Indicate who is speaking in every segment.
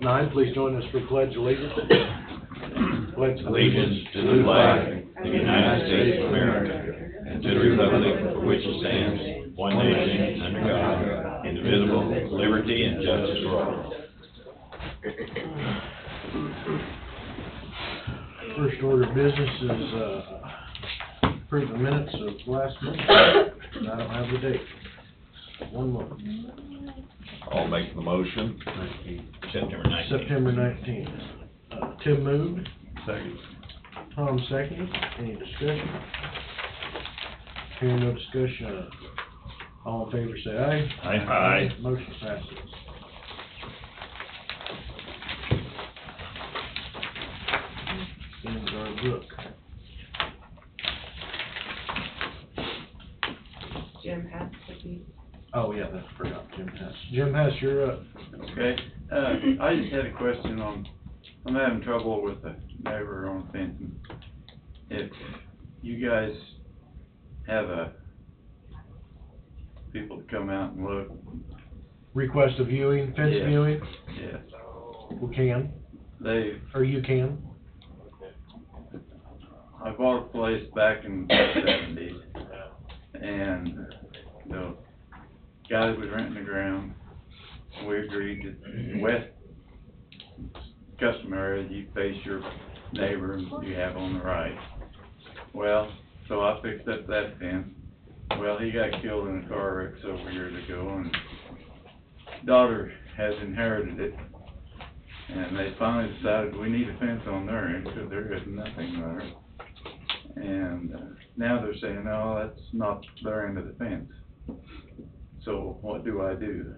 Speaker 1: 9, please join us for Pledge Allegiance. Pledge
Speaker 2: Allegiance to the flag of the United States of America and to the republic for which it stands, one nation, under God, indivisible, with liberty and justice for all.
Speaker 1: First order of business is approve the minutes of last month. I don't have the date. 1 month.
Speaker 2: I'll make the motion. September 19th.
Speaker 1: September 19th. Tim moved.
Speaker 2: Second.
Speaker 1: Tom seconded. Any discussion? Hearing no discussion, all in favor say aye.
Speaker 2: Aye. Aye.
Speaker 1: Motion passes. Ends our book.
Speaker 3: Jim has to be.
Speaker 1: Oh, yeah, that's forgot, Jim Hess. Jim Hess, you're up.
Speaker 4: Okay, I just had a question on, I'm having trouble with the neighbor on fencing. If you guys have people to come out and look,
Speaker 1: Request a viewing, fence
Speaker 4: Yeah.
Speaker 1: viewing?
Speaker 4: yeah,
Speaker 1: We can,
Speaker 4: they,
Speaker 1: or you can.
Speaker 4: I bought a place back in the 70s, and the guy that was renting the ground, we agreed that west customary, you face your neighbor and you have on the right. Well, so I fixed up that fence. Well, he got killed in a car wreck several years ago, and daughter has inherited it. And they finally decided we need a fence on their end because there is nothing there. And now they're saying, no, that's not their end of the fence. So what do I do?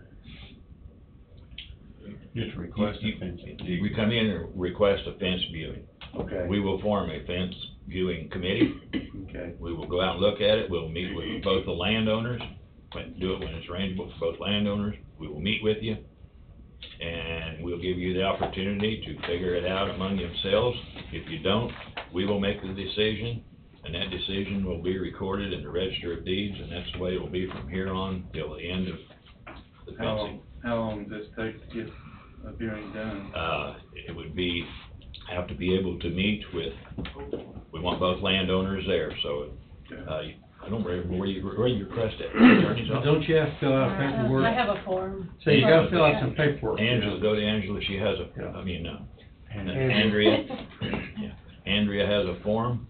Speaker 5: Just request a fence.
Speaker 2: We come in and request a fence viewing.
Speaker 4: Okay.
Speaker 2: We will form a fence viewing committee.
Speaker 4: Okay.
Speaker 2: We will go out and look at it. We'll meet with both the landowners, do it when it's arrangeable for both landowners. We will meet with you, and we'll give you the opportunity to figure it out among yourselves. If you don't, we will make the decision, and that decision will be recorded in the Register of Deeds, and that's the way it will be from here on till the end of the fencing.
Speaker 4: How long does this take to get a viewing done?
Speaker 2: It would have to be able to meet with, we want both landowners there, so, I don't remember where you request it. Attorney's office?
Speaker 5: Don't you have to fill out paperwork?
Speaker 3: I have a form.
Speaker 5: So you gotta fill out some paperwork.
Speaker 2: Angela, go to Angela, she has Andrea, yeah, Andrea has a form,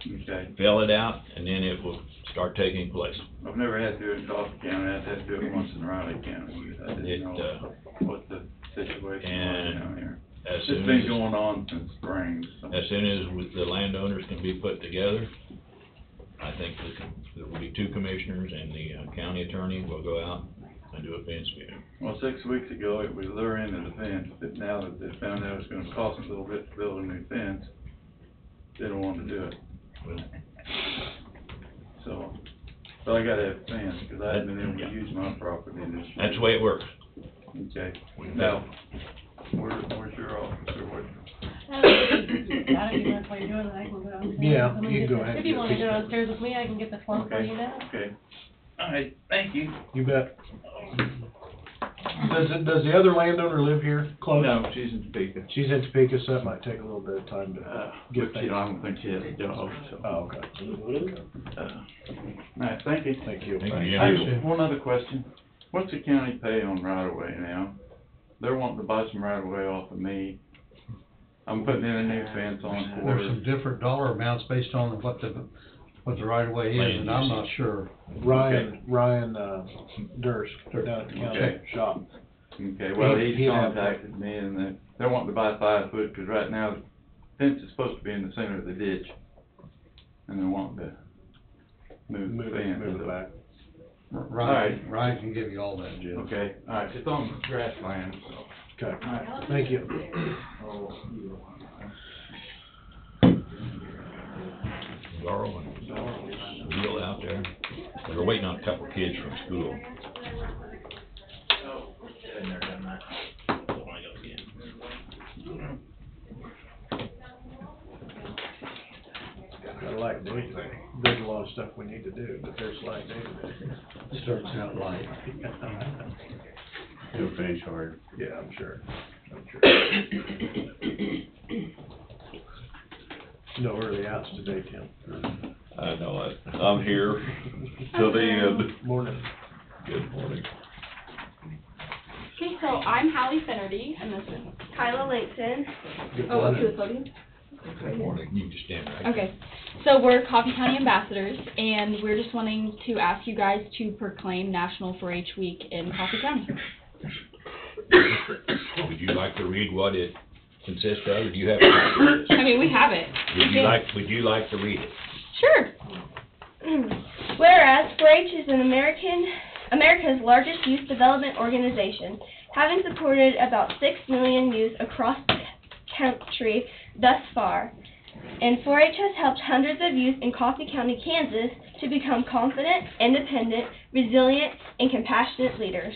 Speaker 4: Okay.
Speaker 2: fill it out, and then it will start taking place.
Speaker 4: I've never had to do it in Dauphin County, I've had to do it once in Riley County. I didn't know what the situation was down here.
Speaker 2: As
Speaker 4: It's
Speaker 2: soon
Speaker 4: been
Speaker 2: as,
Speaker 4: going on since spring, so.
Speaker 2: as soon as the landowners can be put together, I think there will be 2 commissioners and the county attorney will go out and do a fence viewing.
Speaker 4: Well, 6 weeks ago, it was their end of the fence, but now that they found out it's gonna cost a little bit to build a new fence, they don't want to do it.
Speaker 2: Well,
Speaker 4: So, but I gotta have a fence, because I haven't been able to use my property this year.
Speaker 2: that's the way it works.
Speaker 4: Okay, now, where's your office, or what?
Speaker 3: I don't even know what you're doing, I can go downstairs.
Speaker 1: Yeah,
Speaker 3: Let me
Speaker 1: you
Speaker 3: get
Speaker 1: can go
Speaker 3: the-
Speaker 1: ahead
Speaker 3: If
Speaker 1: and
Speaker 3: you
Speaker 1: get
Speaker 3: wanna
Speaker 1: this.
Speaker 3: go downstairs with me, I can get the form for you now.
Speaker 4: Okay, all right, thank you.
Speaker 1: You bet. Does the other landowner live here close?
Speaker 4: No, she's in Topeka.
Speaker 1: She's in Topeka, so that might take a little bit of time to get
Speaker 4: But
Speaker 1: things.
Speaker 4: I don't think she has a job, so.
Speaker 1: Oh, okay.
Speaker 4: All right, thank you.
Speaker 1: Thank you.
Speaker 2: Thank you.
Speaker 4: Hey, one other question. What's the county pay on right-of-way now? They're wanting to buy some right-of-way off of me. I'm putting in a new fence on
Speaker 5: There's some
Speaker 4: for,
Speaker 5: different dollar amounts based on what the right of way is,
Speaker 2: Land
Speaker 5: and I'm not
Speaker 2: usage.
Speaker 5: sure.
Speaker 1: Ryan Durst, down at the county
Speaker 4: Okay.
Speaker 1: shop.
Speaker 4: okay, well,
Speaker 1: He-
Speaker 4: he's
Speaker 1: he had-
Speaker 4: contacted me and they're wanting to buy 5 foot, cause right now the fence is supposed to be in the center of the ditch. And they're wanting to move the fence.
Speaker 1: Move it back.
Speaker 5: Ryan can give you all that, Jim.
Speaker 4: Okay, all right, it's on grassland, so.
Speaker 1: Okay,
Speaker 4: All right.
Speaker 1: thank you.
Speaker 2: Laurel and Bill out there, we're waiting on a couple of kids from school.
Speaker 1: Got a light day today. There's a lot of stuff we need to do, but there's a light day today.
Speaker 5: Starts out light. It'll finish hard.
Speaker 1: Yeah, I'm sure. signature. No early outs today, Tim.
Speaker 6: I know it. I'm here till the end.
Speaker 1: Morning.
Speaker 6: Good morning.
Speaker 7: Okay, so I'm Hallie Finnerty, and this is
Speaker 8: Kyla Langston.
Speaker 1: Good
Speaker 7: oh, up to
Speaker 1: morning.
Speaker 7: the podium.
Speaker 2: Good morning. You can just stand right.
Speaker 7: Okay, so we're Coffee County ambassadors, and we're just wanting to ask you guys to proclaim National 4-H Week in Coffee County.
Speaker 2: Would you like to read what it consists of, or do you have a copy of this?
Speaker 7: I mean, we have it.
Speaker 2: Would you like to read it?
Speaker 7: Sure.
Speaker 8: Whereas 4-H is America's largest youth development organization, having supported about 6 million youth across the country thus far. And 4-H has helped hundreds of youth in Coffee County, Kansas to become confident, independent, resilient, and compassionate leaders.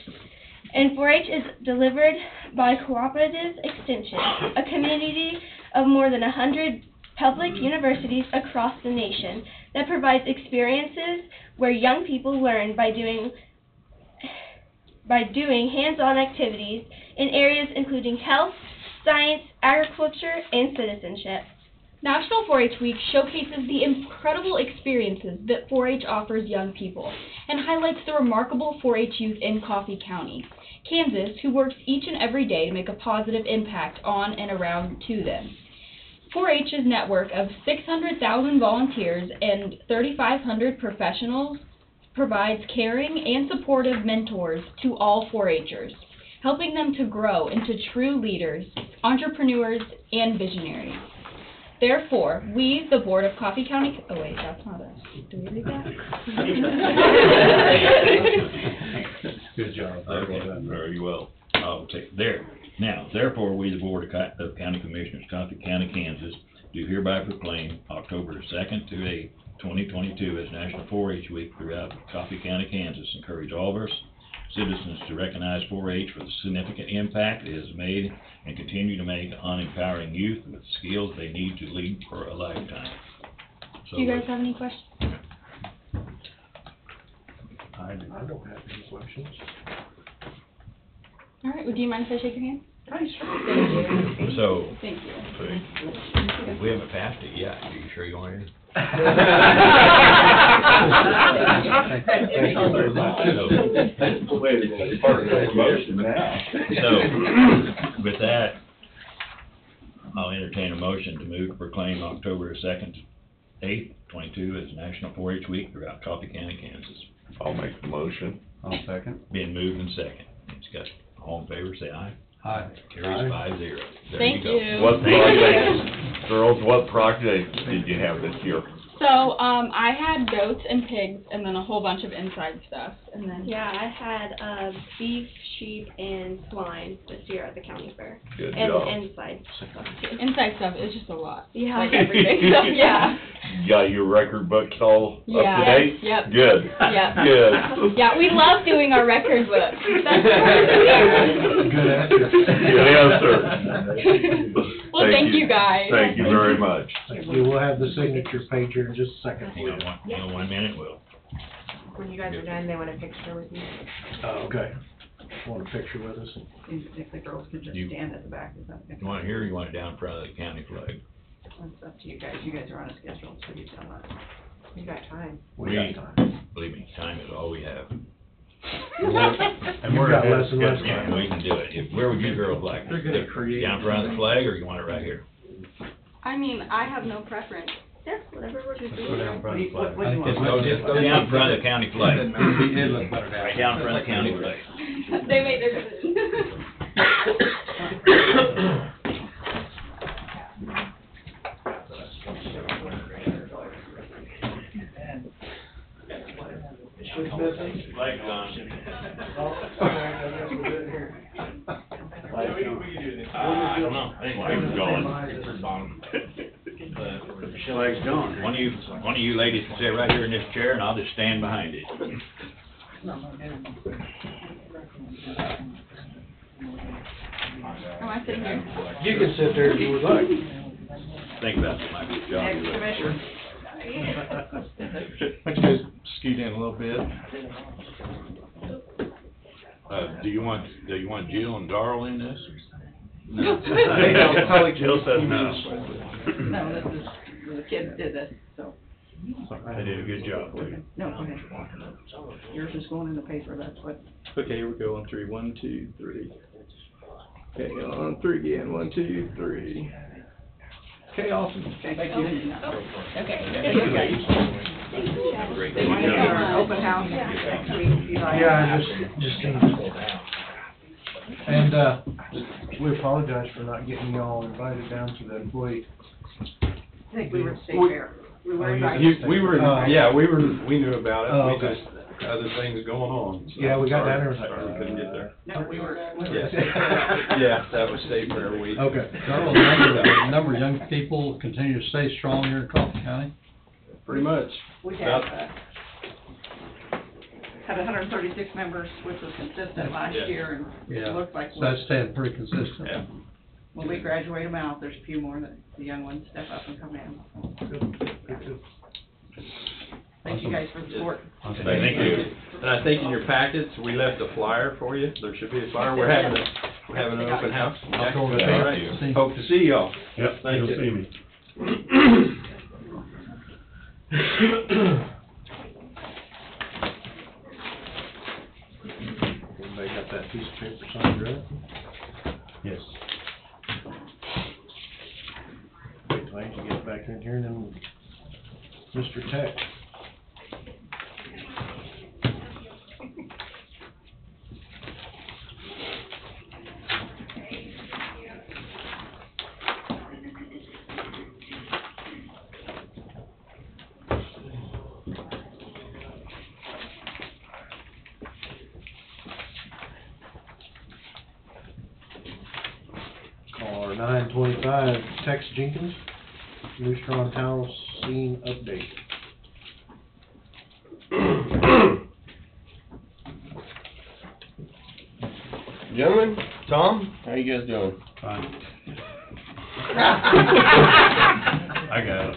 Speaker 8: And 4-H is delivered by Cooperative Extension, a community of more than 100 public universities across the nation that provides experiences where young people learn by doing hands-on activities in areas including health, science, agriculture, and citizenship.
Speaker 7: National 4-H Week showcases the incredible experiences that 4-H offers young people and highlights the remarkable 4-H youth in Coffee County, Kansas, who works each and every day to make a positive impact on and around to them. 4-H's network of 600,000 volunteers and 3,500 professionals provides caring and supportive mentors to all 4-Hers, helping them to grow into true leaders, entrepreneurs, and visionaries. Therefore, we, the Board of Coffee County, oh wait, that's not us. Do we read that?
Speaker 5: Good job.
Speaker 6: Very well. I'll take there. Now, therefore, we, the Board of County Commissioners, Coffee County, Kansas, do hereby proclaim October 2nd to 8th, 2022 as National 4-H Week throughout Coffee County, Kansas. Encourage all of our citizens to recognize 4-H for the significant impact it has made and continue to make on empowering youth with skills they need to lead for a lifetime. So,
Speaker 7: Do you guys have any questions?
Speaker 1: I don't have any questions.
Speaker 7: All right, would you mind if I shake your hand?
Speaker 3: Oh, sure.
Speaker 2: So,
Speaker 7: Thank you.
Speaker 2: if we haven't passed it yet, are you sure you want to? So, with that, I'll entertain a motion to move to proclaim October 2nd, 8th, 22 as National 4-H Week throughout Coffee County, Kansas.
Speaker 6: I'll make the motion.
Speaker 5: I'll second.
Speaker 2: Been moved and second. Discussion. All in favor, say aye.
Speaker 5: Aye.
Speaker 2: Carries 5-0. There
Speaker 7: Thank
Speaker 2: you go.
Speaker 7: you.
Speaker 6: What projects, girls, what projects did you have this year?
Speaker 7: So, I had goats and pigs, and then a whole bunch of inside stuff, and then
Speaker 8: Yeah, I had beef, sheep, and swine this year at the county fair.
Speaker 6: Good
Speaker 8: And
Speaker 6: job.
Speaker 8: inside stuff too.
Speaker 7: inside stuff is just a lot.
Speaker 8: Yeah.
Speaker 7: Like everything. So, yeah.
Speaker 6: You got your record books all up
Speaker 7: Yeah.
Speaker 6: to date?
Speaker 7: Yep.
Speaker 6: Good.
Speaker 7: Yep.
Speaker 6: Good.
Speaker 7: Yeah, we love doing our record book. That's
Speaker 1: Good answer.
Speaker 6: Good answer.
Speaker 7: Well, thank you guys.
Speaker 6: Thank you very much.
Speaker 1: Thank you. We'll have the signature page here in just a second.
Speaker 2: Hang on 1 minute, we'll.
Speaker 3: When you guys are done, they want a picture with you.
Speaker 1: Okay. Want a picture with us?
Speaker 3: If the girls could just
Speaker 2: You-
Speaker 3: stand at the back, is that okay?
Speaker 2: You want it here, or you want it down in front of the county flag?
Speaker 3: That's up to you guys. You guys are on a schedule, so you tell us. You got time.
Speaker 1: We got time.
Speaker 2: Believe me, time is all we have.
Speaker 1: And we've got less and less
Speaker 2: And
Speaker 1: time.
Speaker 2: we can do it. Where would you girls like?
Speaker 1: They're gonna create-
Speaker 2: Down in front of the flag, or you want it right here?
Speaker 7: I mean, I have no preference.
Speaker 8: Yeah, whatever works for
Speaker 5: Go
Speaker 8: you.
Speaker 5: down front of the flag.
Speaker 3: What do you want?
Speaker 2: Just go down in front of the county flag.
Speaker 5: It'd look better down.
Speaker 2: Right down in front of the county flag.
Speaker 7: They made their decision.
Speaker 2: Flag gone. I don't know.
Speaker 6: Flag's gone.
Speaker 2: Flag's gone. One of you ladies can sit right here in this chair, and I'll just stand behind it.
Speaker 7: Am I sitting here?
Speaker 1: You can sit there if you would like.
Speaker 2: Think about it, Michael. John,
Speaker 3: Next
Speaker 2: you
Speaker 3: commissioner.
Speaker 9: Why don't you guys scoot in a little bit?
Speaker 2: Do you want Jill and Darrell in this?
Speaker 4: No.
Speaker 9: Jill says no.
Speaker 3: No, this is, the kids did this, so.
Speaker 9: They did a good job.
Speaker 3: No, go ahead. Yours is going in the paper, that's what.
Speaker 9: Okay, here we go on three. 1, 2, 3. Okay, on three again. 1, 2, 3. Okay, awesome.
Speaker 3: Thank you.
Speaker 7: Okay.
Speaker 3: They want to have our open house next week. Eli.
Speaker 1: Yeah, I just seen it. And, we apologize for not getting y'all invited down to the employee.
Speaker 3: I think we were at State Fair. We were invited.
Speaker 10: We were, we knew about
Speaker 1: Oh,
Speaker 10: it, we
Speaker 1: okay.
Speaker 10: just, other things going on. so
Speaker 1: Yeah, we got down there, it was
Speaker 10: sorry we couldn't get there.
Speaker 3: No, we were at
Speaker 10: Yes.
Speaker 3: State Fair.
Speaker 10: Yeah, that was State Fair week.
Speaker 1: Okay.
Speaker 5: Darrell, the number of young people continue to stay strong here in Coffee County?
Speaker 10: Pretty much.
Speaker 3: We had, had 136 members, which was consistent last
Speaker 10: Yeah.
Speaker 3: year, and
Speaker 5: Yeah.
Speaker 3: it looked like,
Speaker 5: So that's staying pretty consistent.
Speaker 10: Yeah.
Speaker 3: when we graduate them out, there's a few more that the young ones step up and come in. Thank you guys for the support.
Speaker 10: Thank you. And I think in your packets, we left a flyer for you, there should be a flyer, we're having an open house.
Speaker 5: October
Speaker 10: All right.
Speaker 5: 8th.
Speaker 10: Hope to see y'all.
Speaker 9: Yep,
Speaker 10: Thank
Speaker 9: you'll
Speaker 10: you.
Speaker 9: see me.
Speaker 1: Everybody got that piece of paper signed, right?
Speaker 9: Yes.
Speaker 1: Wait till I can get back in here and then Mr. Tech. Caller 925, Tex Jenkins, Neutron House scene update.
Speaker 11: Gentlemen, Tom, how you guys doing?
Speaker 9: Fine. I got it.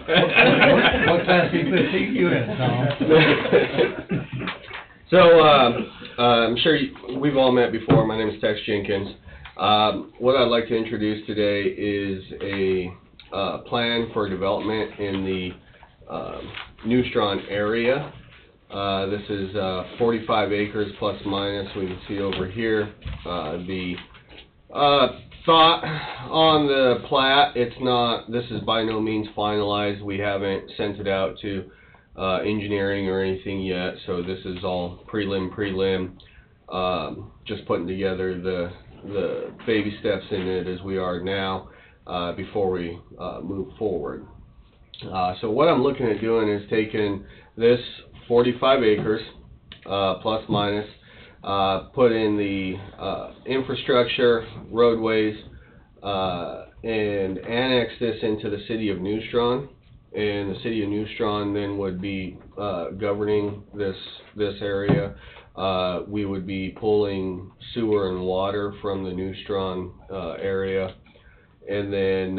Speaker 5: What time do you think you in, Tom?
Speaker 11: So, I'm sure we've all met before. My name is Tex Jenkins. What I'd like to introduce today is a plan for development in the Neutron area. This is 45 acres plus minus. We can see over here the thought on the plat. It's not, this is by no means finalized. We haven't sent it out to engineering or anything yet, so this is all prelim. Just putting together the baby steps in it as we are now before we move forward. So what I'm looking at doing is taking this 45 acres plus minus, put in the infrastructure, roadways, and annex this into the city of Neutron. And the city of Neutron then would be governing this area. We would be pulling sewer and water from the Neutron area, and then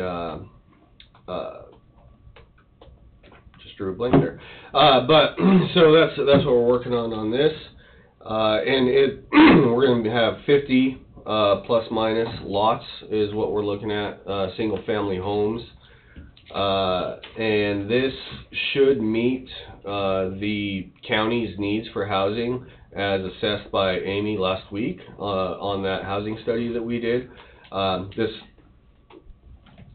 Speaker 11: just drew a blank there. But so that's what we're working on this, and we're going to have 50 plus minus lots is what we're looking at, single family homes. And this should meet the county's needs for housing as assessed by Amy last week on that housing study that we did.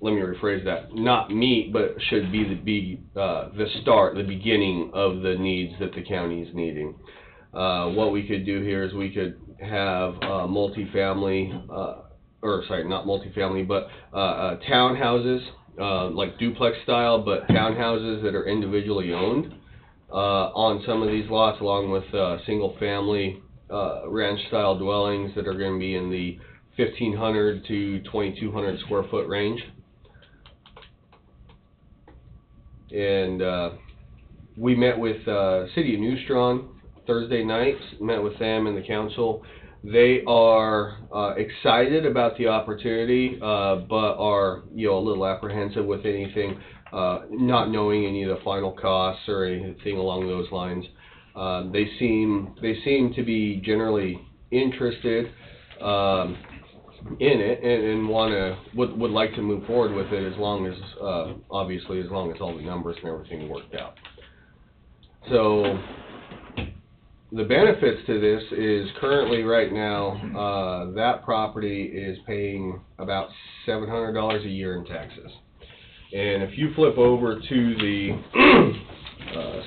Speaker 11: Let me rephrase that, not meet, but should be the start, the beginning of the needs that the county is needing. What we could do here is we could have multifamily, or sorry, not multifamily, but townhouses, like duplex style, but townhouses that are individually owned on some of these lots, along with single family ranch style dwellings that are going to be in the 1,500 to 2,200 square foot range. And we met with City of Neutron Thursday night, met with them and the council. They are excited about the opportunity, but are a little apprehensive with anything, not knowing any of the final costs or anything along those lines. They seem to be generally interested. in it and would like to move forward with it as long as, obviously, as long as all the numbers and everything worked out. So, the benefits to this is currently right now, that property is paying about $700 a year in taxes. And if you flip over to the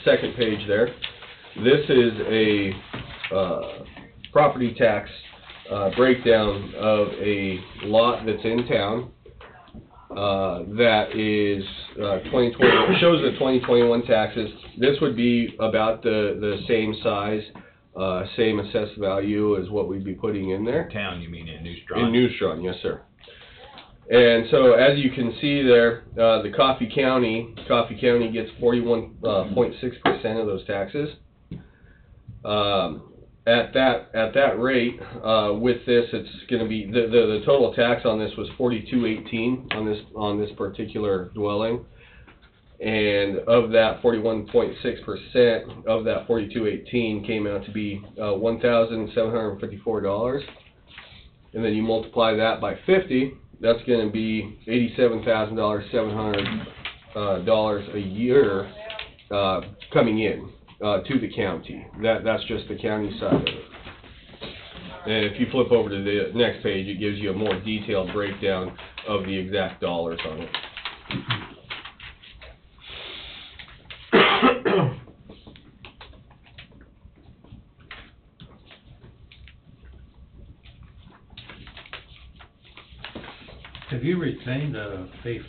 Speaker 11: second page there, this is a property tax breakdown of a lot that's in town that is 2020, shows the 2021 taxes. This would be about the same size, same assessed value as what we'd be putting in there.
Speaker 2: Town, you mean in Neutron?
Speaker 11: In Neutron, yes, sir. And so, as you can see there, the Coffee County gets 41.6% of those taxes. At that rate, with this, it's going to be the total tax on this was $42.18 on this particular dwelling, and of that 41.6% of that $42.18 came out to be $1,754, and then you multiply that by 50. That's going to be $87,700 a year coming in to the county. That's just the county side of it. And if you flip over to the next page, it gives you a more detailed breakdown of the exact dollars on it.
Speaker 5: Have you retained a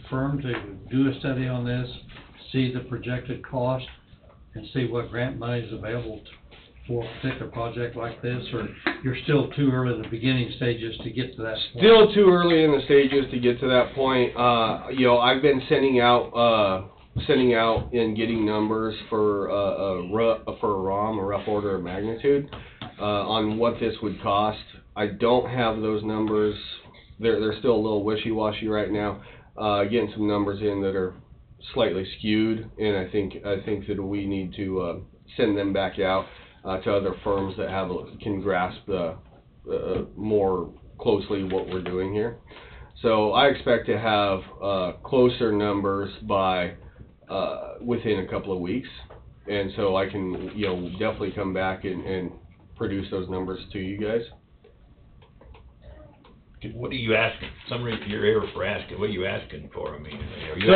Speaker 5: firm to do a study on this, see the projected cost, and see what grant money is available for a particular project like this, or you're still too early in the beginning stages to get to that point?
Speaker 11: Still too early in the stages to get to that point. You know, I've been sending out and getting numbers for a ROM, a rough order of magnitude, on what this would cost. I don't have those numbers. They're still a little wishy-washy right now. Getting some numbers in that are slightly skewed, and I think that we need to send them back out to other firms that can grasp more closely what we're doing here. So I expect to have closer numbers by within a couple of weeks, and so I can definitely come back and produce those numbers to you guys.
Speaker 2: What are you asking? Summary of your error for asking. What are you asking for? I mean, are you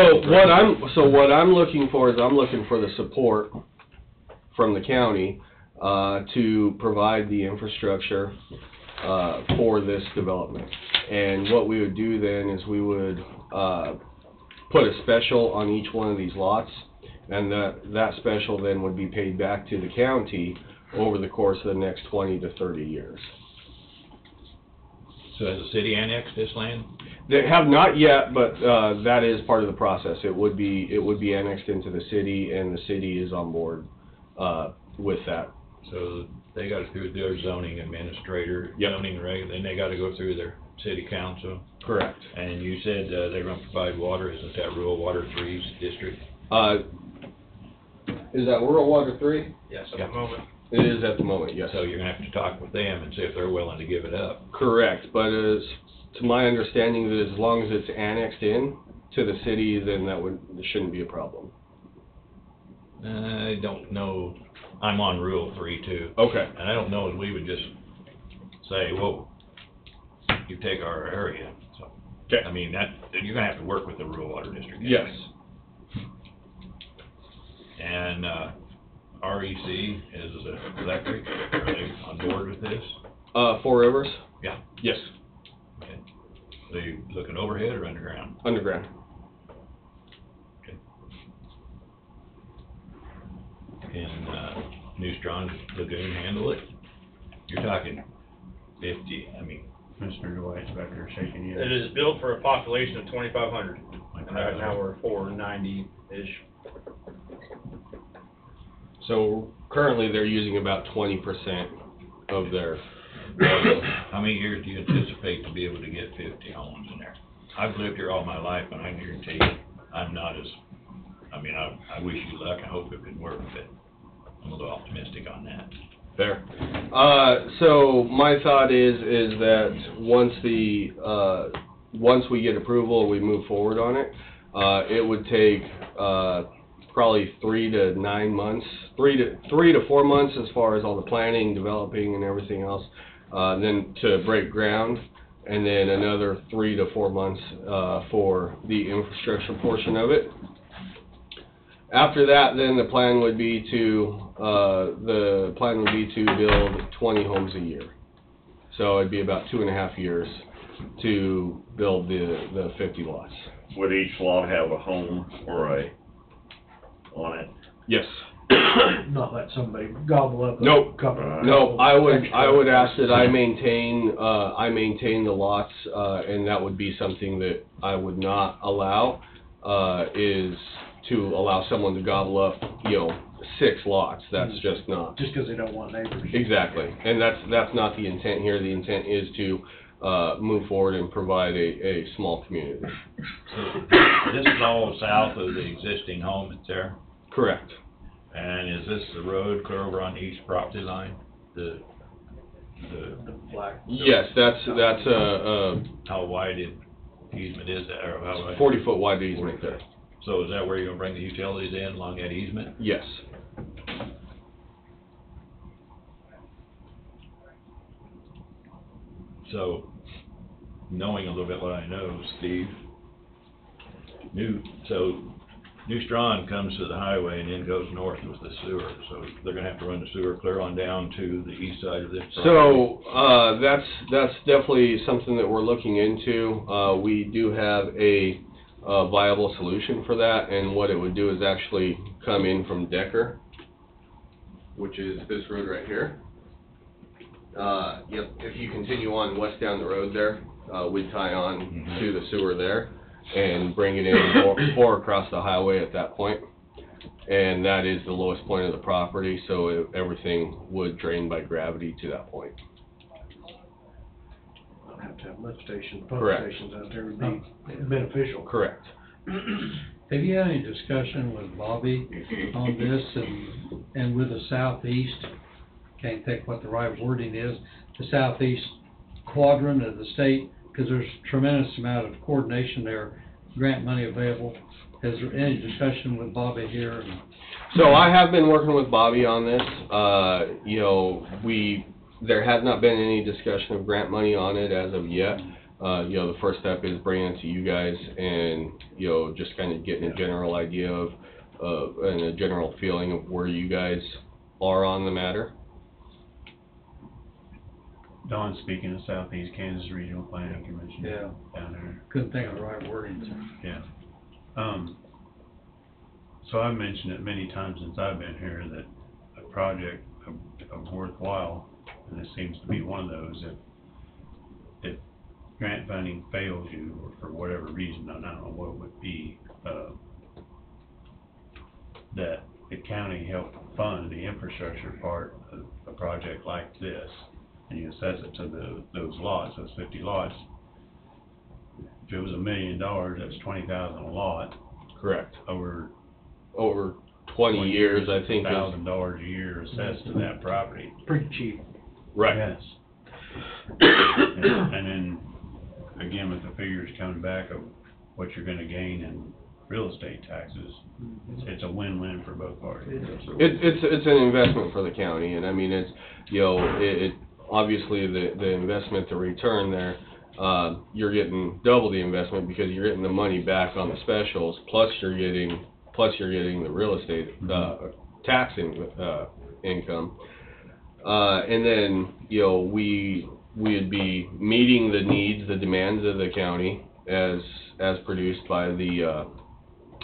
Speaker 11: what I'm looking for is I'm looking for the support from the county to provide the infrastructure for this development. And what we would do then is we would put a special on each one of these lots, and that special then would be paid back to the county over the course of the next 20 to 30 years.
Speaker 2: So has the city annexed this land?
Speaker 11: They have not yet, but that is part of the process. It would be annexed into the city, and the city is on board with that.
Speaker 2: So they got to go through their zoning administrator,
Speaker 11: Yep.
Speaker 2: zoning reg, then they got to go through their city council.
Speaker 11: Correct.
Speaker 2: And you said they're going to provide water. Isn't that Rural Water 3's district?
Speaker 11: Is that Rural Water 3?
Speaker 10: Yes, at the moment.
Speaker 11: It is at the moment, yes.
Speaker 2: So you're going to have to talk with them and see if they're willing to give it up.
Speaker 11: Correct, but as to my understanding, that as long as it's annexed in to the city, then there shouldn't be a problem.
Speaker 2: I don't know. I'm on Rural 3 too.
Speaker 11: Okay.
Speaker 2: And I don't know if we would just say, whoa, you take our area. So,
Speaker 11: Okay.
Speaker 2: I mean, you're going to have to work with the Rural Water District.
Speaker 11: Yes.
Speaker 2: And REC is electric. Are they on board with this?
Speaker 11: Four Rivers?
Speaker 2: Yeah.
Speaker 11: Yes.
Speaker 2: Okay. Are they looking overhead or underground?
Speaker 11: Underground.
Speaker 2: Okay. Can Neutron Lagoon handle it? You're talking 50, I mean.
Speaker 6: Mr. Dwight's back there shaking his head.
Speaker 12: It is built for a population of 2,500, and right now we're 490-ish.
Speaker 11: So currently they're using about 20% of their.
Speaker 2: How many years do you anticipate to be able to get 50 homes in there? I've lived here all my life, and I guarantee you, I'm not as, I wish you luck, I hope it could work, but I'm a little optimistic on that. Fair.
Speaker 11: So my thought is that once we get approval, we move forward on it, it would take, probably 3 to 9 months, 3 to 4 months as far as all the planning, developing and everything else, then to break ground, and then another 3 to 4 months, for the infrastructure portion of it. After that, then the plan would be to build 20 homes a year. So it'd be about 2.5 years to build the 50 lots.
Speaker 6: Would each lot have a home or on it?
Speaker 11: Yes.
Speaker 1: Not let somebody gobble up.
Speaker 11: Nope. No, I would
Speaker 1: extra.
Speaker 11: ask that I maintain the lots, and that would be something that I would not allow, is to allow someone to gobble up, 6 lots. That's just not.
Speaker 1: Just because they don't want neighbors.
Speaker 11: Exactly, and that's not the intent here. The intent is to move forward and provide a small community.
Speaker 2: So this is all south of the existing home that's there?
Speaker 11: Correct.
Speaker 2: And is this the road clear over on the east property line? The
Speaker 1: black.
Speaker 11: Yes, that's
Speaker 2: how wide easement is that, or how wide?
Speaker 11: 40-foot wide easement there.
Speaker 2: So is that where you're gonna bring the utilities in, along that easement?
Speaker 11: Yes.
Speaker 2: So, knowing a little bit what I know, Steve, New Strawn comes to the highway and then goes north with the sewer, so they're gonna have to run the sewer clear on down to the east side of this property.
Speaker 11: So, that's definitely something that we're looking into. We do have a viable solution for that, and what it would do is actually come in from Decker, which is this road right here. Yep, if you continue on west down the road there, we'd tie on to the sewer there and bring it in or across the highway at that point. And that is the lowest point of the property, so everything would drain by gravity to that point.
Speaker 1: Don't have to have lift stations, pump
Speaker 11: Correct.
Speaker 1: stations out there would be beneficial.
Speaker 11: Correct.
Speaker 5: Have you had any discussion with Bobby on this and with the southeast? Can't think what the right wording is, the southeast quadrant of the state, because there's tremendous amount of coordination there, grant money available. Is there any discussion with Bobby here?
Speaker 11: So I have been working with Bobby on this. There has not been any discussion of grant money on it as of yet. The first step is bringing it to you guys and, just kind of getting a general idea of and a general feeling of where you guys are on the matter.
Speaker 13: Don speaking of Southeast Kansas Regional Planning Commission.
Speaker 5: Yeah.
Speaker 13: Down there.
Speaker 5: Couldn't think of the right wording.
Speaker 13: Yeah. So I've mentioned it many times since I've been here that a project of worthwhile, and this seems to be one of those, if grant funding fails you, or for whatever reason, and I don't know what it would be, that the county help fund the infrastructure part of a project like this, and you assess it to those lots, those 50 lots. If it was $1 million, that's $20,000 a lot.
Speaker 11: Correct.
Speaker 13: Over
Speaker 11: 20 years, I think.
Speaker 13: $1,000 a year assessed to that property.
Speaker 1: Pretty cheap.
Speaker 11: Right.
Speaker 13: Yes. And then, again, with the figures coming back of what you're gonna gain in real estate taxes, it's a win-win for both parties.
Speaker 11: It's an investment for the county, and I mean, it's, it obviously the investment, the return there, you're getting double the investment because you're getting the money back on the specials, plus you're getting the real estate tax income, and then we'd be meeting the needs, the demands of the county as produced by the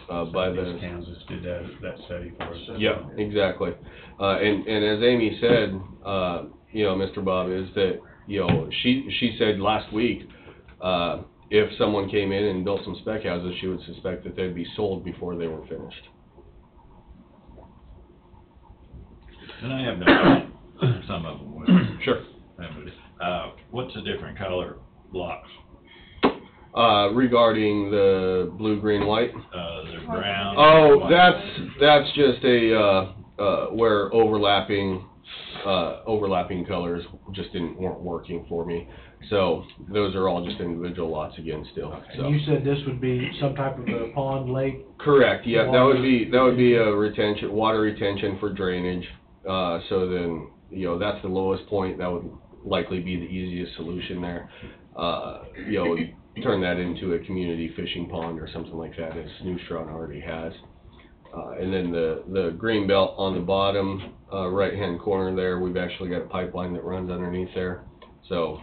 Speaker 13: Kansas did that study for us.
Speaker 11: Yeah, exactly. And as Amy said, Mr. Bob, is that she said last week, if someone came in and built some spec houses, she would suspect that they'd be sold before they were finished.
Speaker 2: And I have no doubt some of them would.
Speaker 11: Sure.
Speaker 2: What's the different color blocks?
Speaker 11: Regarding the blue, green, white?
Speaker 2: There's brown.
Speaker 11: Oh,
Speaker 2: white.
Speaker 11: that's just where overlapping overlapping colors just weren't working for me. So those are all just individual lots again still, so.
Speaker 1: And you said this would be some type of a pond, lake?
Speaker 11: Correct, yeah, that would be a retention, water retention for drainage. So then, you know, that's the lowest point, that would likely be the easiest solution there. You know, turn that into a community fishing pond or something like that, as New Strawn already has. And then the green belt on the bottom, right-hand corner there, we've actually got a pipeline that runs underneath there. So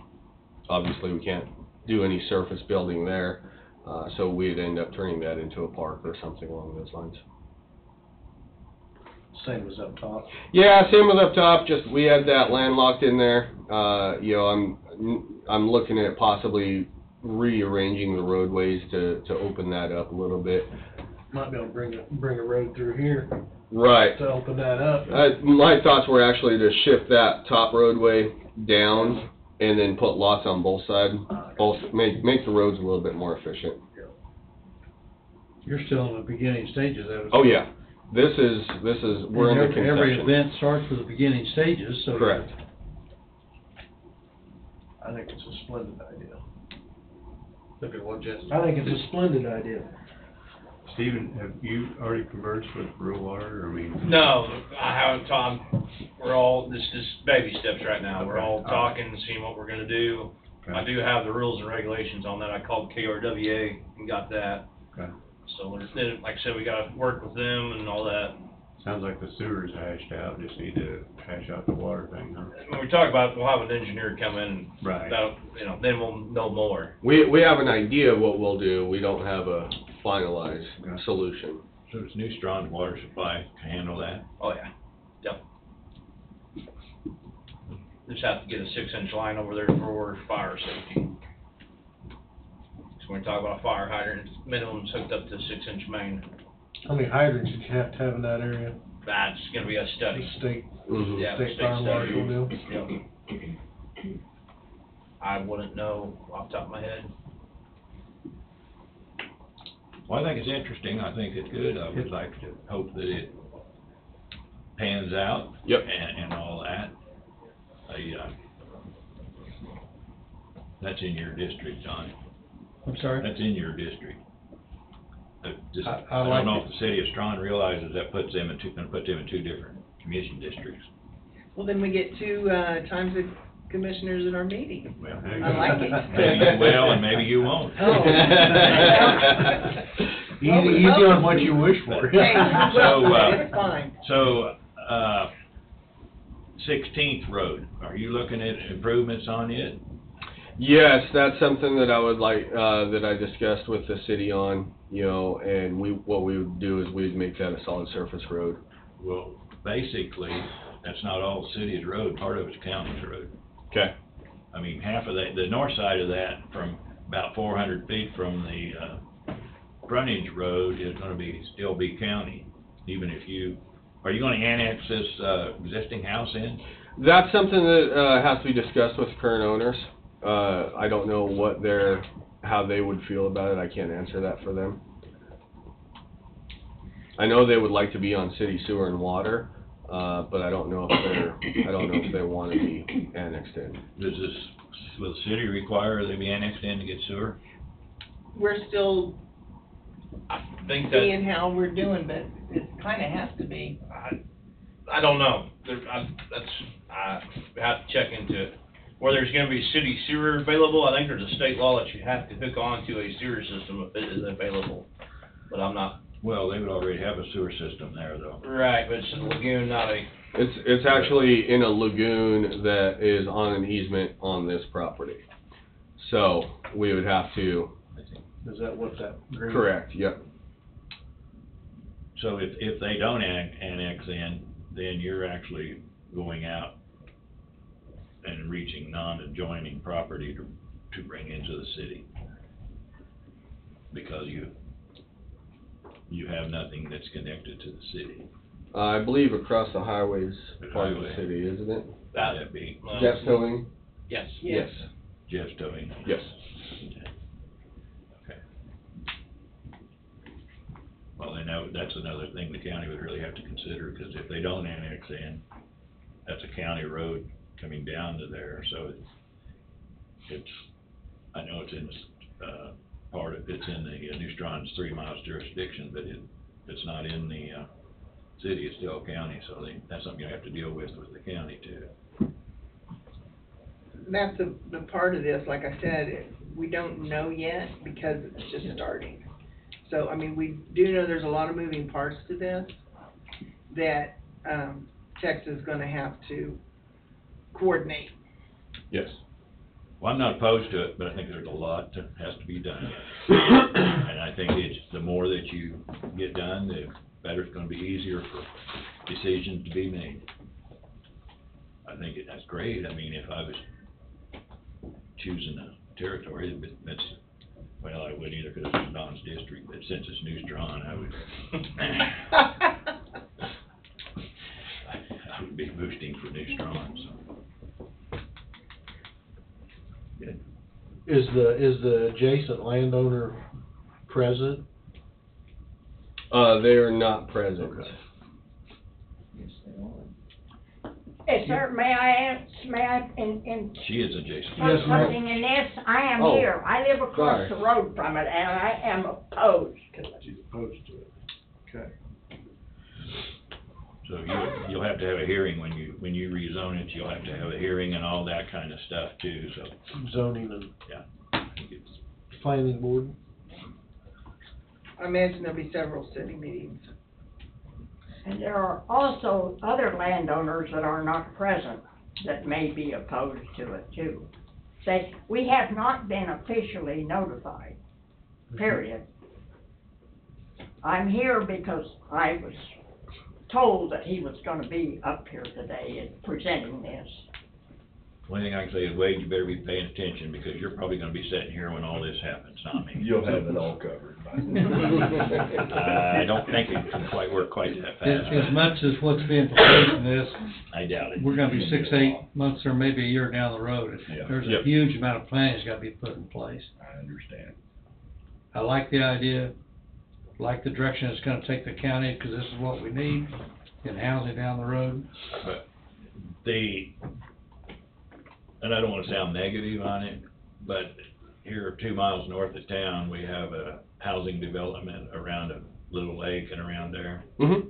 Speaker 11: obviously we can't do any surface building there, so we'd end up turning that into a park or something along those lines.
Speaker 1: Same as up top?
Speaker 11: Yeah, same with up top, just we had that landlocked in there. You know, I'm looking at possibly rearranging the roadways to open that up a little bit.
Speaker 1: Might be able to bring a road through here.
Speaker 11: Right.
Speaker 1: To open that up.
Speaker 11: My thoughts were actually to shift that top roadway down and then put lots on both sides. Make the roads a little bit more efficient.
Speaker 5: You're still in the beginning stages of it.
Speaker 11: Oh, yeah. This is, we're in the conception.
Speaker 5: Every event starts with the beginning stages, so.
Speaker 11: Correct.
Speaker 1: I think it's a splendid idea.
Speaker 5: Look at what Jesse.
Speaker 1: I think it's a splendid idea.
Speaker 13: Stephen, have you already conversed with Rural Water, I mean?
Speaker 12: No, I haven't, Tom. We're all, this is baby steps right now. We're
Speaker 13: Okay.
Speaker 12: all talking and seeing what we're gonna do.
Speaker 13: Okay.
Speaker 12: I do have the rules and regulations on that. I called KRWA and got that.
Speaker 13: Okay.
Speaker 12: So, then, like I said, we gotta work with them and all that.
Speaker 13: Sounds like the sewer's hashed out, just need to hash out the water thing, huh?
Speaker 12: When we talk about, it, we'll have an engineer come in.
Speaker 13: Right.
Speaker 12: That'll, you know, then we'll know more.
Speaker 11: We have an idea of what we'll do. We don't have a finalized solution.
Speaker 2: So does New Strawn Water Supply handle that?
Speaker 12: Oh, yeah. Yep. Just have to get a 6-inch line over there for fire safety. So when we talk about fire hydrants, minimum's hooked up to 6-inch main.
Speaker 1: How many hydrants did you have to have in that area?
Speaker 12: That's gonna be a study.
Speaker 1: State,
Speaker 12: Yeah,
Speaker 1: state fire marshal deal?
Speaker 12: Yep. I wouldn't know off the top of my head.
Speaker 2: Well, I think it's interesting, I think it's good, I would like to hope that it pans out.
Speaker 11: Yep.
Speaker 2: And all that. That's in your district, John.
Speaker 5: I'm sorry?
Speaker 2: That's in your district.
Speaker 5: I
Speaker 2: I
Speaker 5: like
Speaker 2: don't know
Speaker 5: it.
Speaker 2: if the city of Strawn realizes that gonna put them in two different commission districts.
Speaker 3: Well, then we get two, times of commissioners in our meeting.
Speaker 2: Well,
Speaker 13: There you
Speaker 3: I
Speaker 13: go.
Speaker 3: like it.
Speaker 2: maybe you will and maybe you won't.
Speaker 3: Oh.
Speaker 1: Easy on what you wish for.
Speaker 3: Hey,
Speaker 2: So,
Speaker 3: well, it's fine.
Speaker 2: So, 16th Road, are you looking at improvements on it?
Speaker 11: Yes, that's something that I would like, that I discussed with the city on, you know, and what we would do is we'd make that a solid surface road.
Speaker 2: Well, basically, that's not all the city's road, part of it's county's road.
Speaker 11: Okay.
Speaker 2: I mean, half of that, the north side of that, from about 400 feet from the frontage road is gonna still be county, even if are you gonna annex this existing house in?
Speaker 11: That's something that has to be discussed with current owners. I don't know how they would feel about it. I can't answer that for them. I know they would like to be on city sewer and water, but I don't know if they want to be annexed in.
Speaker 2: Will the city require they be annexed in to get sewer?
Speaker 3: We're still
Speaker 12: I think that,
Speaker 3: seeing how we're doing, but it kinda has to be.
Speaker 12: I don't know. I have to check into it. Where there's gonna be city sewer available, I think there's a state law that you have to hook on to a sewer system if it is available. But I'm not.
Speaker 2: Well, they would already have a sewer system there, though.
Speaker 12: Right, but it's a lagoon, not a.
Speaker 11: It's actually in a lagoon that is on an easement on this property. So we would have to.
Speaker 1: Is that what that green?
Speaker 11: Correct. Yep.
Speaker 2: So if they don't annex in, then you're actually going out and reaching non-adjoining property to bring into the city. Because you have nothing that's connected to the city.
Speaker 11: I believe across the highways
Speaker 2: The
Speaker 11: part of the
Speaker 2: highway.
Speaker 11: city, isn't it?
Speaker 2: That'd be
Speaker 11: Jeff's towing?
Speaker 12: Yes.
Speaker 11: Yes.
Speaker 2: Jeff's towing.
Speaker 11: Yes.
Speaker 2: Okay. Well, that's another thing the county would really have to consider, because if they don't annex in,
Speaker 6: that's a county road coming down to there, so it's, I know it's in, it's in the New Strawn's 3 miles jurisdiction, but it's not in the, city, it's still county, so that's something you have to deal with the county too.
Speaker 3: That's the part of this, like I said, we don't know yet because it's just starting. So, I mean, we do know there's a lot of moving parts to this that, Texas is gonna have to coordinate.
Speaker 6: Yes. Well, I'm not opposed to it, but I think there's a lot that has to be done. And I think it's, the more that you get done, the better it's gonna be easier for decisions to be made. I think that's great. I mean, if I was choosing a territory, that's, well, I wouldn't either because it's Don's district, but since it's New Strawn, I would be boosting for New Strawn, so. Good.
Speaker 1: Is the adjacent landowner present?
Speaker 11: They are not present.
Speaker 1: Okay.
Speaker 14: Yes, sir, may I
Speaker 6: She is adjacent.
Speaker 14: put something in this? I am
Speaker 11: Oh,
Speaker 14: here, I live across
Speaker 11: sorry.
Speaker 14: the road from it, and I am opposed to it.
Speaker 1: She's opposed to it. Okay.
Speaker 6: So you'll have to have a hearing when you rezone it, you'll have to have a hearing and all that kind of stuff too, so.
Speaker 1: Zoning and
Speaker 6: Yeah. I think it's,
Speaker 1: planning board?
Speaker 3: I imagine there'll be several city meetings.
Speaker 14: And there are also other landowners that are not present that may be opposed to it too. We have not been officially notified, period. I'm here because I was told that he was gonna be up here today and presenting this.
Speaker 6: only thing I can say is, Wade, you better be paying attention, because you're probably gonna be sitting here when all this happens, not me.
Speaker 9: You'll have it all covered.
Speaker 6: I don't think it can quite work quite that fast.
Speaker 5: As much as what's being proposed in this,
Speaker 6: I doubt it.
Speaker 5: we're gonna be 6, 8 months or maybe a year down the road.
Speaker 9: Yeah.
Speaker 5: There's
Speaker 6: Yep.
Speaker 5: a huge amount of planning that's gotta be put in place.
Speaker 9: I understand.
Speaker 5: I like the idea, like the direction it's gonna take the county, because this is what we need in housing down the road.
Speaker 6: But and I don't wanna sound negative on it, but here 2 miles north of town, we have a housing development around a little lake and around there.
Speaker 11: Mm-hmm.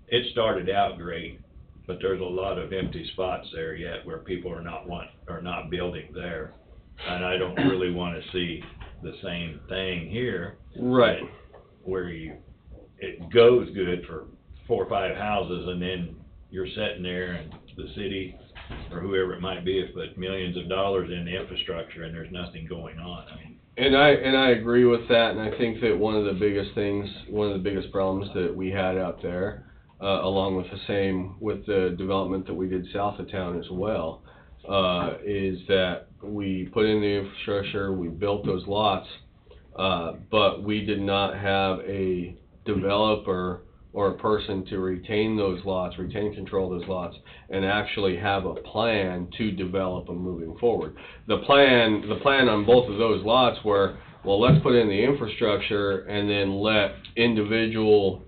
Speaker 6: It started out great, but there's a lot of empty spots there yet where people are not building there. And I don't really wanna see the same thing here.
Speaker 11: Right.
Speaker 6: Where it goes good for 4 or 5 houses, and then you're sitting there and the city or whoever it might be has put millions of dollars in the infrastructure and there's nothing going on. I mean,
Speaker 11: And I agree with that, and I think that one of the biggest problems that we had out there, along with the development that we did south of town as well, is that we put in the infrastructure, we built those lots, but we did not have a developer or a person to retain those lots, retain control of those lots, and actually have a plan to develop them moving forward. The plan on both of those lots were, well, let's put in the infrastructure and then let individual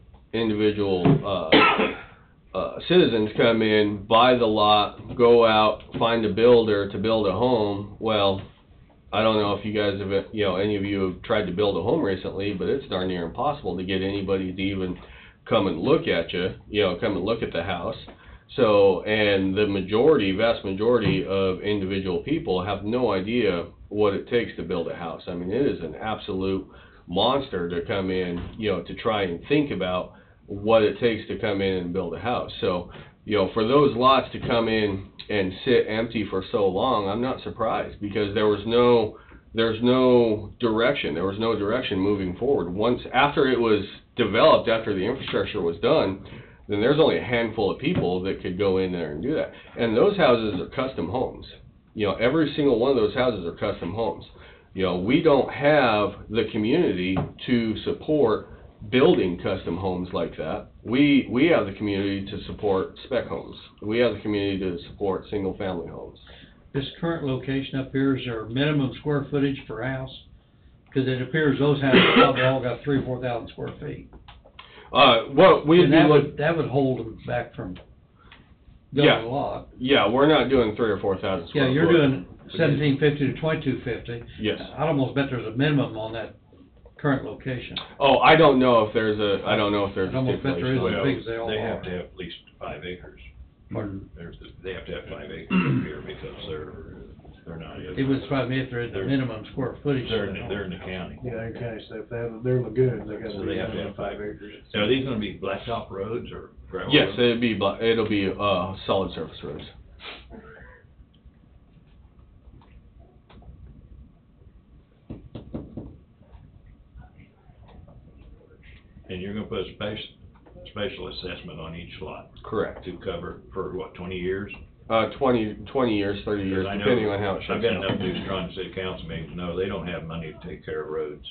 Speaker 11: citizens come in, buy the lot, go out, find a builder to build a home. Well, I don't know if you guys have, any of you have tried to build a home recently, but it's darn near impossible to get anybody to even come and look at come and look at the house. So, and the vast majority of individual people have no idea what it takes to build a house. I mean, it is an absolute monster to come in, to try and think about what it takes to come in and build a house. So, for those lots to come in and sit empty for so long, I'm not surprised, because there's no direction. There was no direction moving forward. Once, after it was developed, after the infrastructure was done, then there's only a handful of people that could go in there and do that. And those houses are custom homes. Every single one of those houses are custom homes. We don't have the community to support building custom homes like that. We have the community to support spec homes. We have the community to support single family homes.
Speaker 5: This current location up here, is there minimum square footage per house? Because it appears those houses probably all got 3,000 or 4,000 square feet.
Speaker 11: That
Speaker 5: would hold them back from building
Speaker 11: Yeah.
Speaker 5: a lot.
Speaker 11: Yeah, we're not doing 3,000 or 4,000 square
Speaker 5: Yeah,
Speaker 11: foot.
Speaker 5: you're doing 1,750 to 2,250.
Speaker 11: Yes.
Speaker 5: I'd almost bet there's a minimum on that current location.
Speaker 11: Oh, I don't know if there's a
Speaker 5: I'd almost bet there is
Speaker 11: stipulation.
Speaker 5: as big as they all
Speaker 2: They have
Speaker 5: are.
Speaker 2: to have at least 5 acres.
Speaker 5: Pardon?
Speaker 2: They have to have 5 acres up here because they're not.
Speaker 5: It would surprise me if they're at the minimum square footage.
Speaker 2: They're in the county.
Speaker 1: Yeah, in county stuff, they have, they're lagoons, they gotta
Speaker 2: So
Speaker 1: be
Speaker 2: they have to
Speaker 1: minimum
Speaker 2: have
Speaker 1: 5 acres.
Speaker 2: So are these gonna be blacktop roads or gravel?
Speaker 11: Yes,
Speaker 2: roads?
Speaker 11: it'll be solid surface roads.
Speaker 2: And you're gonna put a special assessment on each lot
Speaker 11: Correct.
Speaker 2: to cover for what, 20 years?
Speaker 11: 20 years, 30 years,
Speaker 2: Because I know-
Speaker 11: depending on how it
Speaker 2: I've
Speaker 11: shakes
Speaker 2: been
Speaker 11: out.
Speaker 2: enough New Strong City Council meetings, no, they don't have money to take care of roads.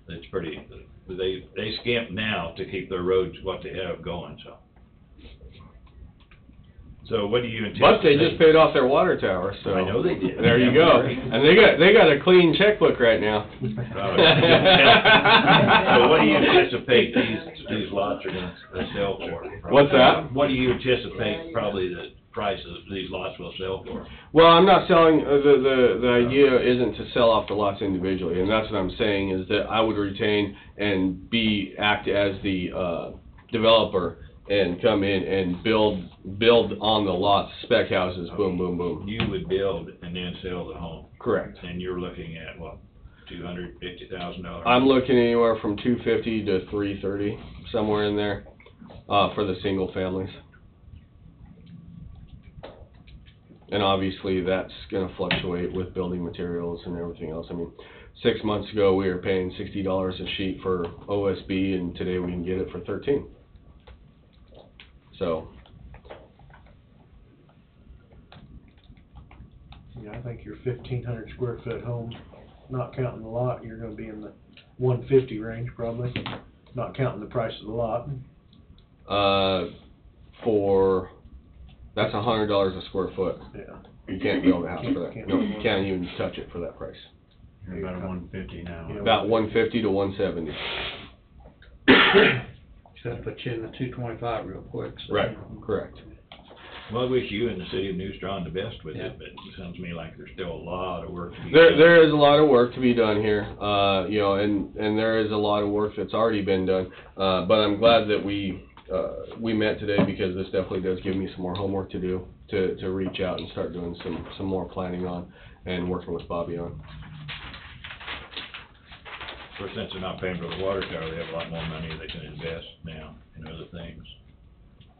Speaker 2: It's pretty, they skimp now to keep their roads what they have going, so. So what do you anticipate?
Speaker 11: But they just paid off their water tower, so.
Speaker 2: I know they did.
Speaker 11: There you
Speaker 2: Yeah,
Speaker 11: go.
Speaker 2: great.
Speaker 11: And they got a clean checkbook right now.
Speaker 2: So what do you anticipate these lots are gonna sell for?
Speaker 11: What's that?
Speaker 2: What do you anticipate probably the prices these lots will sell for?
Speaker 11: Well, I'm not selling, the idea isn't to sell off the lots individually, and that's what I'm saying, is that I would retain and act as the, developer and come in and build on the lots, spec houses, boom, boom, boom.
Speaker 2: You would build and then sell the home,
Speaker 11: Correct.
Speaker 2: and you're looking at what, $250,000?
Speaker 11: I'm looking anywhere from 250 to 330, somewhere in there, for the single families. And obviously, that's gonna fluctuate with building materials and everything else. I mean, 6 months ago, we were paying $60 a sheet for OSB, and today we can get it for 13. So,
Speaker 1: Yeah, I think your 1,500 square foot home, not counting the lot, you're gonna be in the 150 range probably, not counting the price of the lot.
Speaker 11: that's $100 a square foot.
Speaker 1: Yeah.
Speaker 11: You can't build a house for that.
Speaker 1: Can't
Speaker 11: No,
Speaker 1: build
Speaker 11: you
Speaker 1: one.
Speaker 11: can't even touch it for that price.
Speaker 13: You're about a 150 now.
Speaker 1: Yeah.
Speaker 11: About 150 to 170.
Speaker 5: So that puts you in the 225 real quick. So.
Speaker 11: Right, correct.
Speaker 2: Well, I wish you and the city of New Strong the best with
Speaker 5: Yeah.
Speaker 2: it, but it sounds to me like there's still a lot of work to be
Speaker 11: There,
Speaker 2: done.
Speaker 11: there is a lot of work to be done here, and there is a lot of work that's already been done. But I'm glad that we met today, because this definitely does give me some more homework to do, to reach out and start doing some more planning on, and working with Bobby on.
Speaker 2: Of course, since they're not paying for the water tower, they have a lot more money they can invest now in other things.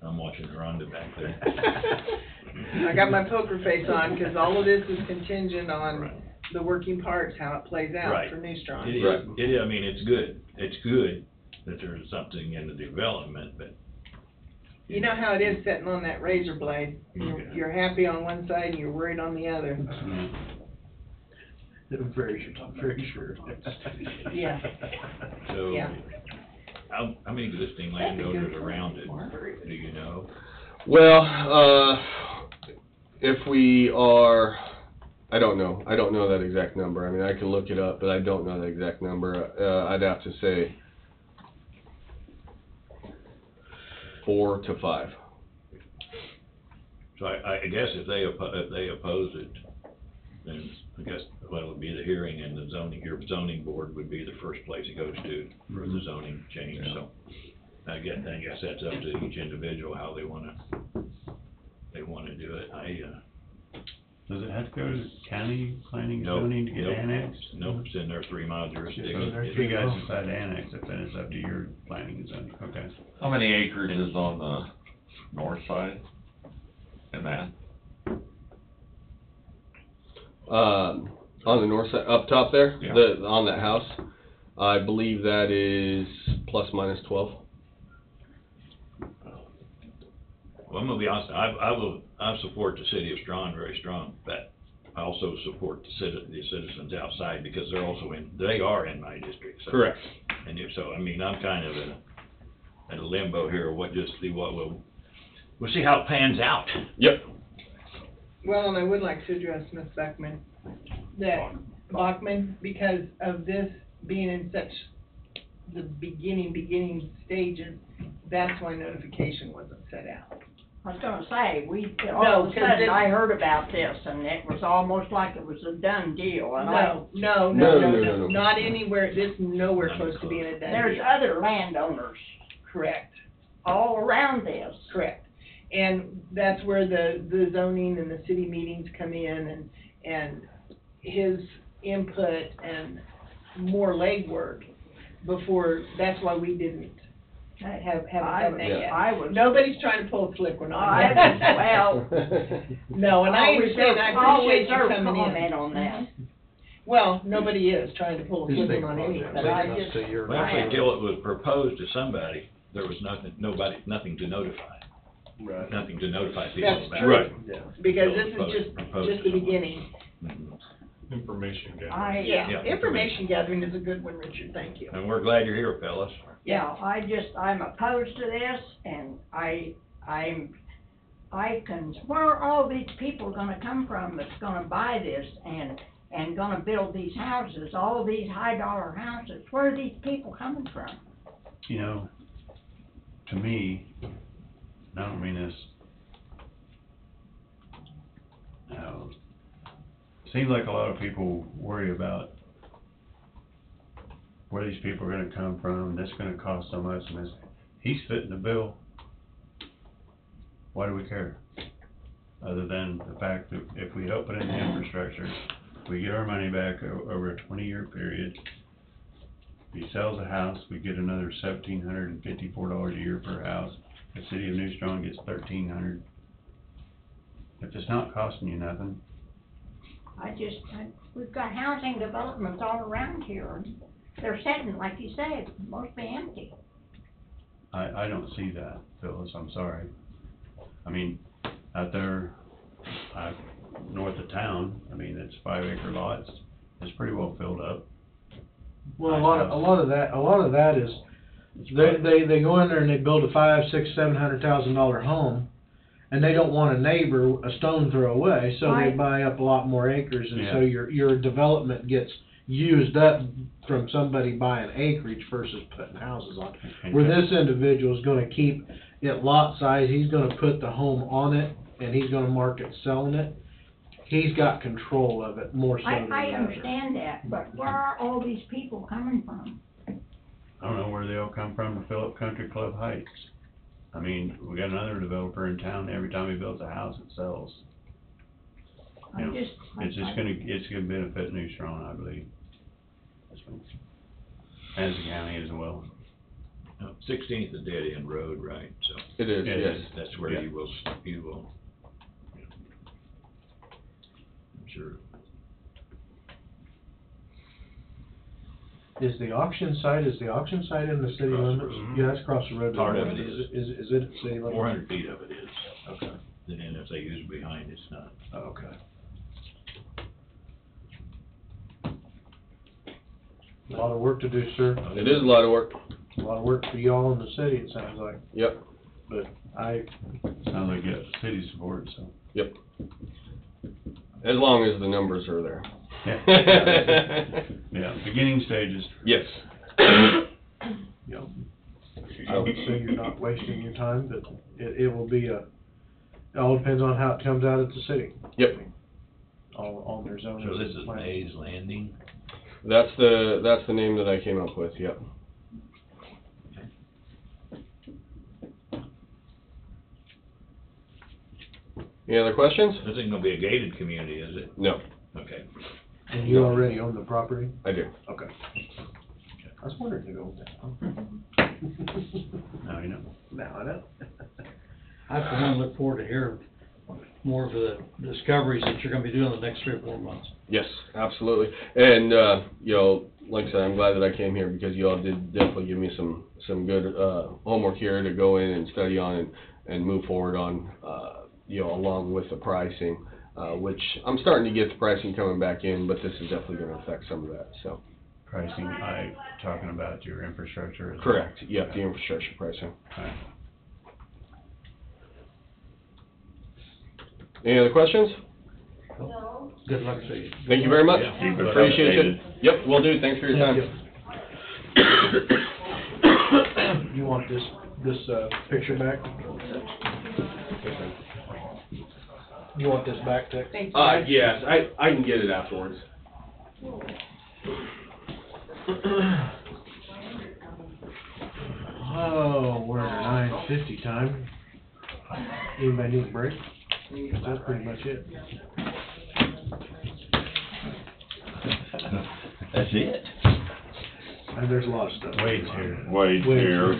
Speaker 2: I'm watching Rhonda back there.
Speaker 3: I got my poker face on, cause all of this is contingent on
Speaker 2: Right.
Speaker 3: the working parts, how it plays out
Speaker 2: Right.
Speaker 3: for New Strong.
Speaker 2: It is, it is, I mean, it's good that there's something in the development, but.
Speaker 3: You know how it is sitting on that razor blade, you're happy on one side and you're worried on the other.
Speaker 1: Very sure.
Speaker 3: Yeah.
Speaker 2: So,
Speaker 3: Yeah.
Speaker 2: how many existing landowners around it, do you know?
Speaker 11: Well, if we are, I don't know that exact number. I mean, I can look it up, but I don't know the exact number. I'd have to say 4 to 5.
Speaker 2: So I guess if they oppose it, then I guess what would be the hearing, and the zoning, your zoning board would be the first place it goes to for the zoning change, so. I guess that's up to each individual how they wanna do it.
Speaker 13: Does it have to go to the county planning and
Speaker 2: Nope,
Speaker 13: zoning to get
Speaker 2: nope.
Speaker 13: annexed?
Speaker 2: Nope, it's in their 3-mile jurisdiction.
Speaker 13: So if you guys decide to annex it, then it's up to your planning and zoning, okay.
Speaker 15: How many acres is on the north side in that?
Speaker 11: On the north side, up top there,
Speaker 15: Yeah.
Speaker 11: on that house, I believe that is plus minus 12.
Speaker 2: Well, I'm gonna be honest, I support the city of Strong very strong, but I also support the citizens outside, because they are in my district, so.
Speaker 11: Correct.
Speaker 2: And so, I mean, I'm kind of in a limbo here, we'll see how it pans out.
Speaker 11: Yep.
Speaker 3: Well, and I would like to address Ms. Bachman, because of this being in such the beginning stages, that's why notification wasn't set out.
Speaker 14: I was gonna say,
Speaker 3: No,
Speaker 14: all of a
Speaker 3: 'cause
Speaker 14: sudden,
Speaker 3: it-
Speaker 14: I heard about this, and it was almost like it was a done deal, and
Speaker 11: No.
Speaker 3: not anywhere, this nowhere
Speaker 2: Not
Speaker 3: close to being a done
Speaker 14: there's
Speaker 3: deal.
Speaker 14: other landowners
Speaker 3: Correct,
Speaker 14: all around this.
Speaker 3: correct. And that's where the zoning and the city meetings come in, and his input and more legwork before, that's why we didn't haven't done that yet.
Speaker 14: I was,
Speaker 3: Nobody's trying to pull a slick one on
Speaker 14: I
Speaker 3: you.
Speaker 14: was, well,
Speaker 3: No, and I
Speaker 14: I'll
Speaker 3: understand, I
Speaker 14: reserve- I'll
Speaker 3: appreciate you
Speaker 14: reserve
Speaker 3: coming
Speaker 14: comment
Speaker 3: in.
Speaker 14: on that.
Speaker 3: Well, nobody is trying to pull a
Speaker 1: These
Speaker 3: slick
Speaker 1: big
Speaker 3: one on
Speaker 1: projects,
Speaker 3: anybody, I
Speaker 1: big enough
Speaker 3: just,
Speaker 1: to your-
Speaker 2: Well, actually, till it was proposed to somebody, there was nothing to notify,
Speaker 1: Right.
Speaker 2: nothing to notify people
Speaker 3: That's
Speaker 2: about.
Speaker 3: true.
Speaker 11: Right.
Speaker 1: Yeah.
Speaker 3: because
Speaker 2: So
Speaker 3: this is
Speaker 2: proposed
Speaker 3: just the
Speaker 2: to someone.
Speaker 3: beginning.
Speaker 2: Mhm.
Speaker 13: Information
Speaker 3: Yeah,
Speaker 2: Yeah,
Speaker 3: information gathering is a good one, Richard, thank you.
Speaker 2: And we're glad you're here, fellas.
Speaker 14: Yeah, I'm opposed to this, and where are all these people gonna come from that's gonna buy this and gonna build these houses, all these high dollar houses? Where are these people coming from?
Speaker 13: You know, to me, and I don't mean this, seems like a lot of people worry about where these people are gonna come from, that's gonna cost so much, and this, he's fitting the bill. Why do we care? Other than the fact that if we help put in the infrastructure, we get our money back over a 20-year period. If he sells a house, we get another $1,754 a year per house. The city of New Strong gets $1,300. If it's not costing you nothing,
Speaker 14: We've got housing developments all around here, and they're sitting, like you said, mostly empty.
Speaker 13: I don't see that, Phyllis, I'm sorry. I mean, out there, north of town, I mean, it's 5-acre lots, it's pretty well filled up.
Speaker 1: Well, a lot of that is, they go in there and they build a $500,000-$700,000 home, and they don't want a neighbor a stone throw away, so they
Speaker 14: Right.
Speaker 1: buy up a lot more acres, and so
Speaker 13: Yeah.
Speaker 1: your development gets used up from somebody buying acreage versus putting houses on. Where this individual's gonna keep it lot size, he's gonna put the home on it, and he's gonna mark it selling it. He's got control of it more so than the
Speaker 14: I
Speaker 1: other.
Speaker 14: understand that, but where are all these people coming from?
Speaker 13: I don't know where they all come from to fill up Country Club Heights. I mean, we got another developer in town, every time he builds a house, it sells. You know, it's gonna benefit New Strong, I believe. As the county as well.
Speaker 2: 16th is a dead end road, right, so.
Speaker 11: It is,
Speaker 13: It
Speaker 11: yes.
Speaker 13: is.
Speaker 2: That's where
Speaker 13: Yeah.
Speaker 2: you will, I'm sure.
Speaker 1: Is the auction site in the city
Speaker 2: Across the
Speaker 1: limits?
Speaker 2: road.
Speaker 1: Yeah, that's across the road.
Speaker 2: Part of it is.
Speaker 1: Is it city limits?
Speaker 2: 400 feet of it is,
Speaker 1: Okay,
Speaker 2: and then if they use behind, it's not.
Speaker 1: okay. A lot of work to do, sir.
Speaker 11: It is a lot of work.
Speaker 1: A lot of work for y'all in the city, it sounds like,
Speaker 11: Yep,
Speaker 1: but
Speaker 13: Sounds like you got city support, so.
Speaker 11: yep. As long as the numbers are there.
Speaker 13: Yeah, beginning stages.
Speaker 11: Yes.
Speaker 1: you know, I would say you're not wasting your time, but it will be it all depends on how it comes out at the city.
Speaker 11: Yep.
Speaker 1: All on their zoning.
Speaker 2: So this is
Speaker 1: plan.
Speaker 2: Mays Landing?
Speaker 11: That's the name that I came up with, yep. Any other questions?
Speaker 2: This isn't gonna be a gated community, is it?
Speaker 11: No,
Speaker 2: Okay.
Speaker 1: And you already own the property?
Speaker 11: I do.
Speaker 1: Okay. I was wondering who owned that.
Speaker 13: Now you know.
Speaker 1: Now I know.
Speaker 5: I for one look forward to hearing more of the discoveries that you're gonna be doing in the next 3 or 4 months.
Speaker 11: Yes, absolutely. And, you know, like I said, I'm glad that I came here because you all did definitely give me some good, homework here to go in and study on and move forward on, you know, along with the pricing, which I'm starting to get the pricing coming back in, but this is definitely gonna affect some of that, so.
Speaker 13: Pricing, talking about your infrastructure as well.
Speaker 11: Correct, yep, the infrastructure pricing.
Speaker 13: Right.
Speaker 11: Any other questions?
Speaker 5: Good luck to you.
Speaker 11: Thank you very much.
Speaker 2: Yeah.
Speaker 13: Keep us
Speaker 11: Appreciate
Speaker 13: updated.
Speaker 11: it. Yep, will do, thanks for your time.
Speaker 1: You want this picture back? You want this back, Tex?
Speaker 3: Thank you.
Speaker 16: Yes, I can get it afterwards.
Speaker 1: Oh, we're at 9:50 time. Anybody need a break? That's pretty much it.
Speaker 6: That's it.
Speaker 1: And there's a lot of stuff.
Speaker 13: Wade's here.
Speaker 15: Wade's here.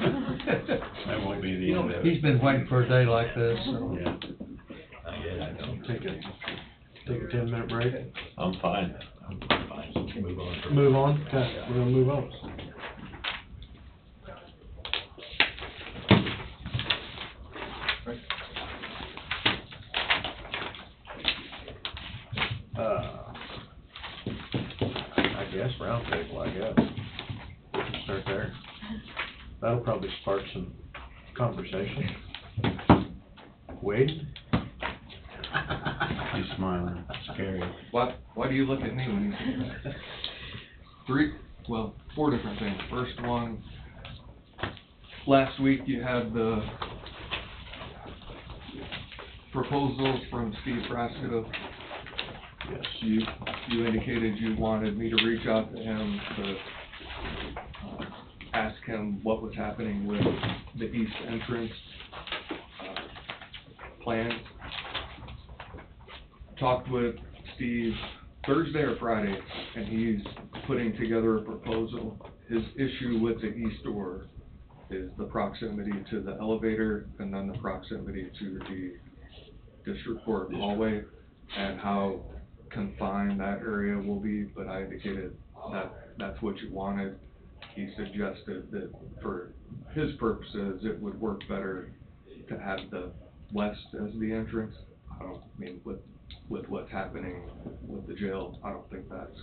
Speaker 13: That won't be the end of it.
Speaker 5: He's been waiting for a day like this, so.
Speaker 13: Yeah.
Speaker 6: I don't.
Speaker 1: Take a 10-minute break.
Speaker 15: I'm fine.
Speaker 6: I'm fine, so move on.
Speaker 1: Move on. Okay, we're gonna move on. I guess round table, I guess. We can start there. That'll probably spark some conversation. Wade?
Speaker 13: He's smiling, scary.
Speaker 17: Why do you look at me when you say that? Four different things. First one, last week you had the proposals from Steve Frasco.
Speaker 1: Yes.
Speaker 17: You indicated you wanted me to reach out to him to ask him what was happening with the east entrance plans. Talked with Steve Thursday or Friday, and he's putting together a proposal. His issue with the east door is the proximity to the elevator and then the proximity to the district court hallway and how confined that area will be, but I indicated that that's what you wanted. He suggested that for his purposes, it would work better to have the west as the entrance. With what's happening with the jail, I don't think that's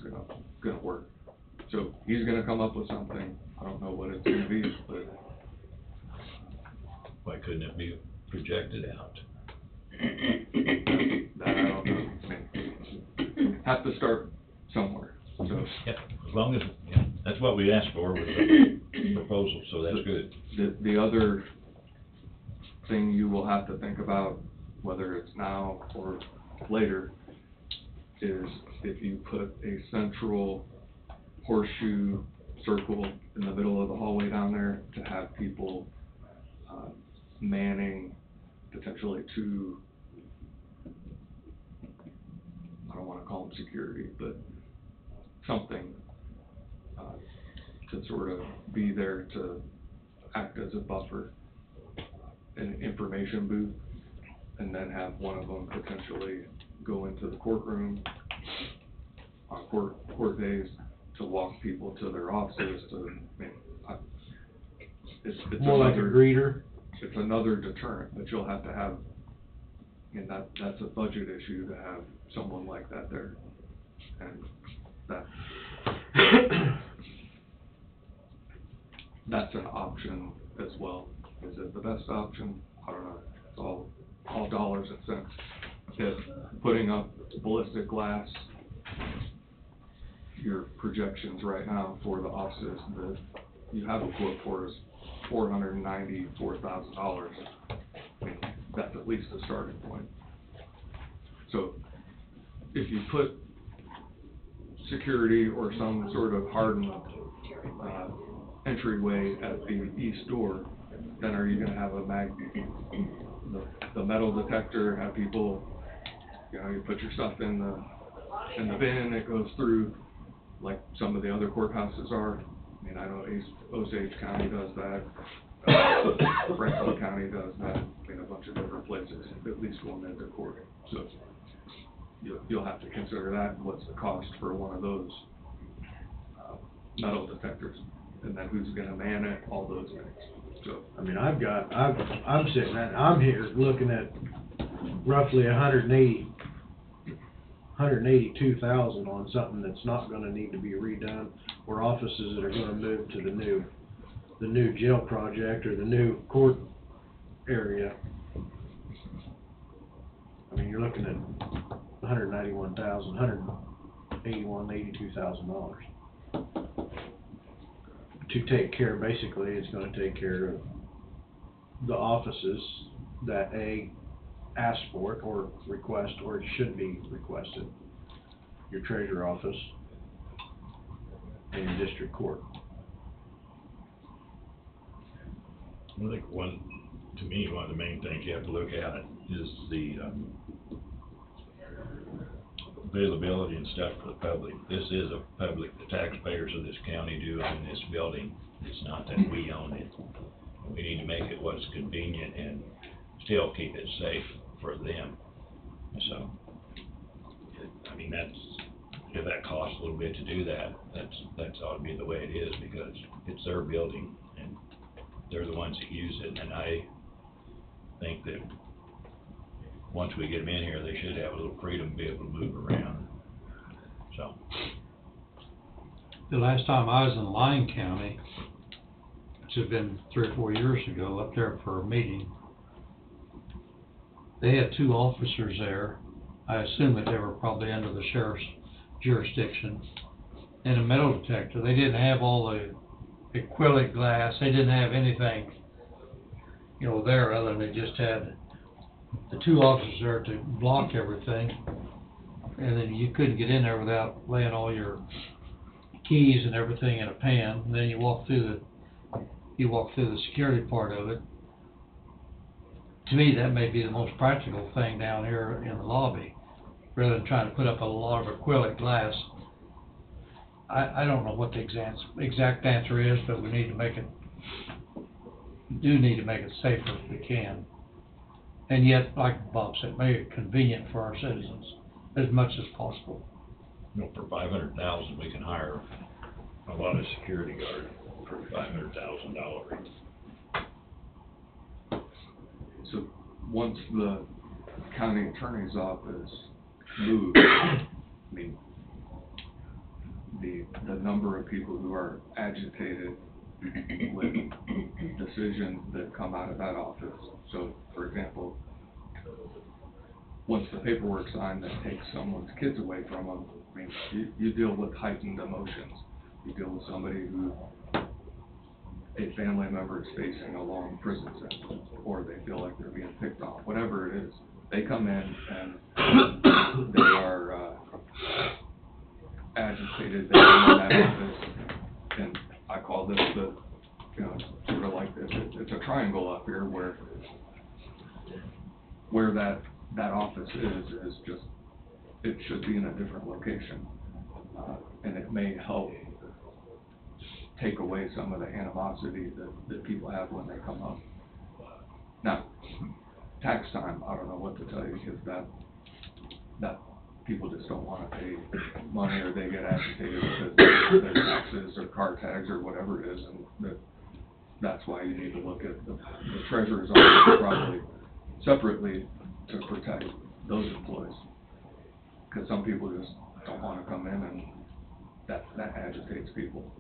Speaker 17: gonna work. So he's gonna come up with something. I don't know what it's gonna be, but
Speaker 6: Why couldn't it be projected out?
Speaker 17: that I don't know. Have to start somewhere, so.
Speaker 6: Yeah, as long as, yeah, that's what we asked for with the proposal, so that's good.
Speaker 17: The other thing you will have to think about, whether it's now or later, is if you put a central horseshoe circle in the middle of the hallway down there to have people manning potentially two, I don't wanna call them security, but something to sort of be there to act as a buffer, an information booth, and then have one of them potentially go into the courtroom on court days to walk people to their offices it's
Speaker 1: More like a greeter?
Speaker 17: It's another deterrent, but you'll have to have, that's a budget issue to have someone like that there. And that's an option as well. Is it the best option? I don't know. It's all dollars and cents. If putting up ballistic glass, your projections right now for the offices that you have a quote for is $494,000. That's at least a starting point. So if you put security or some sort of hardened entryway at the east door, then are you gonna have the metal detector, have people, you put your stuff in the bin, it goes through like some of the other courthouses are. I know Osage County does that, Franklin County does that, a bunch of different places, at least one at their court. So you'll have to consider that, and what's the cost for one of those metal detectors, and then who's gonna man it, all those things. So
Speaker 1: I'm sitting at, I'm here looking at roughly 182,000 on something that's not gonna need to be redone, or offices that are gonna move to the new jail project or the new court area. You're looking at $82,000 to take care, basically, it's gonna take care of the offices that ask for it or request, or it should be requested, your treasurer office and your district court.
Speaker 6: I think one of the main things you have to look at is the, availability and stuff for the public. This is a public, the taxpayers of this county do own this building. It's not that we own it. We need to make it what's convenient and still keep it safe for them. So, I mean, if that costs a little bit to do that, that's ought to be the way it is, because it's their building and they're the ones that use it. And I think that once we get them in here, they should have a little freedom to be able to move around. So.
Speaker 5: The last time I was in Lyon County, which had been 3 or 4 years ago, up there for a meeting, they had 2 officers there. I assume that they were probably under the sheriff's jurisdiction, and a metal detector. They didn't have all the acrylic glass. They didn't have anything, there, other than they just had the 2 officers there to block everything, and then you couldn't get in there without laying all your keys and everything in a pan. And then you walk through the security part of it. To me, that may be the most practical thing down here in the lobby, rather than trying to put up a lot of acrylic glass. I don't know what the exact answer is, but we need to make it safer if we can. And yet, like Bob said, make it convenient for our citizens as much as possible.
Speaker 6: For $500,000, we can hire a lot of security guards for $500,000.
Speaker 17: So once the county attorney's office moves, I mean, the number of people who are agitated with decisions that come out of that office. So, for example, once the paperwork's signed that takes someone's kids away from them, I mean, you deal with heightened emotions. You deal with somebody who, a family member is facing a long prison sentence, or they feel like they're being picked on, whatever it is. They come in and they are agitated. They come in that office, and I call this sort of like this. It's a triangle up here where that office is just, it should be in a different location, and it may help take away some of the animosity that people have when they come up. Now, tax time, I don't know what to tell you, because that people just don't want to pay money, or they get agitated because their taxes or car tags or whatever it is, and that's why you need to look at the treasurer's office probably separately to protect those employees, because some people just don't want to come in, and that agitates people.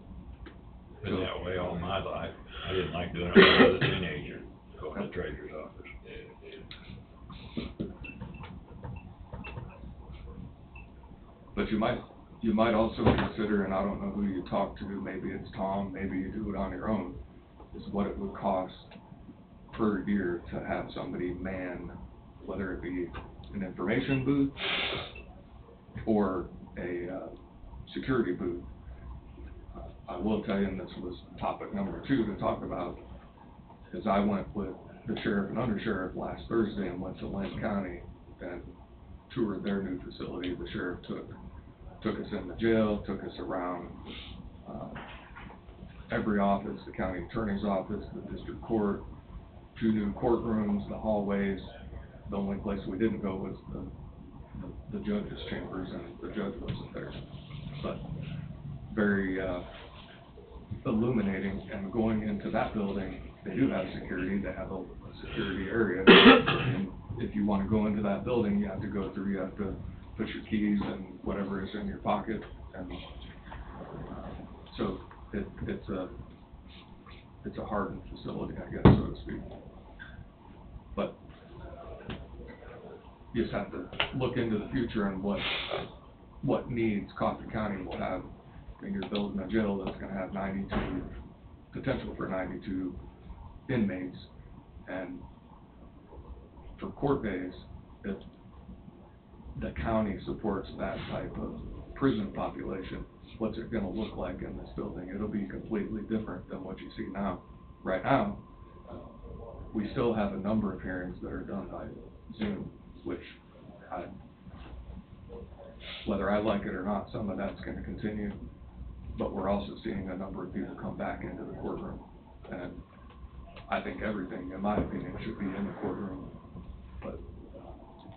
Speaker 6: Been that way all my life. I didn't like doing it when I was a teenager, going to the treasurer's office.
Speaker 17: But you might also consider, and I don't know who you talk to, maybe it's Tom, maybe you do it on your own, is what it would cost per year to have somebody man, whether it be an information booth or a security booth. I will tell you, and this was topic number 2 to talk about, is I went with the sheriff and undersheriff last Thursday and went to Linn County and toured their new facility. The sheriff took us in the jail, took us around every office, the county attorney's office, the district court, 2 new courtrooms, the hallways. The only place we didn't go was the judge's chambers, and the judge wasn't there. But very illuminating. And going into that building, they do have security. They have a security area. And if you want to go into that building, you have to go through. You have to put your keys and whatever is in your pocket. And so it's a hardened facility, I guess, so to speak. But you just have to look into the future and what needs Coffee County will have. And you're building a jail that's going to have potential for 92 inmates, and for court days, if the county supports that type of prison population, what's it gonna look like in this building? It'll be completely different than what you see now. Right now, we still have a number of hearings that are done by Zoom, which whether I like it or not, some of that's gonna continue, but we're also seeing a number of people come back into the courtroom. And I think everything, in my opinion, should be in the courtroom. But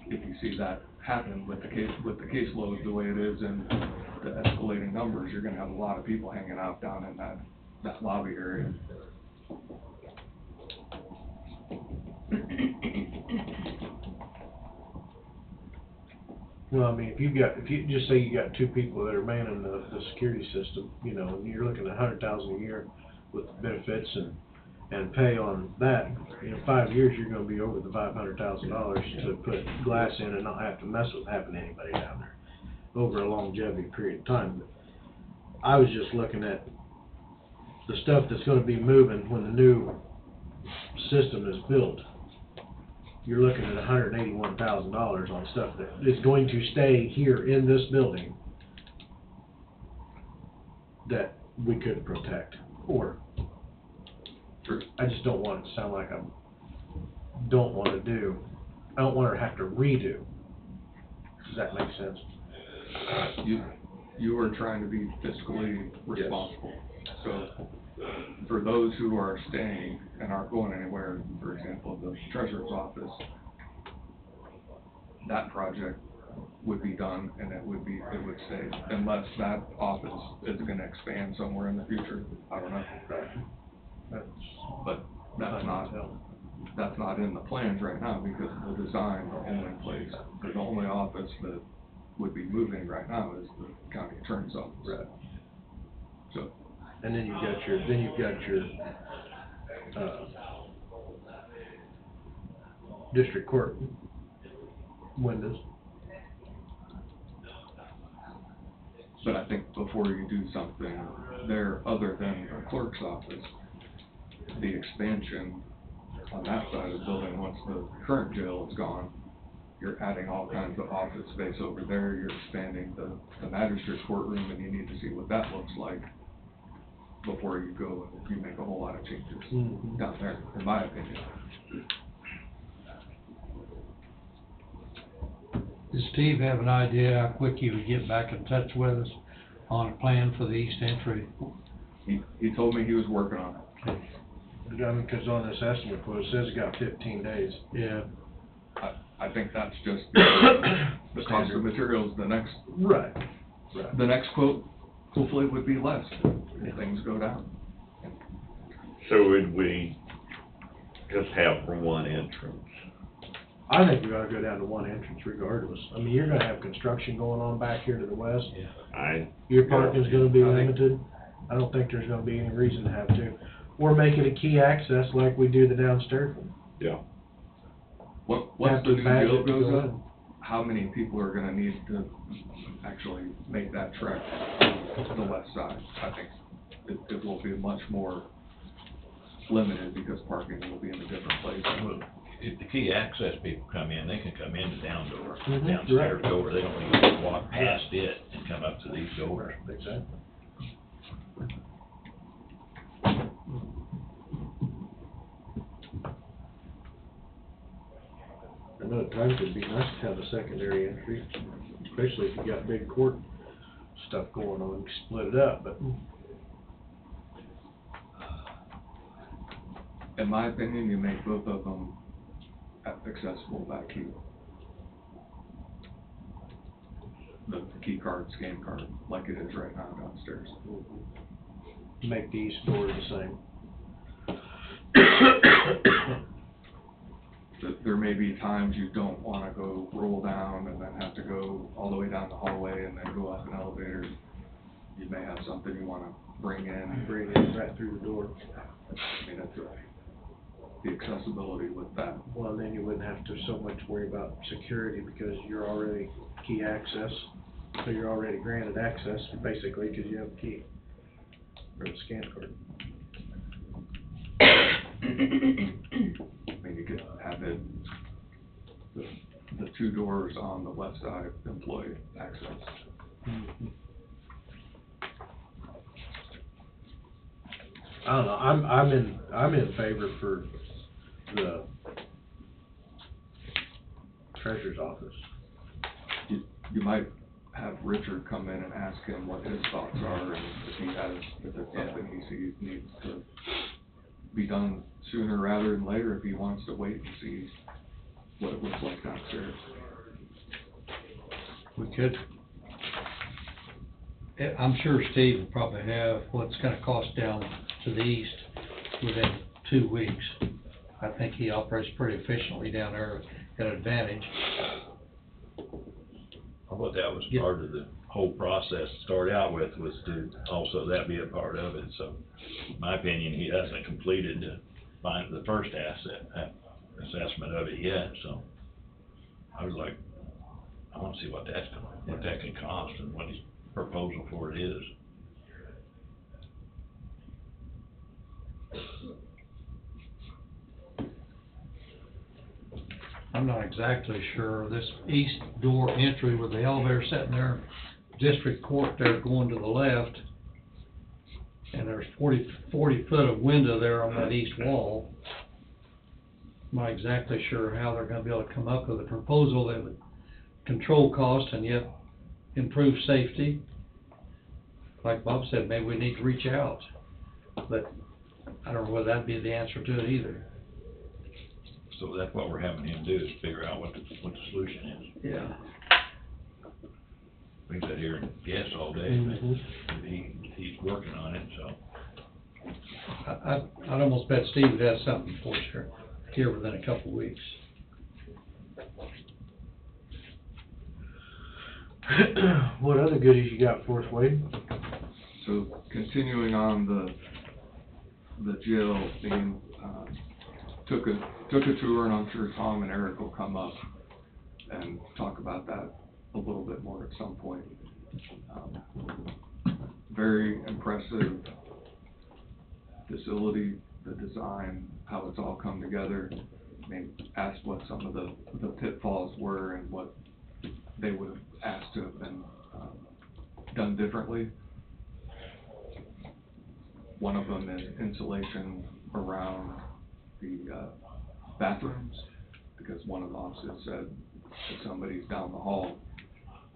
Speaker 17: if you see that happen with the caseload the way it is and the escalating numbers, you're gonna have a lot of people hanging out down in that lobby area.
Speaker 1: Well, I mean, if you just say you got two people that are manning the security system, you know, and you're looking at $100,000 a year with benefits and pay on that, you know, 5 years, you're gonna be over the $500,000 to put glass in and not have to mess with happen to anybody down there over a longevity period of time. But I was just looking at the stuff that's gonna be moving when the new system is built. You're looking at $181,000 on stuff that is going to stay here in this building that we could protect, or I just don't want it to sound like I don't want to have to redo. Does that make sense?
Speaker 17: You are trying to be fiscally responsible. So for those who are staying and aren't going anywhere, for example, the treasurer's office, that project would be done and it would stay, unless that office is gonna expand somewhere in the future. I don't know. But that's not in the plans right now because the design are all in place. The only office that would be moving right now is the county attorney's office.
Speaker 1: Right.
Speaker 17: So.
Speaker 1: And then you've got your district court windows.
Speaker 17: But I think before you do something there other than the clerk's office, the expansion on that side of the building, once the current jail is gone, you're adding all kinds of office space over there, you're expanding the magistrate courtroom, and you need to see what that looks like before you go and you make a whole lot of changes down there, in my opinion.
Speaker 5: Does Steve have an idea how quick he would get back in touch with us on a plan for the east entry?
Speaker 17: He told me he was working on it.
Speaker 1: Because on this estimate quote, it says it got 15 days.
Speaker 5: Yeah.
Speaker 17: I think that's just the cost of materials. The next the next quote hopefully would be less if things go down.
Speaker 15: So would we just have one entrance?
Speaker 1: I think we ought to go down to one entrance regardless. I mean, you're gonna have construction going on back here to the west. Your parking's gonna be limited. I don't think there's gonna be any reason to have to. Or make it a key access like we do the downstairs one.
Speaker 15: Yeah.
Speaker 17: Once the new jail goes up, how many people are gonna need to actually make that trek to the west side? I think it will be much more limited because parking will be in a different place.
Speaker 2: If the key access people come in, they can come in the downstairs
Speaker 1: Right.
Speaker 2: door. They don't need to walk past it and come up to these doors.
Speaker 1: Exactly. I know at times it'd be nice to have a secondary entry, especially if you got big court stuff going on, you split it up, but.
Speaker 17: In my opinion, you make both of them accessible back here. The key card, scan card, like it is right now downstairs.
Speaker 1: Make the east door the same.
Speaker 17: There may be times you don't wanna go roll down and then have to go all the way down the hallway and then go up an elevator. You may have something you wanna bring in.
Speaker 1: Bring it right through the door.
Speaker 17: I mean, that's the accessibility with that.
Speaker 1: Well, then you wouldn't have to so much worry about security because you're already key access. So you're already granted access, basically, because you have a key for the scan card.
Speaker 17: I mean, you could have it 2 doors on the west side employee access.
Speaker 1: I don't know, I'm in favor for the treasurer's office.
Speaker 17: You might have Richard come in and ask him what his thoughts are, and if it's something he sees needs to be done sooner rather than later, if he wants to wait and see what it looks like downstairs.
Speaker 5: We could, I'm sure Steve will probably have what's gonna cost down to the east within 2 weeks. I think he operates pretty efficiently down there at Advantage.
Speaker 6: I thought that was part of the whole process to start out with, was to also that be a part of it, so in my opinion, he hasn't completed the first assessment of it yet, so I was like, I wanna see what that can cost and what his proposal for it is.
Speaker 5: I'm not exactly sure, this east door entry with the elevator sitting there, district court there going to the left, and there's 40 foot of window there on that east wall. I'm not exactly sure how they're gonna be able to come up with a proposal that would control cost and yet improve safety. Like Bob said, maybe we need to reach out, but I don't know whether that'd be the answer to it either.
Speaker 6: So that's what we're having him do, is figure out what the solution is.
Speaker 5: Yeah.
Speaker 6: We can sit here and guess all day, but he's working on it, so.
Speaker 5: I'd almost bet Steve would have something for us here within a couple of weeks.
Speaker 1: What other goodies you got for us, Wade?
Speaker 17: So continuing on the jail theme, took a tour, and I'm sure Tom and Eric will come up and talk about that a little bit more at some point. Very impressive facility, the design, how it's all come together. They asked what some of the pitfalls were and what they would have asked to have been done differently. One of them is insulation around the bathrooms, because one of the officers said if somebody's down the hall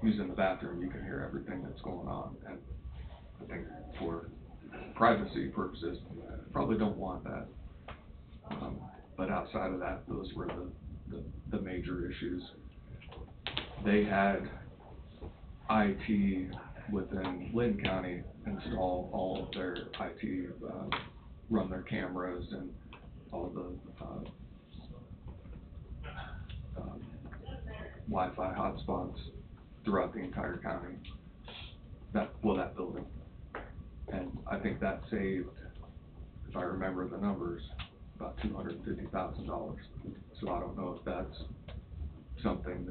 Speaker 17: using the bathroom, you can hear everything that's going on, and I think for privacy purposes, probably don't want that. But outside of that, those were the major issues. They had IT within Lynn County install all of their IT, run their cameras and all the Wi-Fi hotspots throughout the entire county, that building. And I think that saved, if I remember the numbers, about $250,000. So I don't know if that's something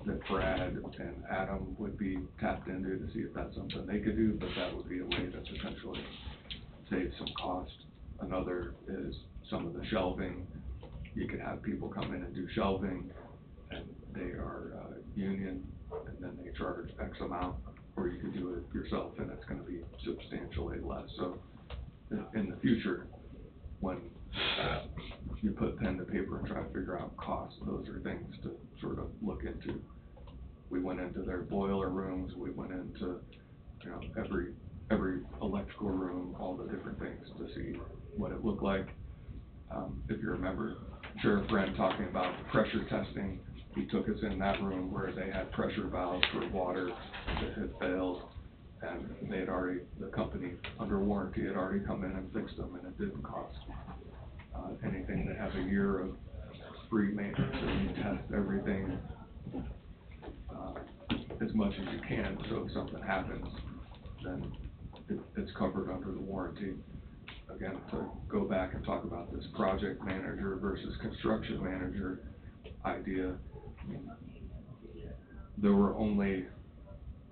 Speaker 17: that Brad and Adam would be tapped into to see if that's something they could do, but that would be a way to potentially save some cost. Another is some of the shelving. You could have people come in and do shelving, and they are union, and then they charge X amount, or you could do it yourself, and it's gonna be substantially less. So in the future, when you put pen to paper and try to figure out costs, those are things to sort of look into. We went into their boiler rooms, we went into, you know, every electrical room, all the different things to see what it looked like. If you remember Sheriff Brent talking about pressure testing, he took us in that room where they had pressure valves for water that had failed, and they had already, the company under warranty had already come in and fixed them, and it didn't cost anything. They have a year of free maintenance, and you test everything as much as you can, so if something happens, then it's covered under the warranty. Again, to go back and talk about this project manager versus construction manager idea, there were only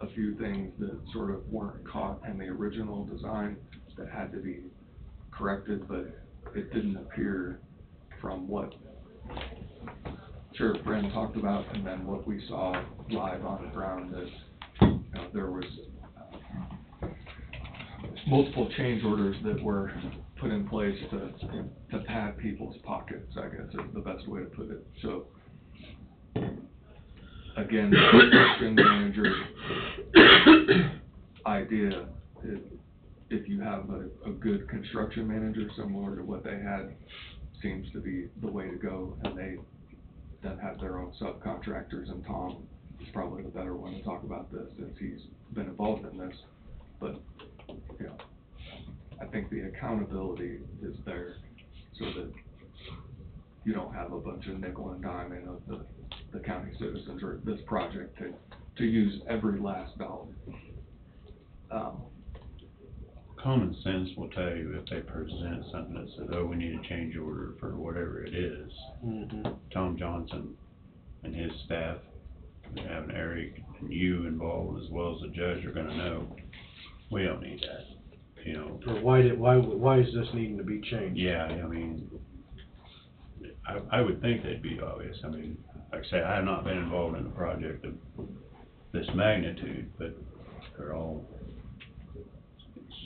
Speaker 17: a few things that sort of weren't caught in the original design that had to be corrected, but it didn't appear from what Sheriff Brand talked about, and then what we saw live on the ground, that, you know, there was multiple change orders that were put in place to pad people's pockets, I guess is the best way to put it. So, again, the construction manager idea is, if you have a good construction manager similar to what they had, seems to be the way to go, and they then have their own subcontractors, and Tom is probably the better one to talk about this, since he's been involved in this. But, you know, I think the accountability is there, so that you don't have a bunch of nickel and diming of the county citizens or this project to use every last dollar.
Speaker 13: Common sense will tell you if they present something that says, oh, we need a change order for whatever it is. Tom Johnson and his staff, having Eric and you involved as well as the judge, are gonna know, we don't need that, you know.
Speaker 1: Or why is this needing to be changed?
Speaker 13: Yeah, I mean, I would think they'd be obvious. I mean, like I say, I have not been involved in a project of this magnitude, but they're all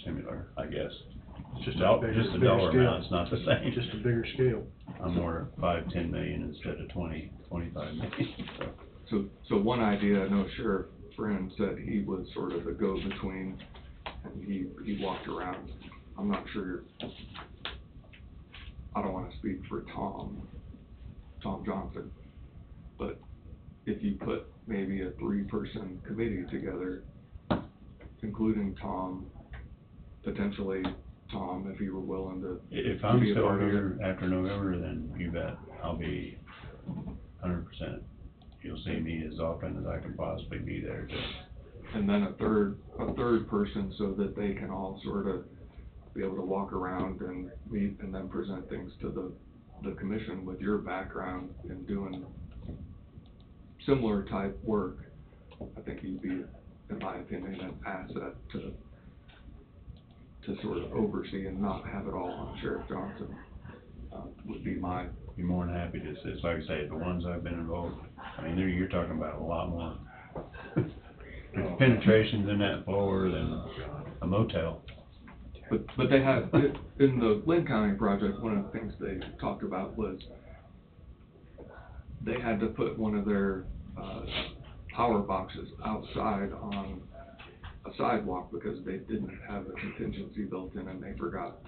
Speaker 13: similar, I guess.
Speaker 1: Just
Speaker 13: the dollar amount's not the same.
Speaker 1: Just a bigger scale.
Speaker 13: I'm more 5-10 million instead of 20-25 million, so.
Speaker 17: So one idea, I know Sheriff Friend said he was sort of the go-between, and he walked around. I'm not sure, I don't wanna speak for Tom Johnson, but if you put maybe a 3-person committee together, including Tom, potentially Tom, if he were willing to
Speaker 13: If I'm
Speaker 17: be a
Speaker 13: still
Speaker 17: part of
Speaker 13: here after November, then you bet, I'll be 100%. You'll see me as often as I can possibly be there too.
Speaker 17: And then a third person, so that they can all sort of be able to walk around and meet and then present things to the commission with your background in doing similar type work. I think you'd be, in my opinion, an asset to sort of oversee and not have it all on Sheriff Johnson, would be my.
Speaker 13: Be more than happy to, it's like I say, the ones I've been involved, I mean, you're talking about a lot more penetrations in that floor than a motel.
Speaker 17: But they had, in the Lynn County project, one of the things they talked about was they had to put one of their, power boxes outside on a sidewalk because they didn't have a contingency built in, and they forgot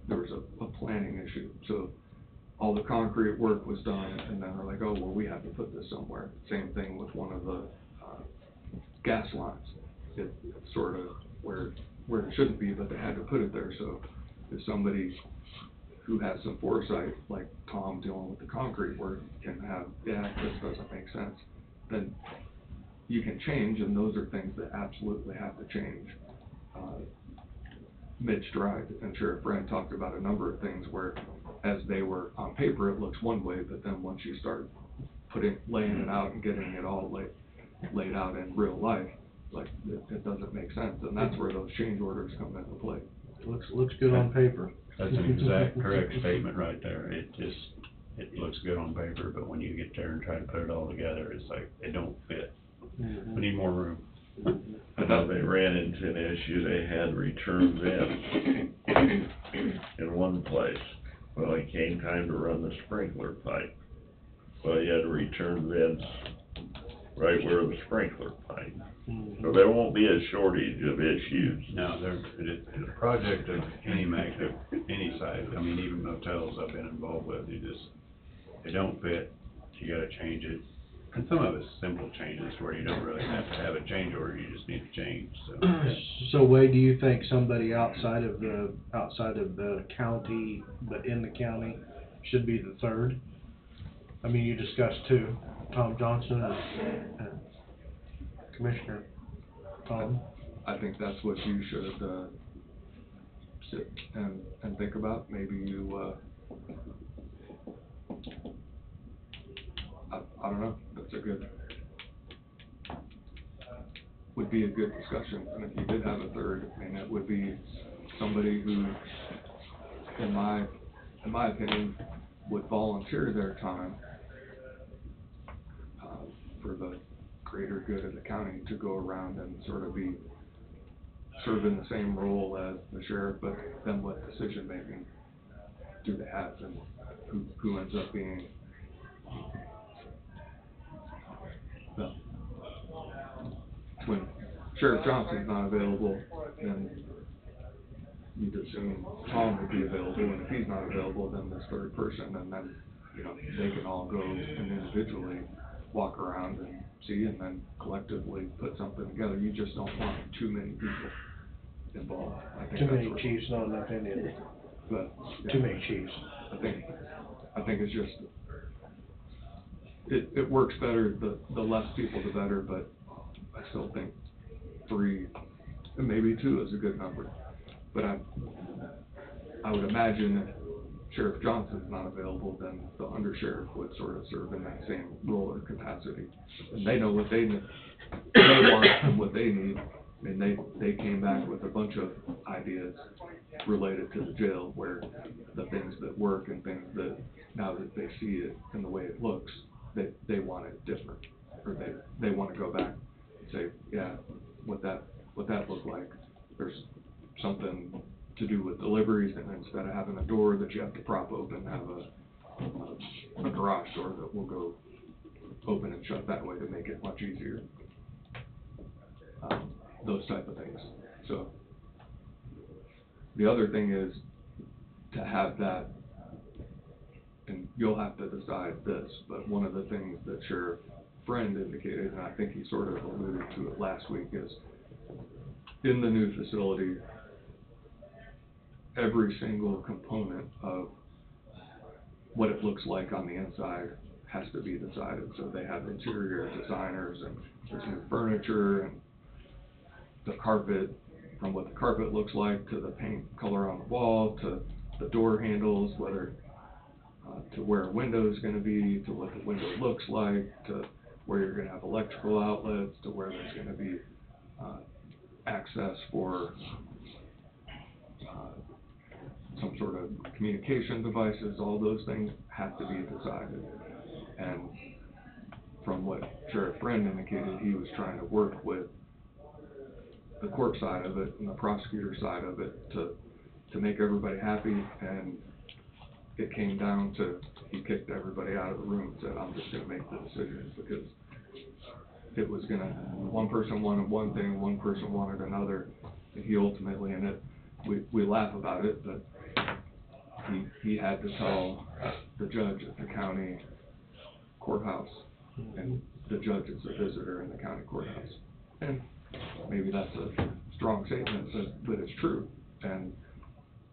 Speaker 17: there was a planning issue. So all the concrete work was done, and then they're like, oh, well, we have to put this somewhere. Same thing with one of the, gas lines. It's sort of where it shouldn't be, but they had to put it there. So if somebody who has some foresight, like Tom dealing with the concrete work, can have, yeah, this doesn't make sense, then you can change, and those are things that absolutely have to change. Mid-stride, and Sheriff Brand talked about a number of things where, as they were on paper, it looks one way, but then once you start laying it out and getting it all laid out in real life, like, it doesn't make sense, and that's where those change orders come into play.
Speaker 1: Looks good on paper.
Speaker 13: That's an exact correct statement right there. It looks good on paper, but when you get there and try to put it all together, it's like, it don't fit. We need more room.
Speaker 15: I know they ran into an issue, they had return vents in one place. Well, it came time to run the sprinkler pipe. Well, you had to return vents right where the sprinkler pipe. So there won't be a shortage of issues.
Speaker 13: No, the project of any magnitude, any size, I mean, even motels I've been involved with, they don't fit, you gotta change it. And some of it's simple changes where you don't really have to have a change order, you just need to change, so.
Speaker 1: So Wade, do you think somebody outside of the county, but in the county, should be the third? I mean, you discussed two, Tom Johnson and Commissioner Tom.
Speaker 17: I think that's what you should, sit and think about. Maybe you, I don't know, would be a good discussion. And if you did have a third, I mean, it would be somebody who, in my opinion, would volunteer their time for the greater good of the county to go around and sort of be serving the same role as the sheriff, but then what decision making do they have, and who ends up being when Sheriff Johnson's not available, then you'd assume Tom would be available, and if he's not available, then this third person, and then, you know, they can all go and individually walk around and see, and then collectively put something together. You just don't want too many people involved. I think
Speaker 1: Too
Speaker 17: that's
Speaker 1: many
Speaker 17: what-
Speaker 1: chiefs, not enough Indians.
Speaker 17: But, yeah.
Speaker 1: Too many chiefs.
Speaker 17: I think it's just, it works better, the less people the better, but I still think 3, and maybe 2 is a good number. But I would imagine if Sheriff Johnson's not available, then the undersheriff would sort of serve in that same role or capacity. And they know what they want and what they need. I mean, they came back with a bunch of ideas related to the jail, where the things that work and things that, now that they see it and the way it looks, they want it different, or they want to go back and say, yeah, what that looked like. There's something to do with deliveries, and instead of having a door that you have to prop open, have a garage door that will go open and shut that way to make it much easier. Those type of things. So the other thing is to have that, and you'll have to decide this, but one of the things that Sheriff Friend indicated, and I think he sort of alluded to it last week, is in the new facility, every single component of what it looks like on the inside has to be decided. So they have interior designers, and there's new furniture, and the carpet, from what the carpet looks like, to the paint color on the wall, to the door handles, whether to where a window is going to be, to what the window looks like, to where you're going to have electrical outlets, to where there's going to be access for some sort of communication devices. All those things have to be decided. And from what Sheriff Friend indicated, he was trying to work with the court side of it and the prosecutor side of it to make everybody happy, and it came down to, he kicked everybody out of the room and said, I'm just gonna make the decisions, because it was gonna, one person wanted one thing, one person wanted another, and he ultimately, and we laugh about it, but he had to tell the judge at the county courthouse, and the judge is a visitor in the county courthouse. And maybe that's a strong statement, but it's true. And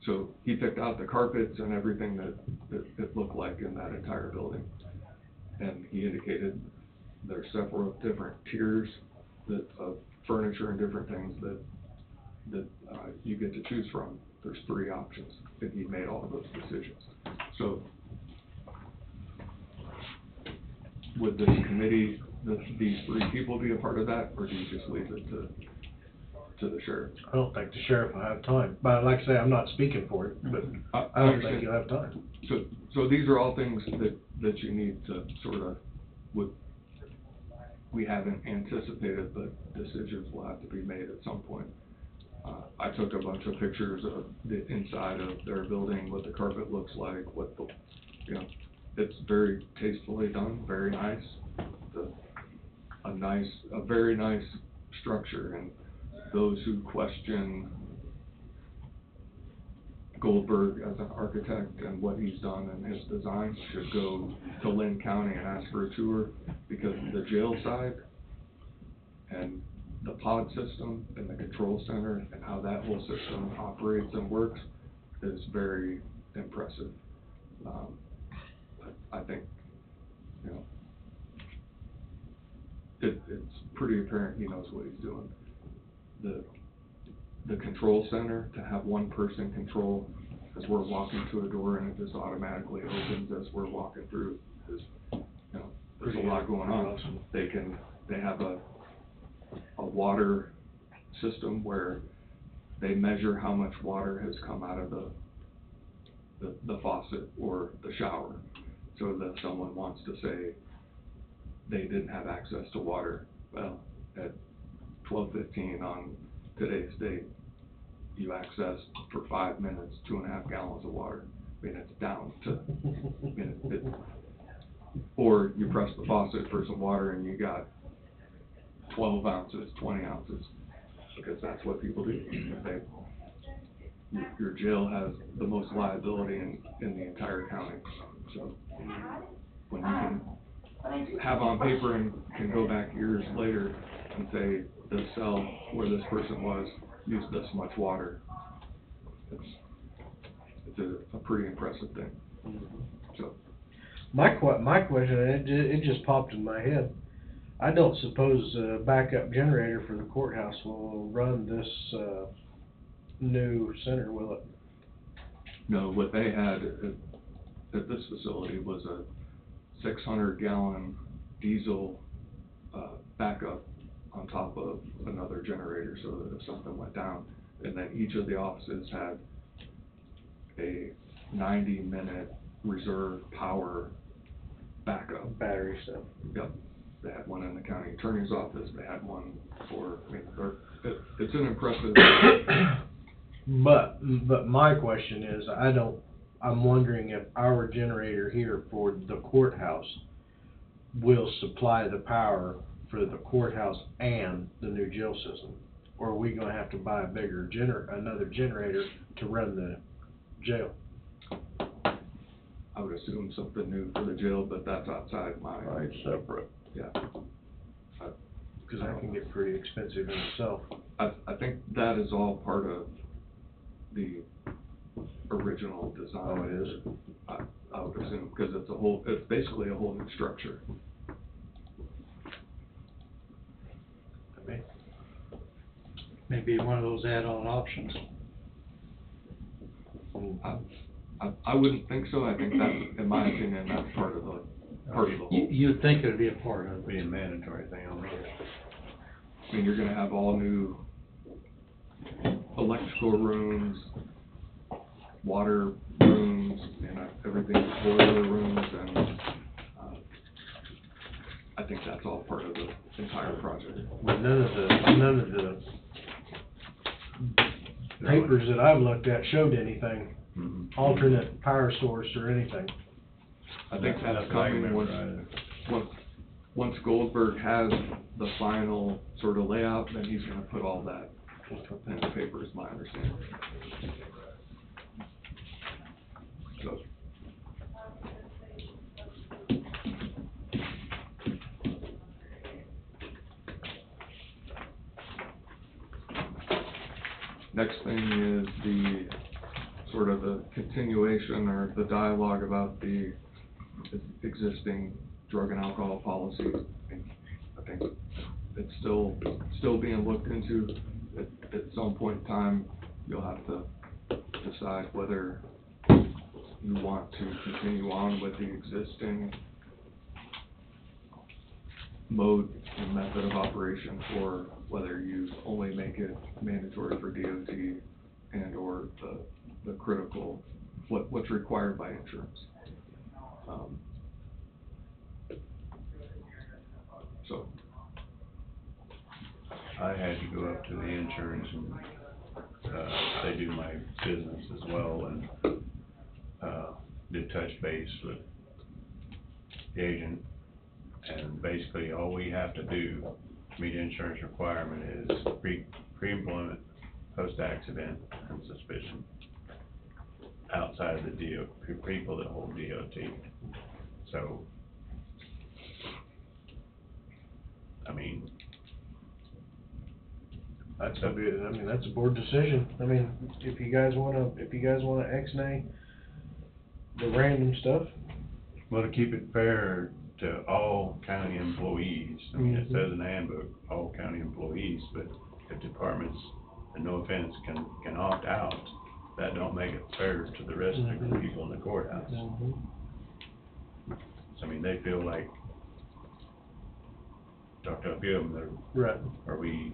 Speaker 17: so he picked out the carpets and everything that it looked like in that entire building. And he indicated there's several different tiers of furniture and different things that you get to choose from. There's 3 options, and he made all of those decisions. So would this committee, these 3 people, be a part of that, or do you just leave it to the sheriff?
Speaker 1: I don't think the sheriff will have time, but like I say, I'm not speaking for it, but I don't think he'll have time.
Speaker 17: So these are all things that you need to sort of, we haven't anticipated, but decisions will have to be made at some point. I took a bunch of pictures of the inside of their building, what the carpet looks like, what the, you know, it's very tastefully done, very nice. A very nice structure, and those who question Goldberg as an architect and what he's done and his design should go to Lynn County and ask for a tour, because the jail side and the pod system and the control center and how that whole system operates and works is very impressive. I think, you know, it's pretty apparent he knows what he's doing. The control center, to have one person control as we're walking to a door and it just automatically opens as we're walking through, is, you know, there's a lot going on. They have a water system where they measure how much water has come out of the faucet or the shower. So that someone wants to say they didn't have access to water, well, at 12:15 on today's date, you access for 5 minutes, 2.5 gallons of water. I mean, it's down to, I mean, or you press the faucet for some water and you got 12 ounces, 20 ounces, because that's what people do. Your jail has the most liability in the entire county. So when you can have on paper and can go back years later and say, this cell where this person was used this much water, it's a pretty impressive thing. So
Speaker 1: My question, it just popped in my head. I don't suppose a backup generator for the courthouse will run this, new center, will it?
Speaker 17: no, what they had at this facility was a 600-gallon diesel backup on top of another generator, so that if something went down, and then each of the offices had a 90-minute reserve power backup.
Speaker 1: Battery stuff.
Speaker 17: Yep, they had one in the county attorney's office, they had one for, I mean, it's an impressive.
Speaker 1: But my question is, I'm wondering if our generator here for the courthouse will supply the power for the courthouse and the new jail system? Or are we gonna have to buy a bigger another generator to run the jail?
Speaker 17: I would assume something new for the jail, but that's outside my.
Speaker 6: Right, separate.
Speaker 17: Yeah.
Speaker 1: Cause that can get pretty expensive in itself.
Speaker 17: I think that is all part of the original design.
Speaker 1: Oh, it is?
Speaker 17: I would assume, because it's basically a whole new structure.
Speaker 5: Maybe one of those add-on options.
Speaker 17: I wouldn't think so. I think that's, in my opinion, that's part of the whole.
Speaker 5: You'd think it'd be a part of it.
Speaker 13: Be a mandatory thing on there.
Speaker 17: I mean, you're gonna have all new electrical rooms, water rooms, and everything, boiler rooms, and I think that's all part of the entire project.
Speaker 1: But none of the papers that I've looked at showed anything, alternate power source or anything.
Speaker 17: I think that's
Speaker 13: That's
Speaker 17: coming
Speaker 13: what I
Speaker 17: once Goldberg has the final sort of layout, then he's gonna put all that pen and paper, is my understanding. So. Next thing is the sort of the continuation or the dialogue about the existing drug and alcohol policy. I think it's still being looked into. At some point in time, you'll have to decide whether you want to continue on with the existing mode and method of operation, or whether you only make it mandatory for DOT and or the critical, what's required by insurance. So.
Speaker 13: I had to go up to the insurance and, they do my business as well, and, did touch base with the agent. And basically, all we have to do to meet insurance requirement is pre-employment, post-accident, and suspicion. Outside of the people that hold DOT. So, I mean,
Speaker 1: That's a good, I mean, that's a board decision. I mean, if you guys wanna ex-nay the random stuff.
Speaker 13: well, to keep it fair to all county employees, I mean, it
Speaker 1: Mhm.
Speaker 13: says in the handbook, all county employees, but if departments, and no offense, can opt out, that don't make it fair to the rest of the people in the courthouse. So, I mean, they feel like, talk to a few of them,
Speaker 1: Right.
Speaker 13: are we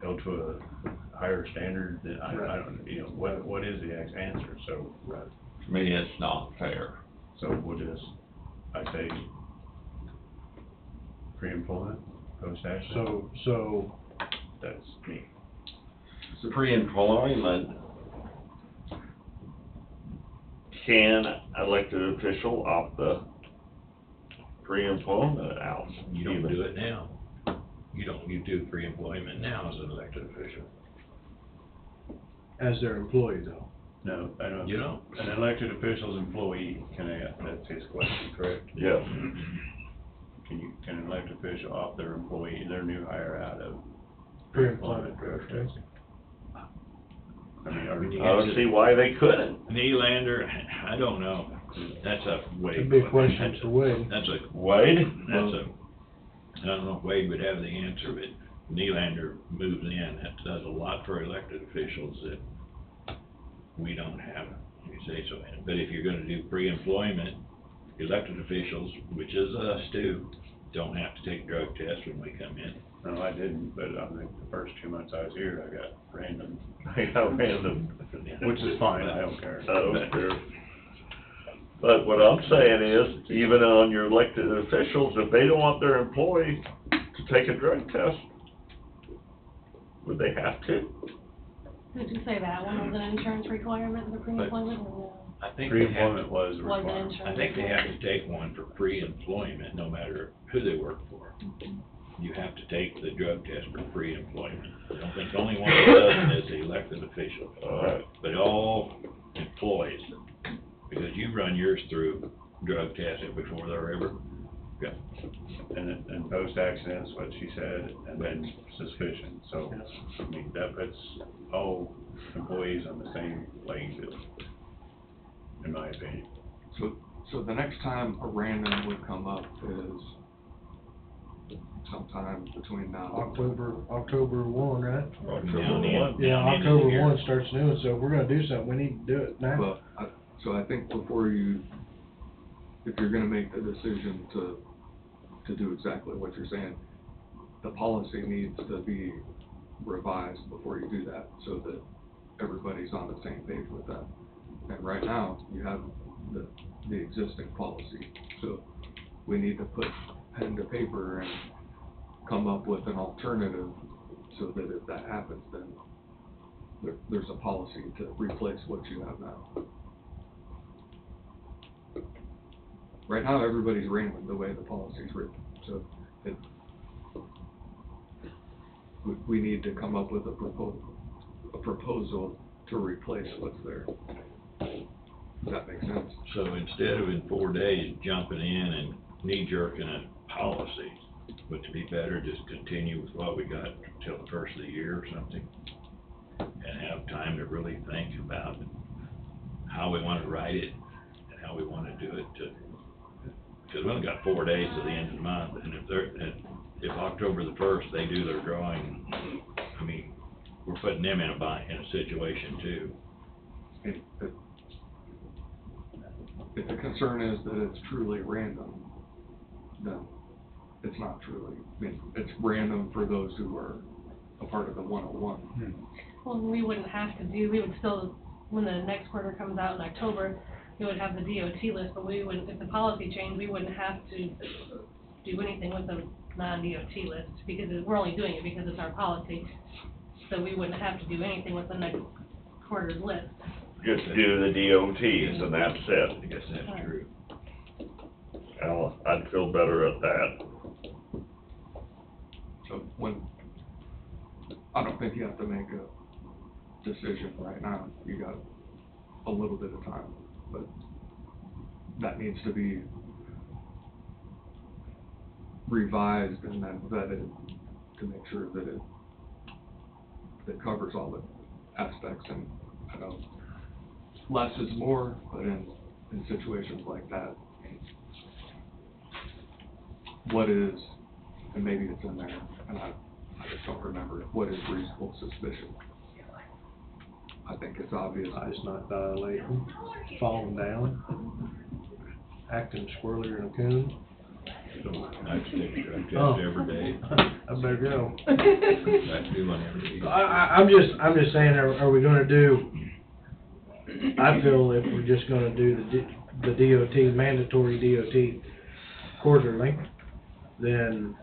Speaker 13: held to a higher standard than, I don't, you know, what is the answer, so.
Speaker 1: Right.
Speaker 15: To me, it's not fair.
Speaker 13: So what is, I say, pre-employment, post-accident?
Speaker 1: So,
Speaker 13: That's me.
Speaker 15: Pre-employment, can elected official opt the pre-employment out?
Speaker 2: You don't do it now. You do pre-employment now as an elected official.
Speaker 1: as their employee though.
Speaker 13: No, I don't.
Speaker 2: You don't?
Speaker 13: An elected official's employee can, that's his question, correct?
Speaker 15: Yeah.
Speaker 13: Can an elected official opt their employee, their new hire out of
Speaker 1: Pre-employment
Speaker 13: drug
Speaker 1: drug
Speaker 13: testing? I mean,
Speaker 2: you
Speaker 15: I don't see why they couldn't.
Speaker 2: Nylander, I don't know. That's a Wade.
Speaker 1: It'd be a question for Wade.
Speaker 2: That's a,
Speaker 15: Wade?
Speaker 2: I don't know if Wade would have the answer, but Nylander moves in, that does a lot for elected officials that we don't have, you say so. But if you're gonna do pre-employment, elected officials, which is us too, don't have to take drug tests when we come in.
Speaker 13: No, I didn't, but I think the first 2 months I was here, I got random, which is fine, I don't care.
Speaker 15: I don't care. But what I'm saying is, even on your elected officials, if they don't want their employee to take a drug test, would they have to?
Speaker 18: Did you say that one was an insurance requirement, the pre-employment, or no?
Speaker 2: I think they have,
Speaker 13: Pre-employment was
Speaker 18: Was an
Speaker 13: required.
Speaker 18: insurance
Speaker 2: I think they have to
Speaker 18: requirement?
Speaker 2: take one for pre-employment, no matter who they work for. You have to take the drug test for pre-employment. I don't think the only one that doesn't is the elected official.
Speaker 15: Alright.
Speaker 2: But all employees, because you run yours through drug testing before they're ever, yeah.
Speaker 13: And post-accident's what she said, and then suspicion, so, I mean, that puts all employees on the same playing field, in my opinion.
Speaker 17: So the next time a random would come up is sometime between now.
Speaker 1: October 1, right? Yeah,
Speaker 2: Down into the
Speaker 1: October
Speaker 2: year.
Speaker 1: 1 starts new, so if we're gonna do something, we need to do it now.
Speaker 17: But, so I think before you, if you're gonna make the decision to do exactly what you're saying, the policy needs to be revised before you do that, so that everybody's on the same page with that. And right now, you have the existing policy, so we need to put pen to paper and come up with an alternative, so that if that happens, then there's a policy to replace what you have now. Right now, everybody's random the way the policy's written, so we need to come up with a proposal to replace what's there. Does that make sense?
Speaker 2: So instead of in 4 days jumping in and knee-jerking a policy, would it be better just continue with what we got till the first of the year or something? And have time to really think about how we wanna write it and how we wanna do it because we only got 4 days to the end of the month, and if October the 1st, they do their drawing, I mean, we're putting them in a situation too.
Speaker 17: If the concern is that it's truly random, then it's not truly, I mean, it's random for those who are a part of the 101.
Speaker 18: Well, we wouldn't have to we would still, when the next quarter comes out in October, we would have the DOT list, but we wouldn't, if the policy changed, we wouldn't have to do anything with the non-DOT list, because we're only doing it because it's our policy. So we wouldn't have to do anything with the next quarter's list.
Speaker 15: Just do the DOTs and that's it.
Speaker 2: I guess that's true.
Speaker 15: Well, I'd feel better at that.
Speaker 17: So I don't think you have to make a decision right now, you got a little bit of time, but that needs to be revised and then vetted to make sure that it covers all the aspects. And I know less is more, but in situations like that, what is, and maybe it's in there, and I just don't remember it, what is reasonable suspicion? I think it's obvious.
Speaker 1: Eyes not dilating, falling down, acting squirrelier than a coon.
Speaker 2: I have to take a drug test
Speaker 1: Oh.
Speaker 2: every day.
Speaker 1: I better go.
Speaker 2: I have to do one every week.
Speaker 1: I'm just saying, are we gonna do I feel if we're just gonna do the DOT, mandatory DOT quarterly, then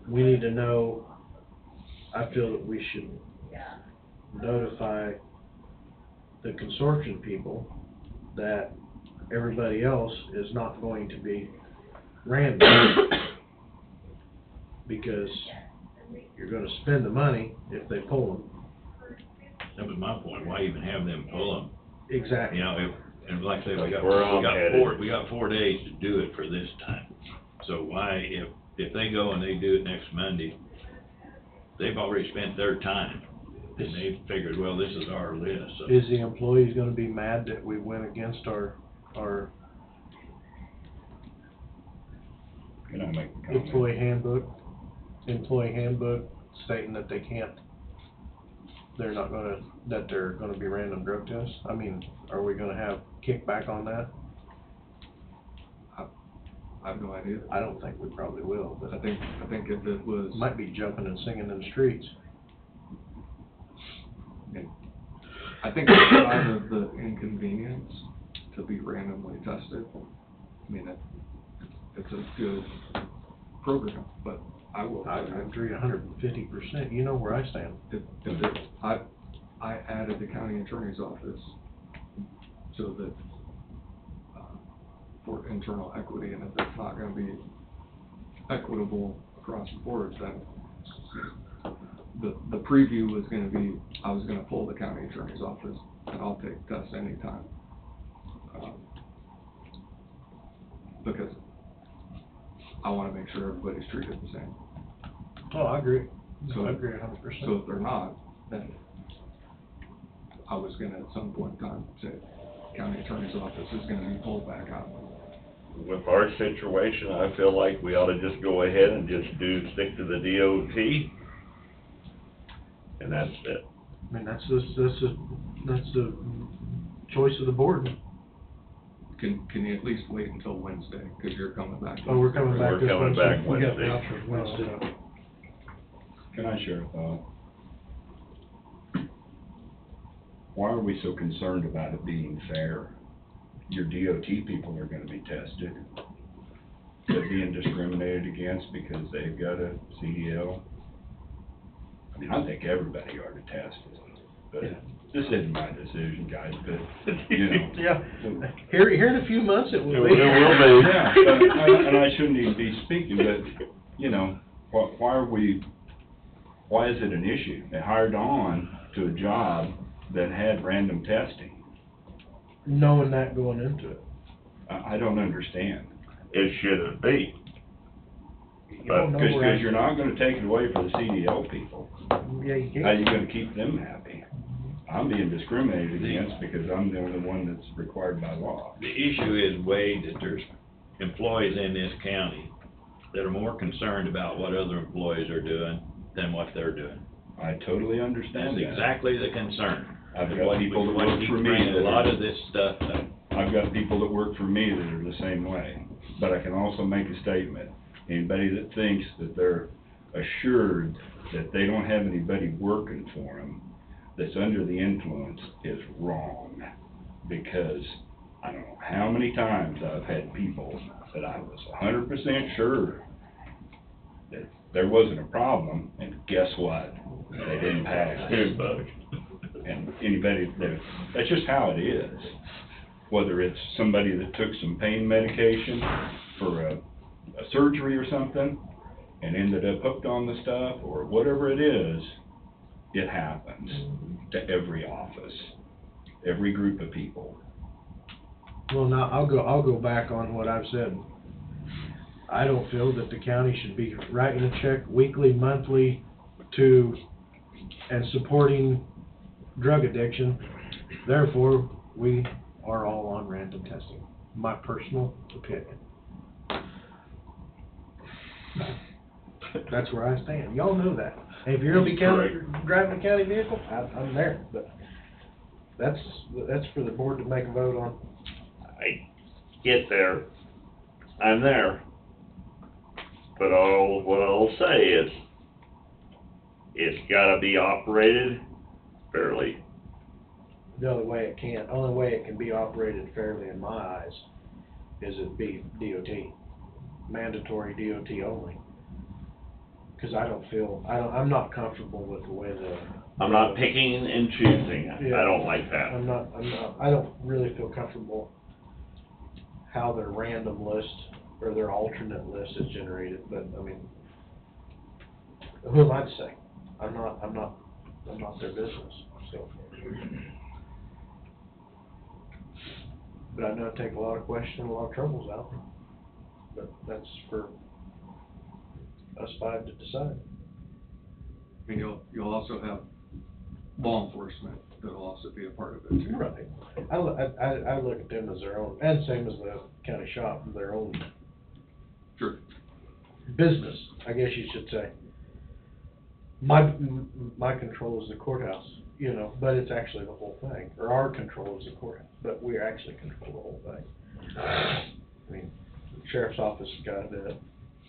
Speaker 1: we need to know, I feel that we should notify the consortium people that everybody else is not going to be random. Because you're gonna spend the money if they pull them.
Speaker 6: That was my point, why even have them pull them?
Speaker 1: Exactly.
Speaker 6: You know, and like I say, we got 4 days to do it for this time. So why, if they go and they do it next Monday, they've already spent their time. And they figured, well, this is our list, so.
Speaker 1: Is the employees gonna be mad that we went against our
Speaker 6: Can I make a comment?
Speaker 1: employee handbook stating that they can't, that they're gonna be random drug tests? I mean, are we gonna have kickback on that?
Speaker 17: I have no idea.
Speaker 1: I don't think we probably will, but
Speaker 17: I think if it was.
Speaker 1: might be jumping and singing in the streets.
Speaker 17: I think outside of the inconvenience to be randomly tested, I mean, it's a good program, but I
Speaker 1: agree 150%, you know where I stand.
Speaker 17: I added the county attorney's office so that, for internal equity, and if it's not gonna be equitable across the board, then the preview was gonna be, I was gonna pull the county attorney's office, and I'll take tests anytime. Because I wanna make sure everybody's treated the same.
Speaker 1: Oh, I agree.
Speaker 17: So,
Speaker 1: I agree 100%.
Speaker 17: So if they're not, then I was gonna at some point in time say, county attorney's office is gonna be pulled back out.
Speaker 15: With our situation, I feel like we ought to just go ahead and just stick to the DOT. And that's it.
Speaker 1: I mean, that's the choice of the board.
Speaker 17: Can you at least wait until Wednesday, cause you're coming back?
Speaker 1: Oh, we're coming back this Wednesday.
Speaker 15: Wednesday.
Speaker 1: We got the option Wednesday.
Speaker 19: Can I share a thought? Why are we so concerned about it being fair? Your DOT people are gonna be tested. They're being discriminated against because they've got a CDL. I mean, I think everybody ought to test it, but this isn't my decision, guys, but, you know.
Speaker 1: Yeah, here in a few months it will be.
Speaker 15: It will be.
Speaker 19: Yeah, but, and I shouldn't even be speaking, but, you know, why is it an issue? They hired on to a job that had random testing.
Speaker 1: Knowing that going into it.
Speaker 19: I don't understand.
Speaker 15: It shouldn't be.
Speaker 19: But, because you're not gonna take it away from the CDL people.
Speaker 1: Yeah, you can't.
Speaker 19: How you gonna keep them happy? I'm being discriminated against because I'm the only one that's required by law.
Speaker 6: The issue is, Wade, that there's employees in this county that are more concerned about what other employees are doing than what they're doing.
Speaker 19: I totally understand that.
Speaker 6: That's exactly the concern.
Speaker 19: I've got people that work for me
Speaker 6: A lot of this stuff up.
Speaker 19: I've got people that work for me that are the same way. But I can also make a statement. Anybody that thinks that they're assured that they don't have anybody working for them that's under the influence is wrong. Because I don't know how many times I've had people that I was 100% sure that there wasn't a problem, and guess what? They didn't pass. And anybody, that's just how it is. Whether it's somebody that took some pain medication for a surgery or something and ended up hooked on the stuff, or whatever it is, it happens to every office, every group of people.
Speaker 1: Well, now, I'll go back on what I've said. I don't feel that the county should be writing a check weekly, monthly and supporting drug addiction. Therefore, we are all on random testing. My personal opinion. That's where I stand. Y'all know that. And if you're gonna be driving a county vehicle, I'm there. But that's for the board to make a vote on.
Speaker 15: I get there, I'm there, but what I'll say is, it's gotta be operated fairly.
Speaker 1: The only way it can be operated fairly in my eyes is it be DOT, mandatory DOT only. Cause I'm not comfortable with the way
Speaker 15: I'm not picking and choosing, I don't like that.
Speaker 1: I don't really feel comfortable how their random list or their alternate list is generated, but I mean, who am I to say? I'm not their business, so. But I know it take a lot of questions, a lot of troubles out, but that's for us five to decide.
Speaker 17: I mean, you'll also have law enforcement that'll also be a part of it too.
Speaker 1: Right. I look at them as their own, and same as the county shop, their own.
Speaker 17: Sure.
Speaker 1: Business, I guess you should say. My control is the courthouse, you know, but it's actually the whole thing, or our control is the courthouse, but we actually control the whole thing. I mean, sheriff's office has gotta do it,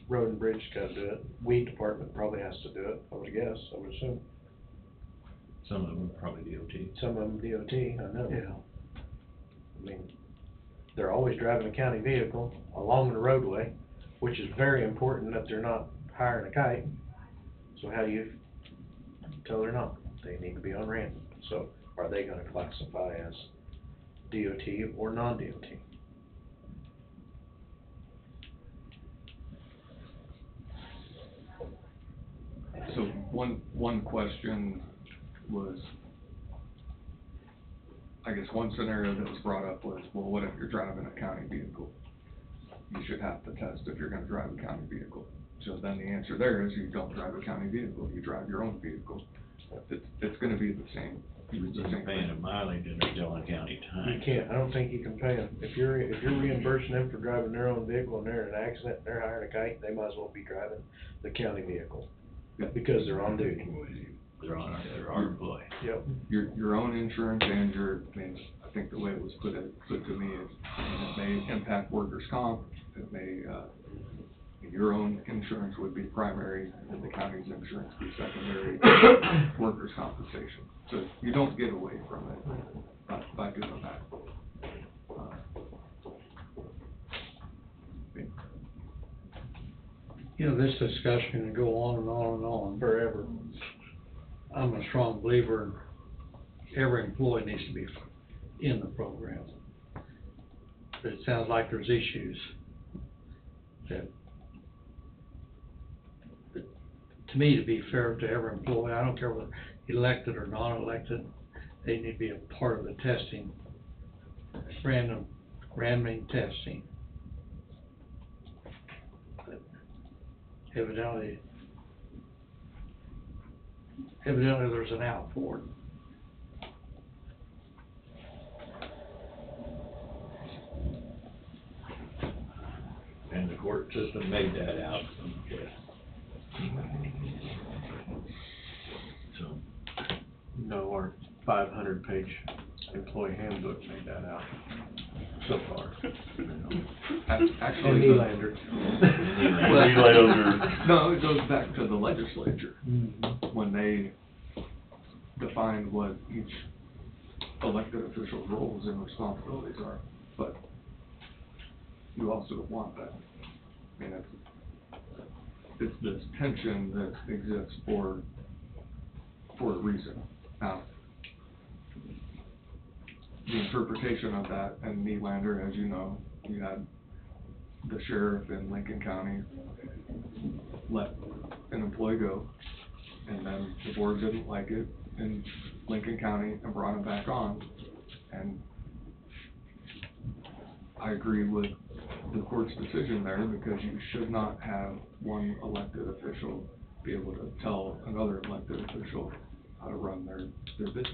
Speaker 1: road and bridge has gotta do it, weed department probably has to do it, I would guess, I would assume.
Speaker 2: Some of them are probably DOT.
Speaker 1: Some of them DOT, I know. Yeah. I mean, they're always driving a county vehicle along the roadway, which is very important that they're not hiring a kite. So how do you tell they're not? They need to be on random. So are they gonna classify as DOT or non-DOT?
Speaker 17: So one question was, I guess one scenario that was brought up was, well, what if you're driving a county vehicle? You should have to test if you're gonna drive a county vehicle. So then the answer there is you don't drive a county vehicle, you drive your own vehicle. It's gonna be the same.
Speaker 6: You're just paying a mileage and they're still on county time.
Speaker 1: You can't, I don't think you can pay them. If you're reimbursing them for driving their own vehicle and they're in an accident, and they're hiring a kite, they might as well be driving the county vehicle. Because they're on duty.
Speaker 6: They're our employee.
Speaker 1: Yep.
Speaker 17: Your own insurance and I think the way it was put to me is, it may impact workers' comp, it may, your own insurance would be primary, and the county's insurance be secondary, workers' compensation. So you don't get away from it by doing that.
Speaker 5: You know, this discussion can go on and on and on.
Speaker 1: Forever.
Speaker 5: I'm a strong believer in every employee needs to be in the program. But it sounds like there's issues that, to me, to be fair to every employee, I don't care whether elected or non-elected, they need to be a part of the testing, random testing. But evidently there's an out for it.
Speaker 2: And the court system made that out.
Speaker 1: So, no, our 500-page employee handbook made that out so far.
Speaker 17: Actually,
Speaker 1: And Nylander.
Speaker 17: No, it goes back to the legislature,
Speaker 1: Mm-hmm.
Speaker 17: when they defined what each elected official's roles and responsibilities are, but you also don't want that. I mean, it's this tension that exists for a reason. Now, the interpretation of that, and Nylander, as you know, you had the sheriff in Lincoln County let an employee go, and then the board didn't like it in Lincoln County and brought him back on. And I agree with the court's decision there, because you should not have one elected official be able to tell another elected official how to run their business.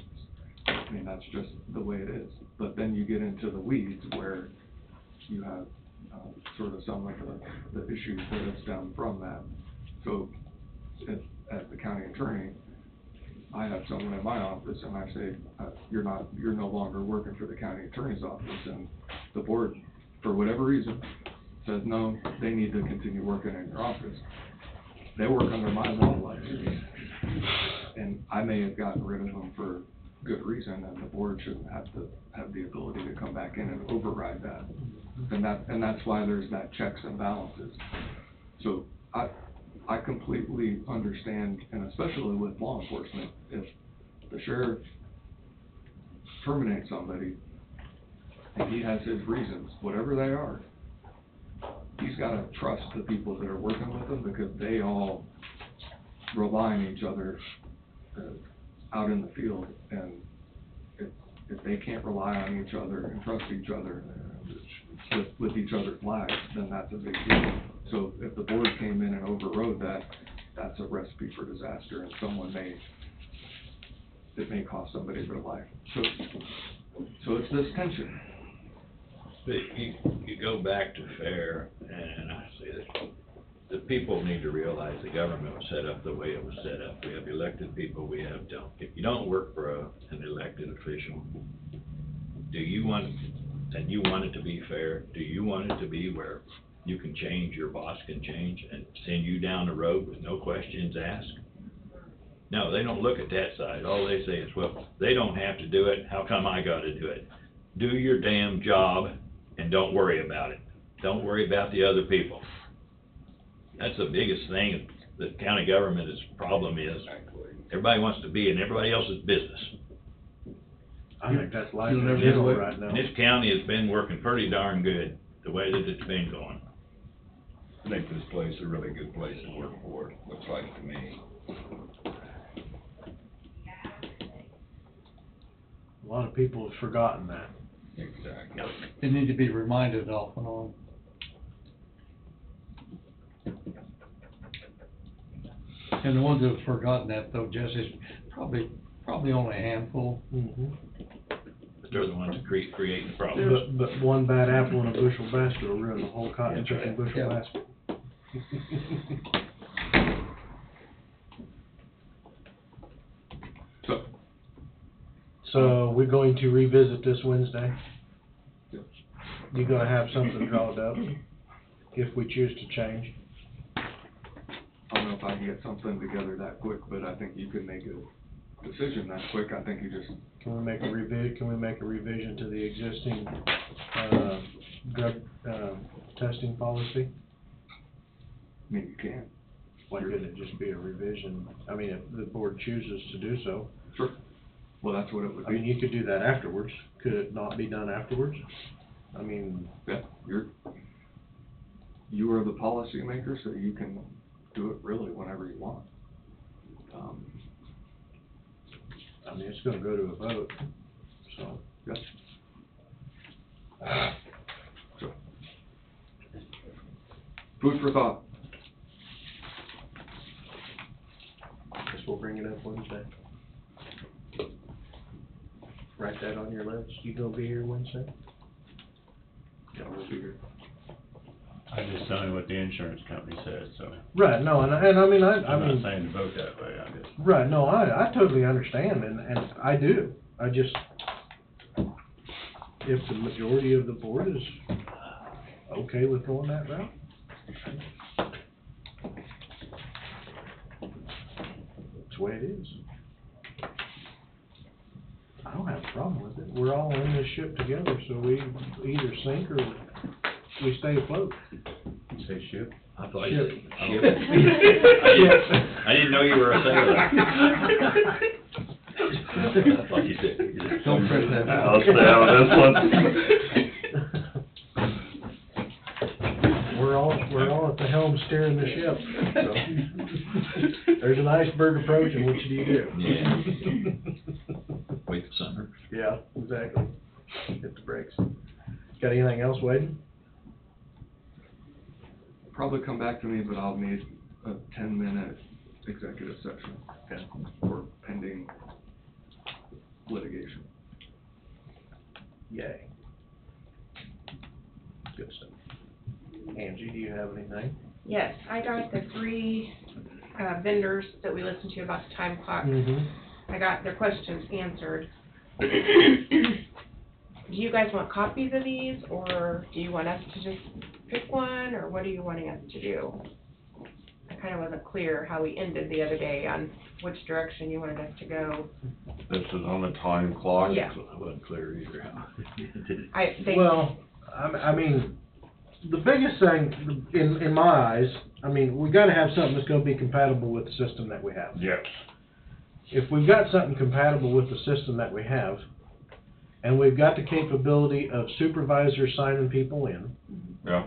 Speaker 17: I mean, that's just the way it is. But then you get into the weeds where you have sort of some of the issues that have stemmed from that. So, as the county attorney, I have someone in my office and I say, you're no longer working for the county attorney's office, and the board, for whatever reason, says, no, they need to continue working in your office. They work under my law license, and I may have gotten rid of them for good reason, and the board shouldn't have to have the ability to come back in and override that. And that's why there's that checks and balances. So I completely understand, and especially with law enforcement, if the sheriff terminates somebody and he has his reasons, whatever they are, he's gotta trust the people that are working with him, because they all rely on each other out in the field, and if they can't rely on each other and trust each other with each other's lives, then that's a big deal. So if the board came in and overrode that, that's a recipe for disaster, and it may cost somebody their life. So it's this tension.
Speaker 6: But you go back to fair, and I say this, the people need to realize the government was set up the way it was set up. We have elected people, we have don't. If you don't work for an elected official, do you want, and you want it to be fair, do you want it to be where you can change, your boss can change and send you down the road with no questions asked? No, they don't look at that side. All they say is, well, they don't have to do it, how come I gotta do it? Do your damn job and don't worry about it. Don't worry about the other people. That's the biggest thing that county government's problem is. Everybody wants to be in everybody else's business.
Speaker 1: I think that's life in general right now.
Speaker 6: And this county has been working pretty darn good, the way that it's been going.
Speaker 19: I think this place is a really good place to work for, looks like to me.
Speaker 1: A lot of people have forgotten that.
Speaker 19: Exactly.
Speaker 5: They need to be reminded off and on. And the ones that have forgotten that though, Jesse's probably only a handful.
Speaker 1: Mm-hmm.
Speaker 6: But they're the ones that create the problem.
Speaker 1: But one bad apple in a bushel basket will ruin the whole cotton
Speaker 6: That's
Speaker 1: picking
Speaker 6: right.
Speaker 1: bushel
Speaker 5: Yeah.
Speaker 1: basket. So we're going to revisit this Wednesday?
Speaker 17: Yes.
Speaker 1: You gonna have something drawn up if we choose to change?
Speaker 17: I don't know if I can get something together that quick, but I think you can make a decision that quick. I think you just,
Speaker 1: Can we make a revision to the existing, drug, testing policy?
Speaker 17: I mean, you can.
Speaker 1: Why couldn't it just be a revision? I mean, if the board chooses to do so.
Speaker 17: Sure. Well, that's what it would
Speaker 1: I mean,
Speaker 17: be.
Speaker 1: you could do that afterwards. Could it not be done afterwards? I mean,
Speaker 17: Yeah, you are the policymaker, so you can do it really whenever you want.
Speaker 1: I mean, it's gonna go to a vote, so.
Speaker 17: Yes. So, food for thought.
Speaker 1: Guess we'll bring it up Wednesday. Write that on your list. You gonna be here Wednesday?
Speaker 17: Yeah, we'll be here.
Speaker 13: I just tell you what the insurance company says, so.
Speaker 1: Right, no, and I mean,
Speaker 13: I'm
Speaker 1: mean.
Speaker 13: not saying to vote that way, I'm just.
Speaker 1: Right, no, I totally understand, and I do. I just, if the majority of the board is okay with going that route, it's the way it is. I don't have a problem with it. We're all in this ship together, so we either sink or we stay afloat.
Speaker 13: You say ship?
Speaker 6: I thought
Speaker 1: Ship.
Speaker 6: you said, ship. I didn't know you were a sailor. I thought you said.
Speaker 5: Don't press that.
Speaker 15: I'll stay out of this one.
Speaker 1: We're all at the helm steering the ship, so. There's an iceberg approaching, what do you do?
Speaker 6: Yeah. Wait for summer.
Speaker 1: Yeah, exactly. Hit the brakes. Got anything else, Wade?
Speaker 17: Probably come back to me, but I'll need a 10-minute executive session.
Speaker 1: Okay.
Speaker 17: For pending litigation.
Speaker 1: Yay. Good stuff. Angie, do you have anything?
Speaker 20: Yes, I got the three vendors that we listened to about the time clock.
Speaker 1: Mm-hmm.
Speaker 20: I got their questions answered. Do you guys want copies of these, or do you want us to just pick one, or what are you wanting us to do? kind of wasn't clear how we ended the other day on which direction you wanted us to go.
Speaker 15: This is on the time clock.
Speaker 20: Yeah.
Speaker 6: I wasn't clear either.
Speaker 1: Well, I mean, the biggest thing in my eyes, I mean, we gotta have something that's gonna be compatible with the system that we have.
Speaker 15: Yes.
Speaker 1: If we've got something compatible with the system that we have, and we've got the capability of supervisors signing people in,
Speaker 15: Yeah.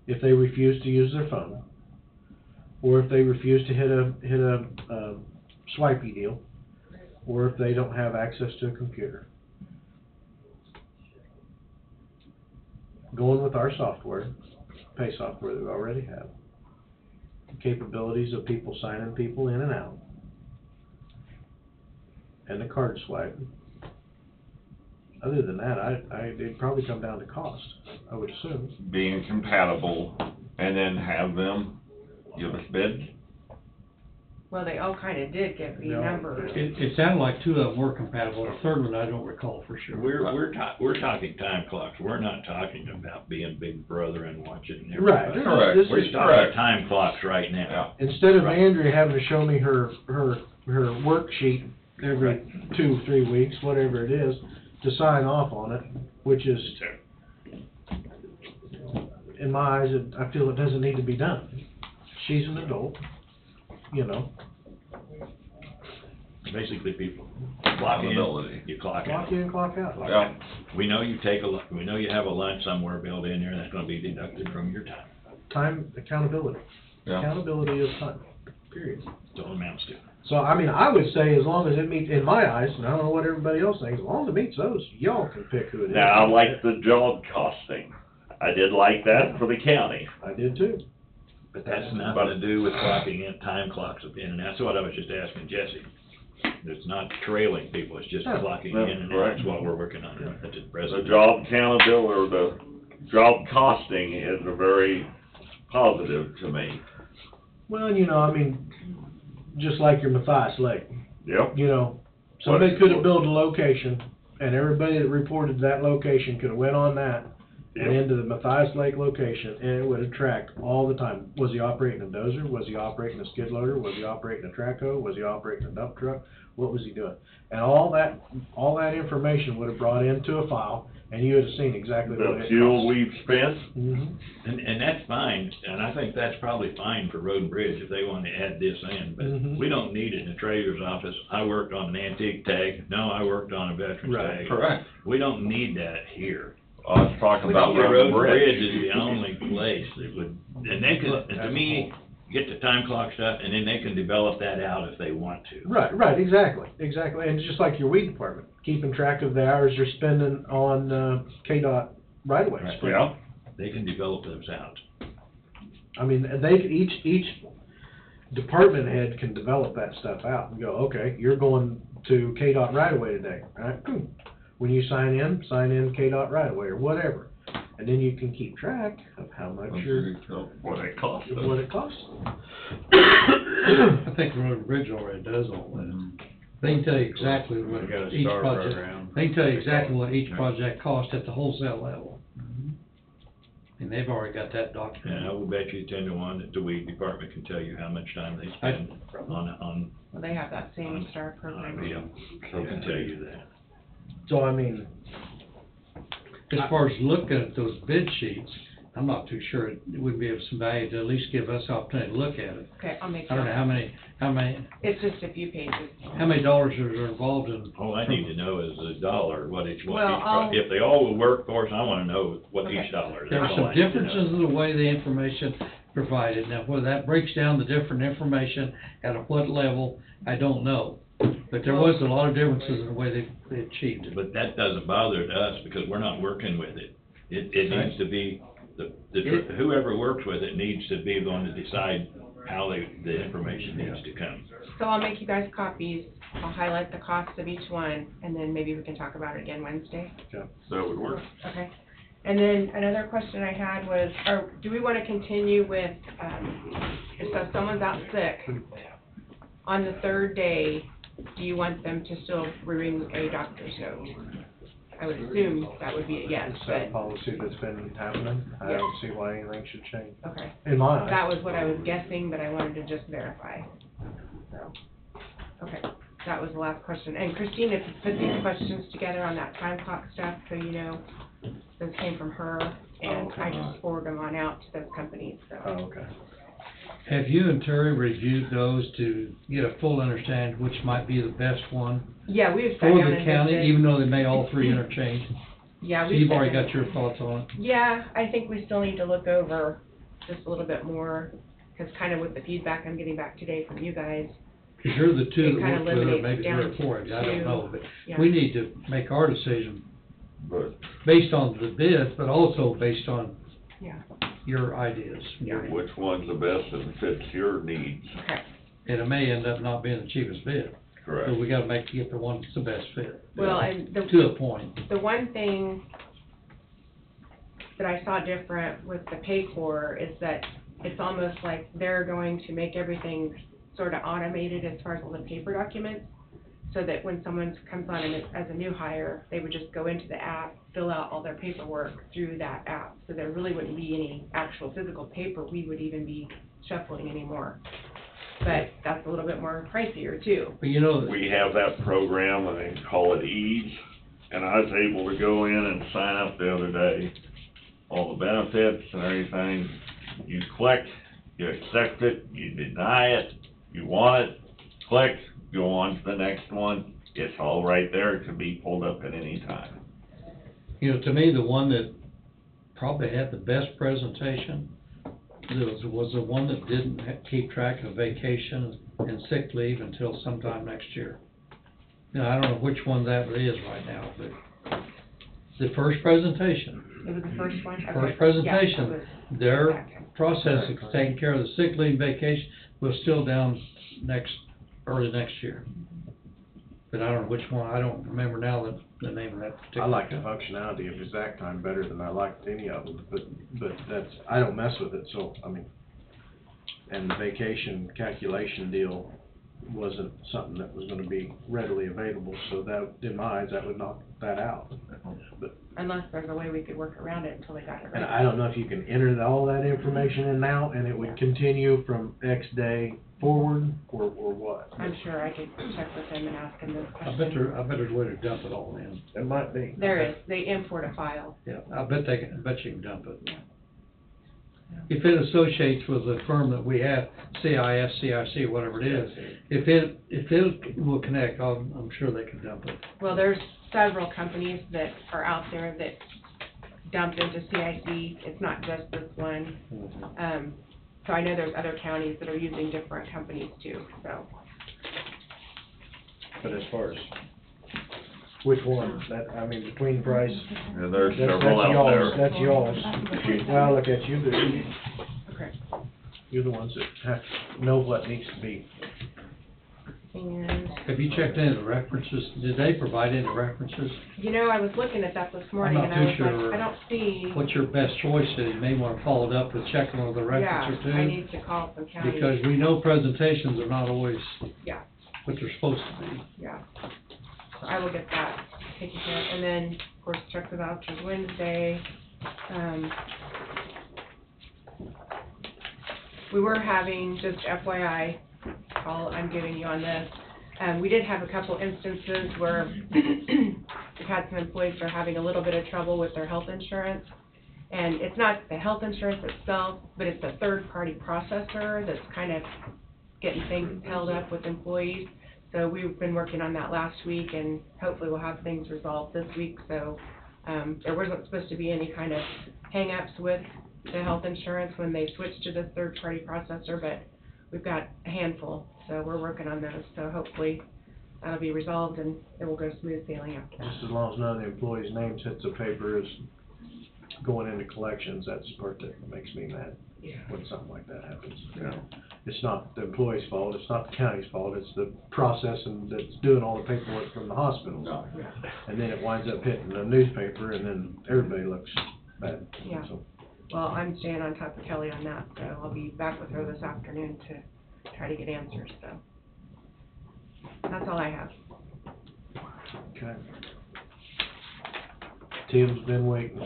Speaker 1: if they refuse to use their phone, or if they refuse to hit a swipey deal, or if they don't have access to a computer. Going with our software, pay software that we already have, capabilities of people signing people in and out, and the card swipe. Other than that, it'd probably come down to cost, I would assume.
Speaker 15: Being compatible, and then have them give us bids.
Speaker 20: Well, they all kind of did give me numbers.
Speaker 5: It sounded like two of them were compatible, the third one I don't recall for sure.
Speaker 6: We're talking time clocks, we're not talking about being Big Brother and watching everybody.
Speaker 1: Right. Correct. This
Speaker 6: We're
Speaker 1: is
Speaker 6: talking
Speaker 1: correct.
Speaker 6: time clocks right now.
Speaker 1: Instead of Andrea having to show me her worksheet every 2-3 weeks, whatever it is, to sign off on it, which is, in my eyes, I feel it doesn't need to be done. She's an adult, you know.
Speaker 6: Basically, people clock in,
Speaker 15: Accountability.
Speaker 6: you clock
Speaker 1: Clock
Speaker 6: out.
Speaker 1: in, clock out.
Speaker 6: Clock out. We know you have a lunch somewhere built in there that's gonna be deducted from your time.
Speaker 1: Time accountability.
Speaker 15: Yeah.
Speaker 1: Accountability is time, period.
Speaker 6: That's all it amounts to.
Speaker 1: So, I mean, I would say as long as it meets, in my eyes, and I don't know what everybody else thinks, as long as it meets those, y'all can pick who it is.
Speaker 15: Now, I like the job costing. I did like that for the county.
Speaker 1: I did too.
Speaker 6: But that's nothing to do with clocking in, time clocks in, and that's what I was just asking Jesse. It's not trailing people, it's just clocking
Speaker 15: No,
Speaker 6: in and out,
Speaker 15: correct.
Speaker 6: that's what we're working on at the
Speaker 15: The
Speaker 6: present.
Speaker 15: job accountability, or the job costing is a very positive to me.
Speaker 1: Well, you know, I mean, just like your Matthias Lake.
Speaker 15: Yep.
Speaker 1: You know, somebody could have built a location, and everybody that reported that location could have went on that and into the Matthias Lake location, and it would have tracked all the time. Was he operating a dozer? Was he operating a skid loader? Was he operating a track hoe? Was he operating a dump truck? What was he doing? And all that information would have brought into a file, and you would have seen exactly what it
Speaker 15: The
Speaker 1: cost.
Speaker 15: fuel we've spent,
Speaker 6: And that's fine, and I think that's probably fine for Road and Bridge if they want to add this in, but we don't need it in the treasurer's office. I worked on an antique tag, no, I worked on a veteran's
Speaker 1: Right.
Speaker 6: tag.
Speaker 15: Correct.
Speaker 6: We don't need that here.
Speaker 15: I was talking about
Speaker 6: Road and
Speaker 15: Bridge.
Speaker 6: Bridge is the only place that would, and they could, and to me, get the time clock stuff, and then they can develop that out if they want to.
Speaker 1: Right, exactly. And just like your weed department, keeping track of the hours you're spending on KDOT right-of-way.
Speaker 6: Right.
Speaker 15: Yeah.
Speaker 6: They can develop those out.
Speaker 1: I mean, each department head can develop that stuff out and go, okay, you're going to KDOT right-of-way today, right? When you sign in KDOT right-of-way or whatever. And then you can keep track of how much
Speaker 15: What it costs us.
Speaker 1: what it costs.
Speaker 5: I think Road and Bridge already does all that. They can tell you exactly what
Speaker 13: We got a
Speaker 5: each
Speaker 13: STAR
Speaker 5: project,
Speaker 13: program.
Speaker 5: they can tell you exactly what each project costs at the wholesale level. And they've already got that documented.
Speaker 6: And I will bet you 10 to 1 that the weed department can tell you how much time they spend on,
Speaker 20: Well, they have that same STAR program.
Speaker 6: yeah, they can tell you that.
Speaker 1: So, I mean,
Speaker 5: As far as looking at those bid sheets, I'm not too sure, it would be of some value to at least give us the opportunity to look at it.
Speaker 20: Okay, I'll make
Speaker 5: I don't know how many,
Speaker 20: It's just a few pages.
Speaker 5: how many dollars are involved in.
Speaker 6: All I need to know is the dollar, what each
Speaker 20: Well,
Speaker 6: if they all will work for us, I wanna know what
Speaker 20: Okay.
Speaker 6: each dollar is.
Speaker 5: There are
Speaker 6: That's all
Speaker 5: some
Speaker 6: I need to know.
Speaker 5: differences in the way the information provided. Now, whether that breaks down the different information at a what level, I don't know. But there was a lot of differences in the way they achieved it.
Speaker 6: But that doesn't bother us because we're not working with it. It needs to be, whoever works with it needs to be the one to decide how the information needs to come.
Speaker 20: So I'll make you guys copies, I'll highlight the costs of each one, and then maybe we can talk about it again Wednesday.
Speaker 15: That would work.
Speaker 20: Okay. And then another question I had was, do we wanna continue with, so if someone's out sick, on the third day, do you want them to still bring a doctor's note? I would assume that would be a yes,
Speaker 1: It's that
Speaker 20: but,
Speaker 1: policy that's been happening. I
Speaker 20: Yeah.
Speaker 1: don't see why anything should change.
Speaker 20: okay.
Speaker 1: In my eyes.
Speaker 20: That was what I was guessing, but I wanted to just verify, so, okay, that was the last question. And Christine, if you put these questions together on that time clock stuff, so you know, those came from her, and I just forward them on out to those companies, so.
Speaker 1: Oh, okay.
Speaker 5: Have you and Terry reviewed those to get a full understanding which might be the best one
Speaker 20: Yeah, we've sat
Speaker 5: for
Speaker 20: down
Speaker 5: the
Speaker 20: and
Speaker 5: county,
Speaker 20: looked at-
Speaker 5: even though they may all three interchange?
Speaker 20: Yeah,
Speaker 5: So
Speaker 20: we've
Speaker 5: you've
Speaker 20: sat
Speaker 5: already
Speaker 20: down.
Speaker 5: got your thoughts on it?
Speaker 20: Yeah, I think we still need to look over just a little bit more, because kind of with the feedback I'm getting back today from you guys.
Speaker 5: Because you're the two
Speaker 20: It
Speaker 5: that
Speaker 20: kinda
Speaker 5: work with her,
Speaker 20: eliminates
Speaker 5: maybe three or
Speaker 20: down
Speaker 5: four, I don't
Speaker 20: to-
Speaker 5: know, but
Speaker 20: yeah.
Speaker 5: we need to make our decision
Speaker 15: But
Speaker 5: based on the bid, but also based on
Speaker 20: Yeah.
Speaker 5: your ideas.
Speaker 15: which one's the best and fits your needs?
Speaker 20: Okay.
Speaker 5: And it may end up not being the cheapest bid.
Speaker 15: Correct.
Speaker 5: So we gotta get the one that's the best fit.
Speaker 20: Well, and
Speaker 5: To a point.
Speaker 20: the one thing that I saw different with the Paycor is that it's almost like they're going to make everything sort of automated as far as all the paper documents, so that when someone comes on as a new hire, they would just go into the app, fill out all their paperwork through that app. So there really wouldn't be any actual physical paper we would even be shuffling anymore. But that's a little bit more pricier too.
Speaker 5: But you know,
Speaker 15: We have that program, and they call it EASE, and I was able to go in and sign up the other day. All the benefits and everything, you click, you accept it, you deny it, you want it, click, go on to the next one. It's all right there, it can be pulled up at any time.
Speaker 5: you know, to me, the one that probably had the best presentation was the one that didn't keep track of vacation and sick leave until sometime next year. Now, I don't know which one that is right now, but the first presentation.
Speaker 20: It was the first one? Okay.
Speaker 5: First
Speaker 20: Yeah,
Speaker 5: presentation,
Speaker 20: that was-
Speaker 5: their process of taking care of the sick leave and vacation was still down early next year. But I don't know which one, I don't remember now the name of that particular.
Speaker 1: I like the functionality of Exact Time better than I liked any of them, but that's, I don't mess with it, so, I mean, and the vacation calculation deal wasn't something that was gonna be readily available, so that, in my eyes, that would knock that out. But,
Speaker 20: Unless there's a way we could work around it until they got it right.
Speaker 1: and I don't know if you can enter all that information in now, and it would continue from X day forward, or what?
Speaker 20: I'm sure I could check with them and ask them those
Speaker 5: I
Speaker 20: questions.
Speaker 5: bet there's a way to dump it all in.
Speaker 1: It might be.
Speaker 20: There is, they import a file.
Speaker 5: Yeah, I bet you can dump it. If it associates with the firm that we have, CIS, CIC, whatever it is, if it will connect, I'm sure they can dump it.
Speaker 20: Well, there's several companies that are out there that dump into CIC, it's not just this one. So I know there's other counties that are using different companies too, so.
Speaker 1: But as far as, which one? That, I mean, between price.
Speaker 15: And there's
Speaker 1: That's
Speaker 15: several out
Speaker 1: y'all's,
Speaker 15: there.
Speaker 1: That's y'all's. Well, look at you,
Speaker 20: Okay.
Speaker 1: you're the ones that have, know what needs to be.
Speaker 20: And,
Speaker 5: Have you checked into the references? Did they provide any references?
Speaker 20: you know, I was looking at that this morning
Speaker 5: not
Speaker 20: and I was
Speaker 5: too sure
Speaker 20: like, I don't see.
Speaker 5: What your best choice is, you may wanna follow it up with checking with the reference or two.
Speaker 20: Yeah, I need to call some counties.
Speaker 5: Because we know presentations are not always
Speaker 20: Yeah,
Speaker 5: what they're supposed to be.
Speaker 20: yeah. So I will get that taken care of. And then, of course, check the vouchers Wednesday. We were having, just FYI, call I'm giving you on this. We did have a couple instances where we've had some employees that are having a little bit of trouble with their health insurance. And it's not the health insurance itself, but it's the third-party processor that's kind of getting things held up with employees. So we've been working on that last week, and hopefully we'll have things resolved this week. So there wasn't supposed to be any kind of hang-ups with the health insurance when they switched to this third-party processor, but we've got a handful, so we're working on those. So hopefully that'll be resolved, and it will go smooth sailing after that.
Speaker 1: Just as long as none of the employees' names hits the paper as going into collections, that's the part that makes me mad.
Speaker 20: Yeah.
Speaker 1: When something like that happens, you know. It's not the employee's fault, it's not the county's fault, it's the process and that's doing all the paperwork from the hospitals.
Speaker 20: Yeah.
Speaker 1: And then it winds up hitting the newspaper and then everybody looks bad.
Speaker 20: Yeah.
Speaker 1: So,
Speaker 20: Well, I'm staying on top of Kelly on that, so I'll be back with her this afternoon to try to get answers, so. That's all I have.
Speaker 1: okay. Tim's been waiting.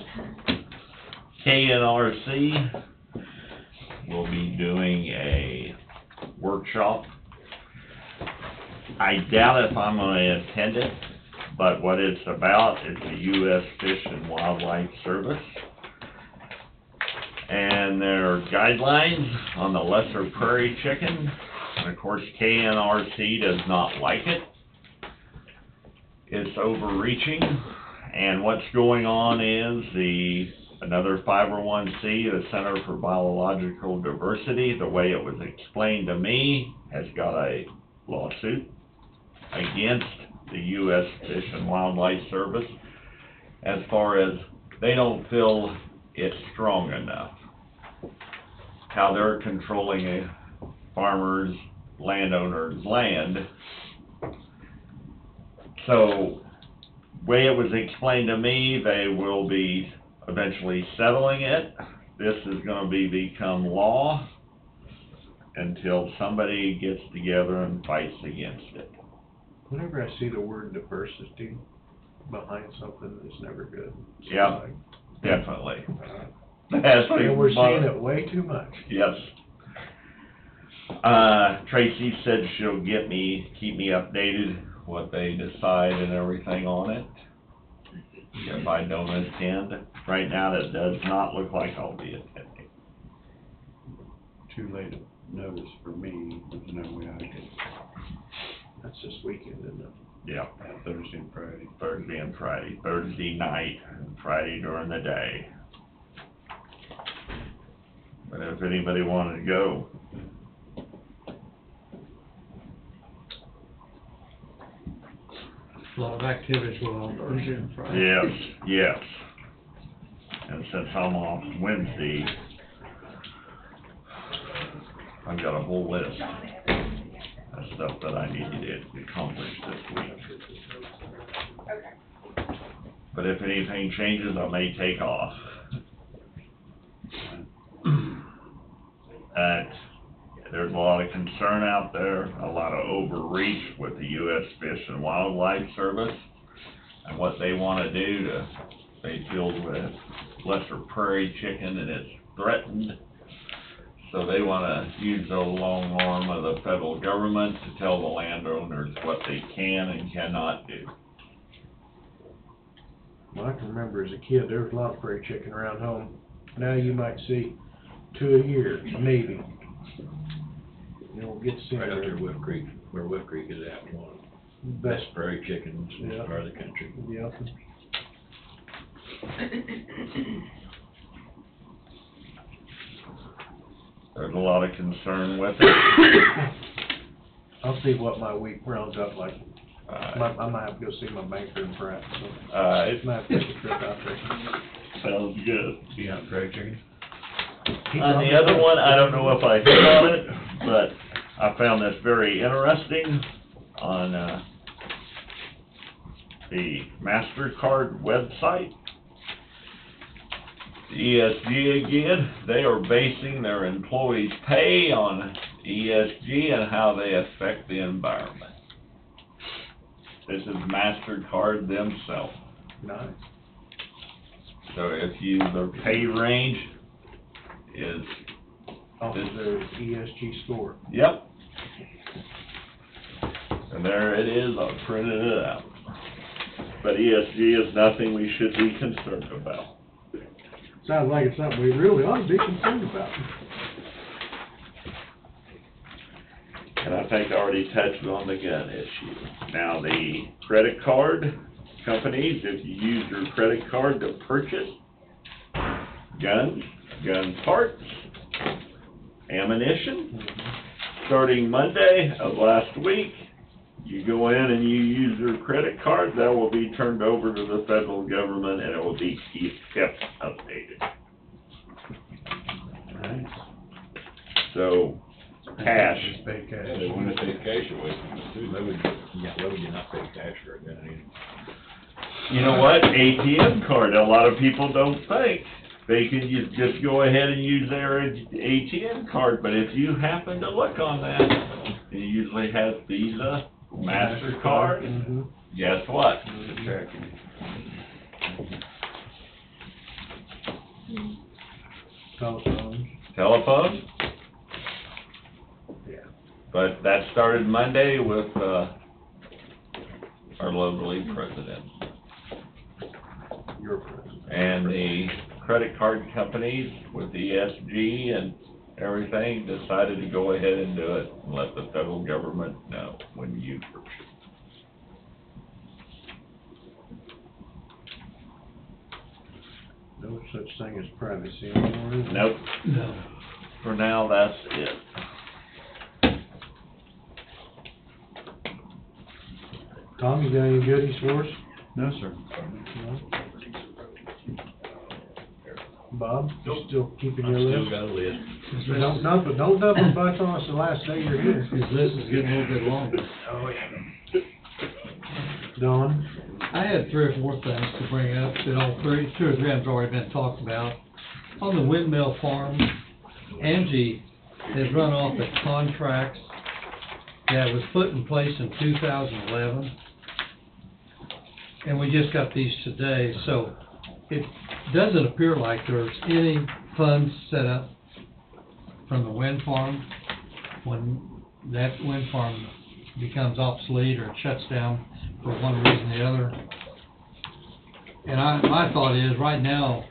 Speaker 15: KNRC will be doing a workshop. I doubt if I'm gonna attend it, but what it's about is the U.S. Fish and Wildlife Service. And their guidelines on the lesser prairie chicken. And of course, KNRC does not like it. It's overreaching. And what's going on is another 501c, the Center for Biological Diversity, the way it was explained to me, has got a lawsuit against the U.S. Fish and Wildlife Service as far as they don't feel it's strong enough. How they're controlling a farmer's, landowner's land. So, way it was explained to me, they will be eventually settling it. This is going to become law until somebody gets together and fights against it.
Speaker 1: Whenever I see the word diversity behind something, it's never good.
Speaker 15: Yeah, definitely.
Speaker 1: And we're seeing it way too much.
Speaker 15: Yes. Tracy said she'll keep me updated what they decide and everything on it. If I don't attend, right now that does not look like I'll be attending.
Speaker 19: Too late a notice for me, there's no way I could.
Speaker 1: That's this weekend, isn't it?
Speaker 15: Yeah.
Speaker 19: Thursday and Friday.
Speaker 15: Thursday and Friday. Thursday night and Friday during the day. But if anybody wanted to go.
Speaker 5: A lot of activities going on Thursday and Friday.
Speaker 15: Yes, yes. And since I'm off Wednesday, I've got a whole list of stuff that I need to accomplish this week. But if anything changes, I may take off. There's a lot of concern out there, a lot of overreach with the U.S. Fish and Wildlife Service and what they want to do they feel with lesser prairie chicken and it's threatened. So they want to use the long arm of the federal government to tell the landowners what they can and cannot do.
Speaker 1: Well, I can remember as a kid, there was a lot of prairie chicken around home. Now you might see 2 a year, maybe. You don't get to see
Speaker 2: Right
Speaker 1: them.
Speaker 2: up there, Wolf Creek, where Wolf Creek is at, one of the best prairie chickens in this part of the country.
Speaker 1: Yeah.
Speaker 15: There's a lot of concern with it.
Speaker 1: I'll see what my week rounds up like. I might have to go see my banker in Pratt, so. I might have to take a trip out there.
Speaker 15: Sounds good.
Speaker 2: You hunt prairie chicken?
Speaker 15: On the other one, I don't know if I hit on it, but I found this very interesting on the MasterCard website. The ESG again, they are basing their employees' pay on ESG and how they affect the environment. This is MasterCard themselves.
Speaker 1: Nice.
Speaker 15: So if their pay range is
Speaker 1: Off of their ESG score.
Speaker 15: Yep. And there it is, I printed it out. But ESG is nothing we should be concerned about.
Speaker 1: Sounds like it's something we really ought to be concerned about.
Speaker 15: And I think I already touched on the gun issue. Now, the credit card companies, if you use your credit card to purchase guns, gun parts, ammunition, starting Monday of last week, you go in and you use your credit card, that will be turned over to the federal government and it will be kept updated.
Speaker 1: Nice.
Speaker 15: So, cash.
Speaker 2: They want to take cash away from us too. Why would you not pay cash for a gun either?
Speaker 15: You know what? ATM card, a lot of people don't think. They can just go ahead and use their ATM card, but if you happen to look on that, it usually has Visa, MasterCard. Guess what?
Speaker 1: Telephones.
Speaker 15: Telephone,
Speaker 1: Yeah.
Speaker 15: but that started Monday with, our lovely president.
Speaker 1: Your president.
Speaker 15: And the credit card companies with the ESG and everything decided to go ahead and do it and let the federal government know when you purchase.
Speaker 1: No such thing as privacy anymore, is there?
Speaker 15: Nope.
Speaker 5: No.
Speaker 15: For now, that's it.
Speaker 1: Tom, you got any goodies for us?
Speaker 19: No, sir.
Speaker 1: No? Bob, you still keeping your
Speaker 2: I've still
Speaker 1: list?
Speaker 2: got a list.
Speaker 1: Don't double bust on us the last day you're here.
Speaker 5: His list is getting a little bit longer.
Speaker 1: Oh, yeah. Don?
Speaker 5: I had 3 or 4 things to bring up, that all 2 or 3 of them's already been talked about. On the windmill farm, Angie has run off the contracts that was put in place in 2011. And we just got these today, so it doesn't appear like there's any funds set up from the wind farm. When that wind farm becomes obsolete or shuts down for one reason or the other. And my thought is, right now,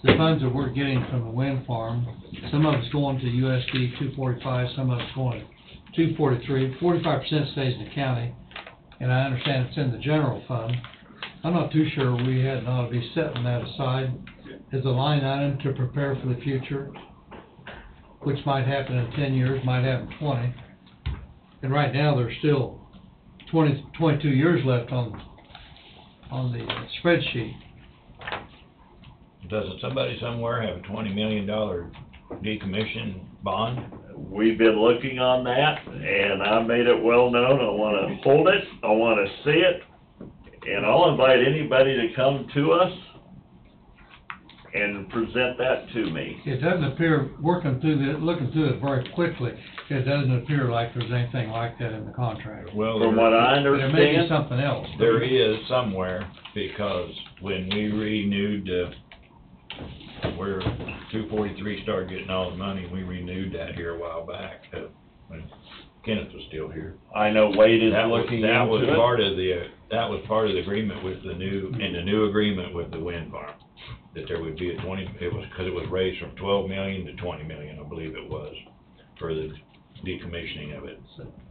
Speaker 5: the funds that we're getting from the wind farm, some of it's going to USD 245, some of it's going to 243, 45% stays in the county, and I understand it's in the general fund. I'm not too sure we ought to be setting that aside as a line item to prepare for the future, which might happen in 10 years, might happen in 20. And right now, there's still 22 years left on the spreadsheet.
Speaker 2: Doesn't somebody somewhere have a $20 million decommission bond?
Speaker 15: We've been looking on that, and I made it well known, I wanna hold it, I wanna see it, and I'll invite anybody to come to us and present that to me.
Speaker 5: It doesn't appear, looking through it very quickly, it doesn't appear like there's anything like that in the contract.
Speaker 2: Well,
Speaker 15: From what I
Speaker 5: There may be
Speaker 15: understand,
Speaker 5: something else.
Speaker 2: there is somewhere, because when we renewed, where 243 started getting all the money, we renewed that here a while back, when Kenneth was still here.
Speaker 15: I know Wade is
Speaker 2: That was
Speaker 15: looking into it.
Speaker 2: that was part of the agreement with the new agreement with the wind farm, that there would be because it was raised from 12 million to 20 million, I believe it was, for the decommissioning of it,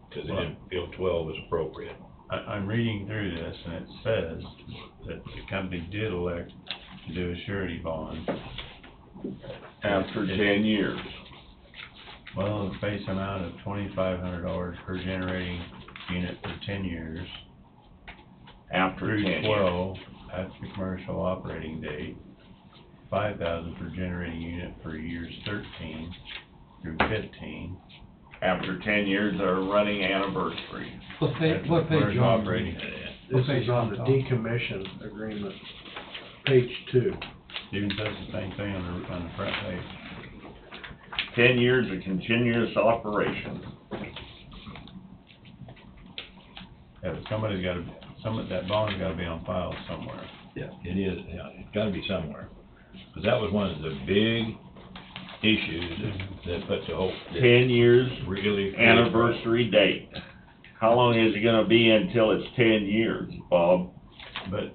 Speaker 2: because they didn't feel 12 was appropriate.
Speaker 13: I'm reading through this, and it says that the company did elect to do a surety bond.
Speaker 15: After 10 years.
Speaker 13: Well, the base amount of $2,500 per generating unit for 10 years.
Speaker 15: After
Speaker 13: through
Speaker 15: 10
Speaker 13: 12 at the commercial operating date. $5,000 per generating unit for years 13 through 15.
Speaker 15: After 10 years, our running anniversary.
Speaker 5: What page
Speaker 13: Commercial
Speaker 5: on?
Speaker 13: operating.
Speaker 1: This is on the decommission agreement, page 2.
Speaker 13: Even says the same thing on the front page.
Speaker 15: 10 years of continuous operation.
Speaker 13: Yeah, but somebody's gotta, that bond's gotta be on file somewhere.
Speaker 2: Yeah, it is, yeah, it's gotta be somewhere, because that was one of the big issues that puts the whole.
Speaker 15: 10 years
Speaker 2: really.
Speaker 15: anniversary date. How long is it gonna be until it's 10 years, Bob?
Speaker 13: But,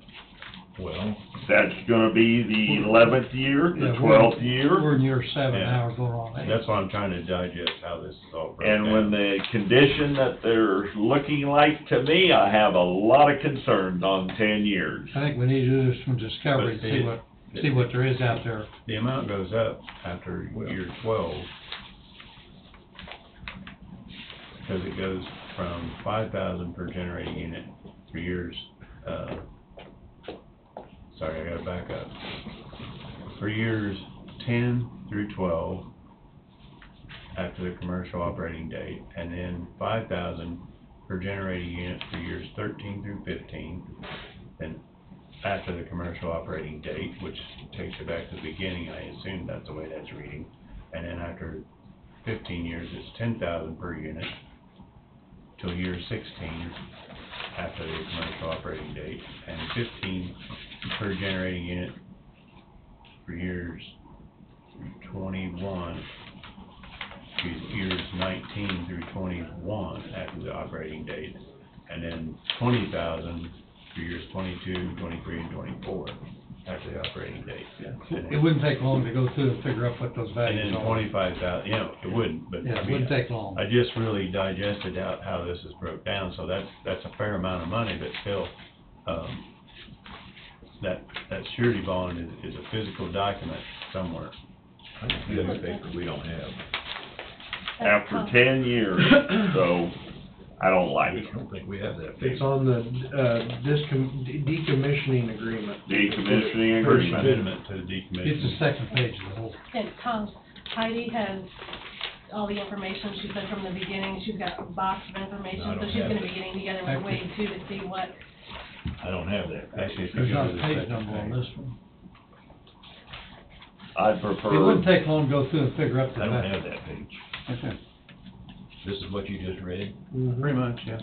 Speaker 2: well,
Speaker 15: that's gonna be the 11th year, the
Speaker 5: Yeah,
Speaker 15: 12th year?
Speaker 5: We're in year 7
Speaker 13: Yeah.
Speaker 5: now, we're going on 8.
Speaker 13: that's why I'm trying to digest how this is all broken
Speaker 15: And
Speaker 13: down.
Speaker 15: when the condition that they're looking like to me, I have a lot of concerns on 10 years.
Speaker 5: I think we need to do some discovery,
Speaker 13: But
Speaker 5: see what there is out there.
Speaker 13: The amount goes up after year 12. Because it goes from 5,000 per generating unit for years, sorry, I gotta back up. For years 10 through 12 after the commercial operating date, and then 5,000 per generating unit for years 13 through 15, and after the commercial operating date, which takes you back to the beginning, I assume that's the way that's reading, and then after 15 years, it's 10,000 per unit till year 16 after the commercial operating date, and 15 per generating unit for years 21, years 19 through 21 after the operating date, and then 20,000 for years 22, 23, and 24 after the operating date.
Speaker 5: It wouldn't take long to go through and figure out what those
Speaker 13: And
Speaker 5: values
Speaker 13: then
Speaker 5: are.
Speaker 13: 25,000, it wouldn't, but
Speaker 5: Yeah,
Speaker 13: I
Speaker 5: it
Speaker 13: mean,
Speaker 5: wouldn't take long.
Speaker 13: I just really digested out how this is broke down, so that's a fair amount of money, but still, that surety bond is a physical document somewhere.
Speaker 2: That's paper we don't have.
Speaker 15: After 10 years, so I don't like
Speaker 2: I
Speaker 15: it.
Speaker 2: don't think we have that
Speaker 1: It's
Speaker 2: paper.
Speaker 1: on the, decommissioning agreement.
Speaker 15: Decommissioning agreement.
Speaker 13: Amendment to the decommission.
Speaker 5: It's the second page of the whole.
Speaker 18: And Tom, Heidi has all the information she said from the beginning. She's got a box of information,
Speaker 2: I
Speaker 18: so
Speaker 2: don't
Speaker 18: she's
Speaker 2: have
Speaker 18: gonna
Speaker 2: it.
Speaker 18: be getting together with Wade too to see what.
Speaker 2: I don't have that.
Speaker 13: Actually, if you
Speaker 5: There's
Speaker 13: go
Speaker 5: not
Speaker 13: to
Speaker 5: a
Speaker 13: the
Speaker 5: page
Speaker 13: second
Speaker 5: number on
Speaker 13: page.
Speaker 5: this one.
Speaker 15: I'd
Speaker 5: It
Speaker 15: prefer,
Speaker 5: wouldn't take long to go through and figure out the
Speaker 2: I don't
Speaker 5: value.
Speaker 2: have that page.
Speaker 5: Okay.
Speaker 2: This is what you just read?
Speaker 13: Pretty much, yeah.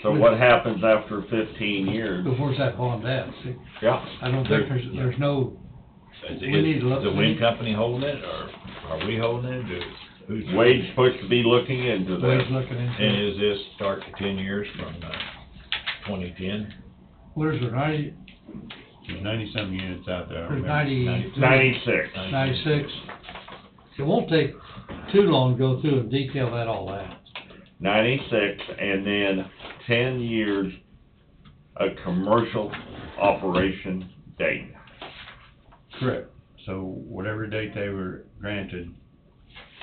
Speaker 15: so what happens after 15 years?
Speaker 5: But where's that bond at? See,
Speaker 15: Yeah.
Speaker 5: I don't think there's no,
Speaker 2: Is
Speaker 5: We need to look-
Speaker 2: the wind company holding it, or are we holding it, or who's?
Speaker 15: Wade's supposed to be looking into
Speaker 5: Wade's
Speaker 15: this.
Speaker 5: looking into
Speaker 2: And
Speaker 5: it.
Speaker 2: is this start to 10 years from, 2010?
Speaker 5: Where's the 90,
Speaker 13: There's 90-some units out there. I
Speaker 5: there's
Speaker 13: remember.
Speaker 15: 96.
Speaker 5: 96? It won't take too long to go through and detail that all out.
Speaker 15: 96, and then 10 years, a commercial operation date.
Speaker 13: Correct. So whatever date they were granted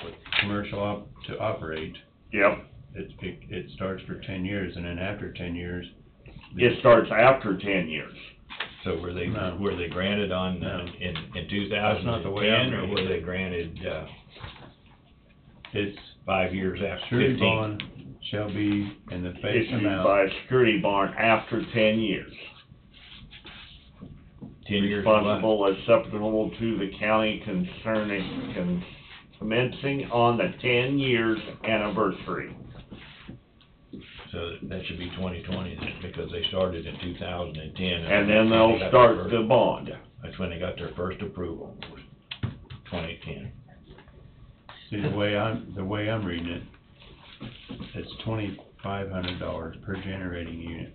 Speaker 13: with commercial to operate,
Speaker 15: Yep.
Speaker 13: it starts for 10 years, and then after 10 years.
Speaker 15: It starts after 10 years.
Speaker 2: So were they
Speaker 13: No.
Speaker 2: granted on,
Speaker 13: No.
Speaker 2: in
Speaker 13: That's not the way I'm
Speaker 2: 2010, or
Speaker 13: reading
Speaker 2: were
Speaker 13: it.
Speaker 2: they granted,
Speaker 13: It's
Speaker 2: 5 years after
Speaker 13: surety
Speaker 2: 15?
Speaker 13: bond shall be in the face
Speaker 15: Issued
Speaker 13: amount.
Speaker 15: by a security bond after 10 years.
Speaker 2: 10 years of what?
Speaker 15: Responsible acceptable to the county concerning, commencing on the 10 years anniversary.
Speaker 2: So that should be 2020 then, because they started in 2010.
Speaker 15: And then
Speaker 2: they
Speaker 15: they'll
Speaker 2: got
Speaker 15: start
Speaker 2: their
Speaker 15: the
Speaker 2: first-
Speaker 15: bond.
Speaker 2: That's when they got their first approval, was 2010.
Speaker 13: See, the way I'm reading it, it's $2,500 per generating unit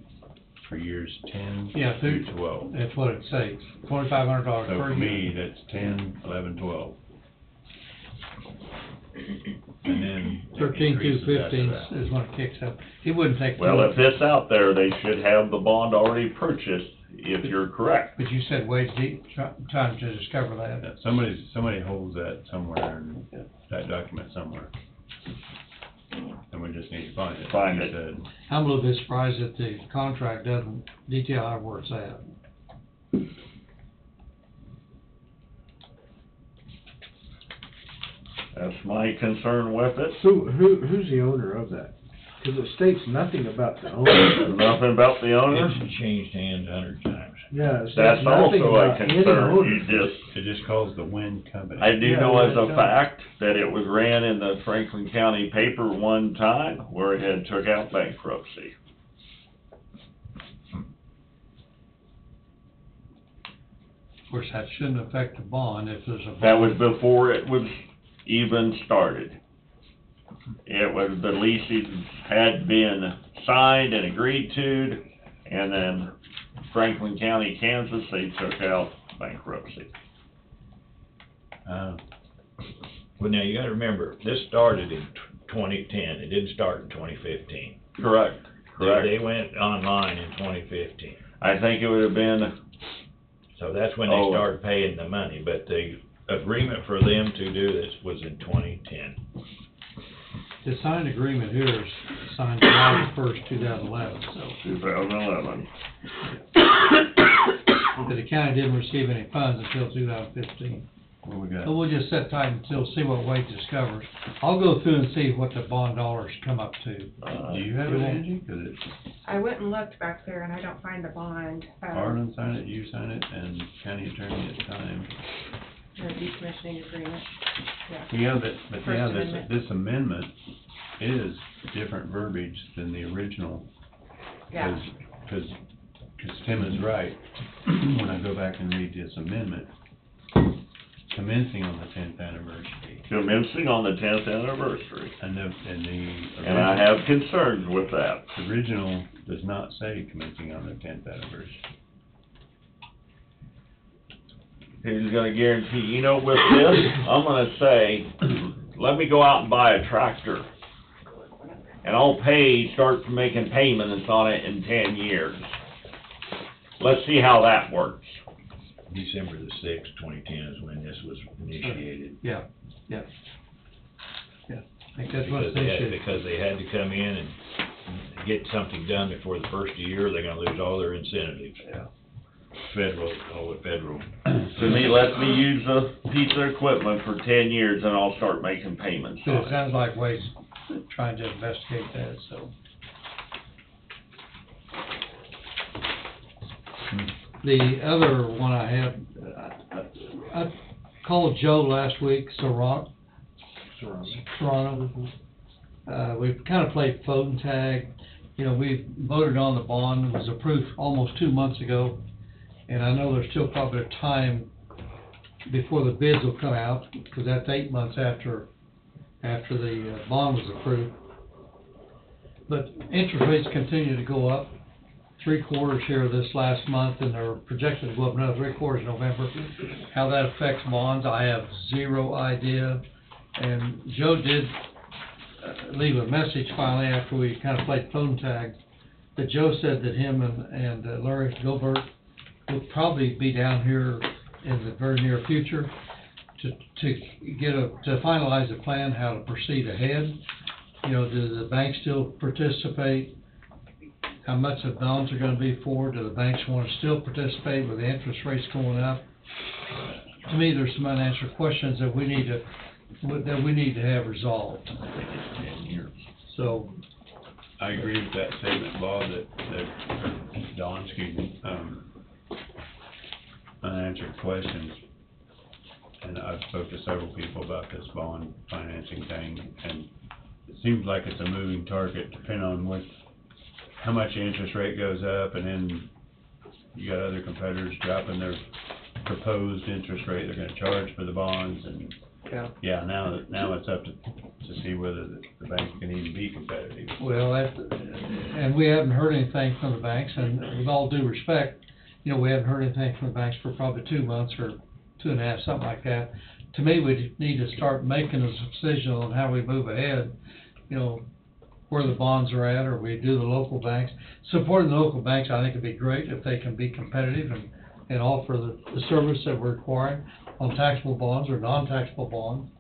Speaker 13: for years 10
Speaker 5: Yeah,
Speaker 13: through 12.
Speaker 5: That's what it says, $2,500
Speaker 13: So
Speaker 5: per
Speaker 13: for me,
Speaker 5: year.
Speaker 13: that's 10, 11, 12. And then it
Speaker 5: 13 through
Speaker 13: increases after
Speaker 5: 15
Speaker 13: that.
Speaker 5: is when it kicks up. It wouldn't take too
Speaker 15: Well,
Speaker 5: long.
Speaker 15: if it's out there, they should have the bond already purchased, if you're correct.
Speaker 5: But you said Wade's trying to discover that.
Speaker 13: Yeah, somebody holds that somewhere, and that document somewhere. And we just need to find it.
Speaker 15: Find
Speaker 13: like
Speaker 15: it.
Speaker 13: you said.
Speaker 5: I'm a little bit surprised that the contract doesn't detail out where it's at.
Speaker 15: That's my concern with it.
Speaker 1: So who's the owner of that? Cause it states nothing about the owner.
Speaker 15: Nothing about the owner?
Speaker 2: It's changed hands 100 times.
Speaker 1: Yeah, it states
Speaker 15: That's
Speaker 1: nothing
Speaker 15: also a
Speaker 1: about any
Speaker 15: concern.
Speaker 1: owner.
Speaker 15: It
Speaker 13: just calls the wind company.
Speaker 15: I do
Speaker 1: Yeah,
Speaker 15: know as a
Speaker 1: yeah.
Speaker 15: fact that it was ran in the Franklin County paper one time where it had took out bankruptcy.
Speaker 5: Of course, that shouldn't affect the bond if there's a bond.
Speaker 15: That was before it was even started. It was, the leases had been signed and agreed to, and then Franklin County, Kansas, they took out bankruptcy.
Speaker 2: Well, now, you gotta remember, this started in 2010, it didn't start in 2015.
Speaker 15: Correct, correct.
Speaker 2: They went online in 2015.
Speaker 15: I think it would have been,
Speaker 2: So that's when they started paying the money, but the agreement for them to do this was in 2010.
Speaker 5: The signed agreement here is signed July 1st, 2011, so.
Speaker 15: 2011.
Speaker 5: But the county didn't receive any funds until 2015.
Speaker 13: What we got?
Speaker 5: So we'll just sit tight until, see what Wade discovers. I'll go through and see what the bond dollars come up to.
Speaker 13: Do you have it, Angie? 'Cause it's
Speaker 20: I went and looked back there and I don't find the bond.
Speaker 13: Harlan signed it, you signed it, and county attorney at the time.
Speaker 20: The decommissioning agreement, yeah.
Speaker 13: Yeah, but
Speaker 20: First
Speaker 13: yeah,
Speaker 20: Amendment.
Speaker 13: this amendment is different verbiage than the original.
Speaker 20: Yeah.
Speaker 13: Cause Tim is right. When I go back and read this amendment, commencing on the 10th anniversary.
Speaker 15: Commencing on the 10th anniversary.
Speaker 13: And
Speaker 15: I have concerns with that.
Speaker 13: The original does not say commencing on the 10th anniversary.
Speaker 15: Who's gonna guarantee, you know, with this, I'm gonna say, let me go out and buy a tractor. And I'll start making payments on it in 10 years. Let's see how that works.
Speaker 6: December the 6th, 2010 is when this was initiated.
Speaker 5: Yeah. I think that's what they should.
Speaker 2: Because they had to come in and get something done before the first year, they're gonna lose all their incentives.
Speaker 5: Yeah.
Speaker 2: Federal.
Speaker 15: To me, let me use a piece of equipment for 10 years and I'll start making payments
Speaker 5: So
Speaker 15: on
Speaker 5: it
Speaker 15: it.
Speaker 5: sounds like Wade's trying to investigate that, so. The other one I have, I called Joe last week, Serrano. We've kind of played phone tag. You know, we voted on the bond, it was approved almost 2 months ago. And I know there's still probably a time before the bids will come out, because that's 8 months after the bond was approved. But interest rates continue to go up. 3/4 here this last month, and they're projected to go up another 3/4 in November. How that affects bonds, I have zero idea. And Joe did leave a message finally after we kind of played phone tag, that Joe said that him and Larry Gilbert will probably be down here in the very near future to finalize a plan how to proceed ahead. You know, do the banks still participate? How much the bonds are gonna be for? Do the banks wanna still participate with the interest rates going up? To me, there's some unanswered questions that we need to have resolved. So.
Speaker 13: I agree with that statement, Bob, unanswered questions. And I've spoke to several people about this bond financing thing, and it seems like it's a moving target depending on how much the interest rate goes up, and then you got other competitors dropping their proposed interest rate they're gonna charge for the bonds, and now it's up to see whether the banks can even be competitive.
Speaker 5: Well, and we haven't heard anything from the banks, and with all due respect, you know, we haven't heard anything from the banks for probably 2 months or 2.5, something like that. To me, we need to start making a decision on how we move ahead, you know, where the bonds are at, or we do the local banks. Supporting the local banks, I think would be great if they can be competitive and offer the service that we're requiring on taxable bonds or non-taxable bonds.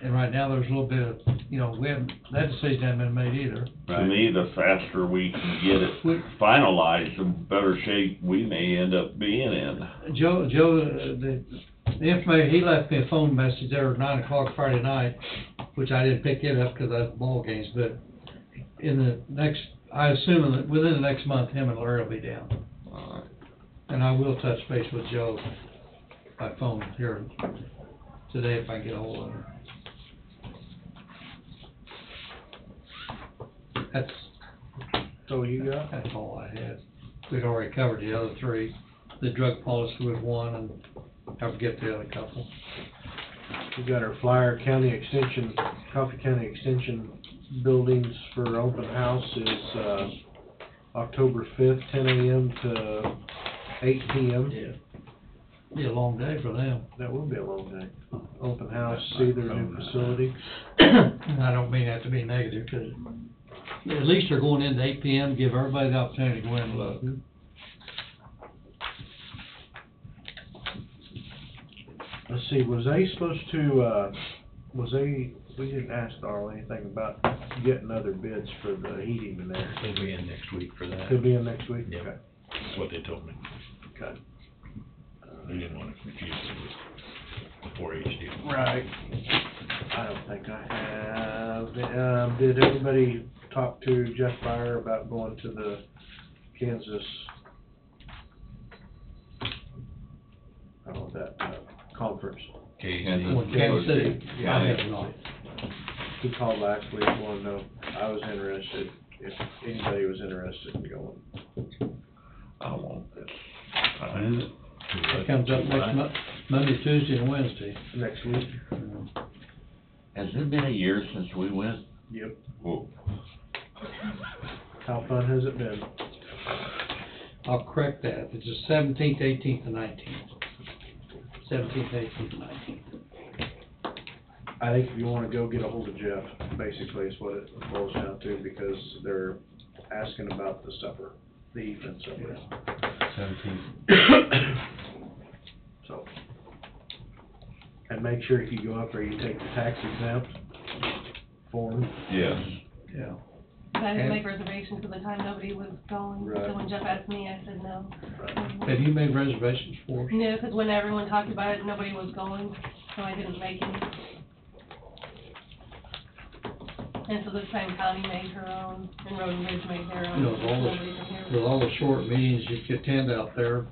Speaker 5: And right now, there's a little bit of, you know, that decision hasn't been made either.
Speaker 15: To me, the faster we can get it finalized, the better shape we may end up being in.
Speaker 5: Joe, the information, he left me a phone message there at 9 o'clock Friday night, which I didn't pick it up because I had ball games, but I assume that within the next month, him and Larry will be down.
Speaker 15: Alright.
Speaker 5: And I will touch base with Joe by phone here today if I get a hold of him. That's
Speaker 1: all you got?
Speaker 5: That's all I had. We'd already covered the other three. The drug policy was one, and I forget the other couple.
Speaker 1: We got our flyer, Coffee County Extension buildings for open house is, October 5th, 10 a.m. to 8 p.m.
Speaker 5: Yeah. Be a long day for them.
Speaker 1: That will be a long day. Open house, see their new facility.
Speaker 5: And I don't mean that to be negative, because at least they're going in at 8 p.m., give everybody the opportunity to go in and look.
Speaker 1: Let's see, was they supposed to, we didn't ask Darla anything about getting other bids for the heating in there.
Speaker 2: They'll be in next week for that.
Speaker 1: Could be in next week?
Speaker 2: Yeah.
Speaker 1: Okay.
Speaker 2: That's what they told me.
Speaker 1: Okay.
Speaker 2: They didn't want to confuse it with the 4-H deal.
Speaker 1: Right. I don't think I have. Did everybody talk to Jeff Byer about going to the Kansas, conference?
Speaker 5: Kansas City.
Speaker 1: Yeah.
Speaker 5: I have not.
Speaker 1: He called last week, wanted to know, I was interested, if anybody was interested in going.
Speaker 15: I won't.
Speaker 5: It comes up next month. Monday, Tuesday, and Wednesday.
Speaker 1: Next week.
Speaker 15: Has it been a year since we went?
Speaker 1: Yep.
Speaker 15: Whoa.
Speaker 1: How fun has it been?
Speaker 5: I'll correct that. It's the 17th, 18th, and 19th. 17th, 18th, and 19th.
Speaker 1: I think if you wanna go get a hold of Jeff, basically is what it boils down to, because they're asking about the supper, the evening supper.
Speaker 5: 17th.
Speaker 1: So. And make sure if you go up there, you take the tax exempt form.
Speaker 15: Yes.
Speaker 5: Yeah.
Speaker 18: I didn't
Speaker 5: And-
Speaker 18: make reservations for the time nobody was going,
Speaker 1: Right.
Speaker 18: so when Jeff asked me, I said no.
Speaker 5: Have you made reservations for us?
Speaker 18: No, because when everyone talked about it, nobody was going, so I didn't make any. And so this time Connie made her own, and Road and Ridge made their
Speaker 5: You
Speaker 18: own.
Speaker 5: know, with all
Speaker 18: Nobody was here.
Speaker 5: with all the short meetings you could attend out there,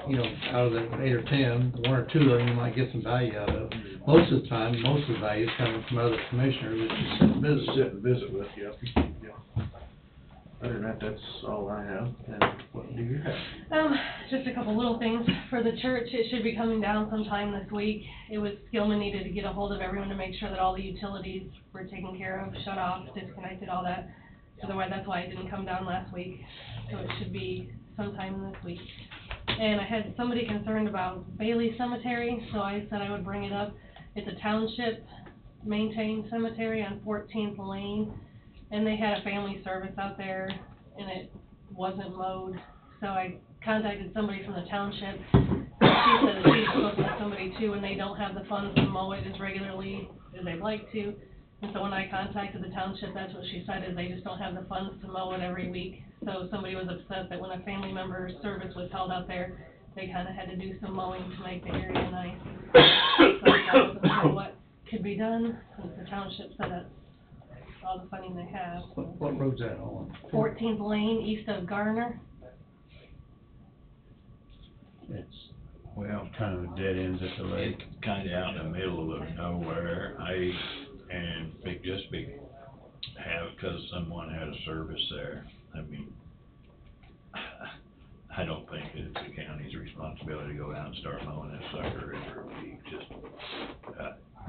Speaker 5: you know, out of the 8 or 10, 1 or 2 of them you might get some value out of. Most of the time, most of the value is coming from other commissioners that you sit and visit.
Speaker 1: Sit and visit with, yeah. Other than that, that's all I have. And what do you have?
Speaker 18: Just a couple little things. For the church, it should be coming down sometime this week. It was, Gilman needed to get a hold of everyone to make sure that all the utilities were taken care of, shut off, disconnected, all that. Otherwise, that's why it didn't come down last week. So it should be sometime this week. And I had somebody concerned about Bailey Cemetery, so I said I would bring it up. It's a township maintained cemetery on 14th Lane, and they had a family service out there, and it wasn't mowed. So I contacted somebody from the township. She said that she's supposed to have somebody too, and they don't have the funds to mow it as regularly as they'd like to. And so when I contacted the township, that's what she said, is they just don't have the funds to mow it every week. So somebody was upset that when a family member's service was held out there, they kinda had to do some mowing to make the area nice. So I wasn't sure what could be done, since the township said that's all the funding they have.
Speaker 5: What road's that on?
Speaker 18: 14th Lane, east of Garner.
Speaker 5: It's
Speaker 2: Well,
Speaker 19: Kind of dead ends at the lake.
Speaker 2: it's kinda out in the middle of nowhere. I and Big have, 'cause someone had a service there. I mean, I don't think it's the county's responsibility to go out and start mowing that sucker every week. Just,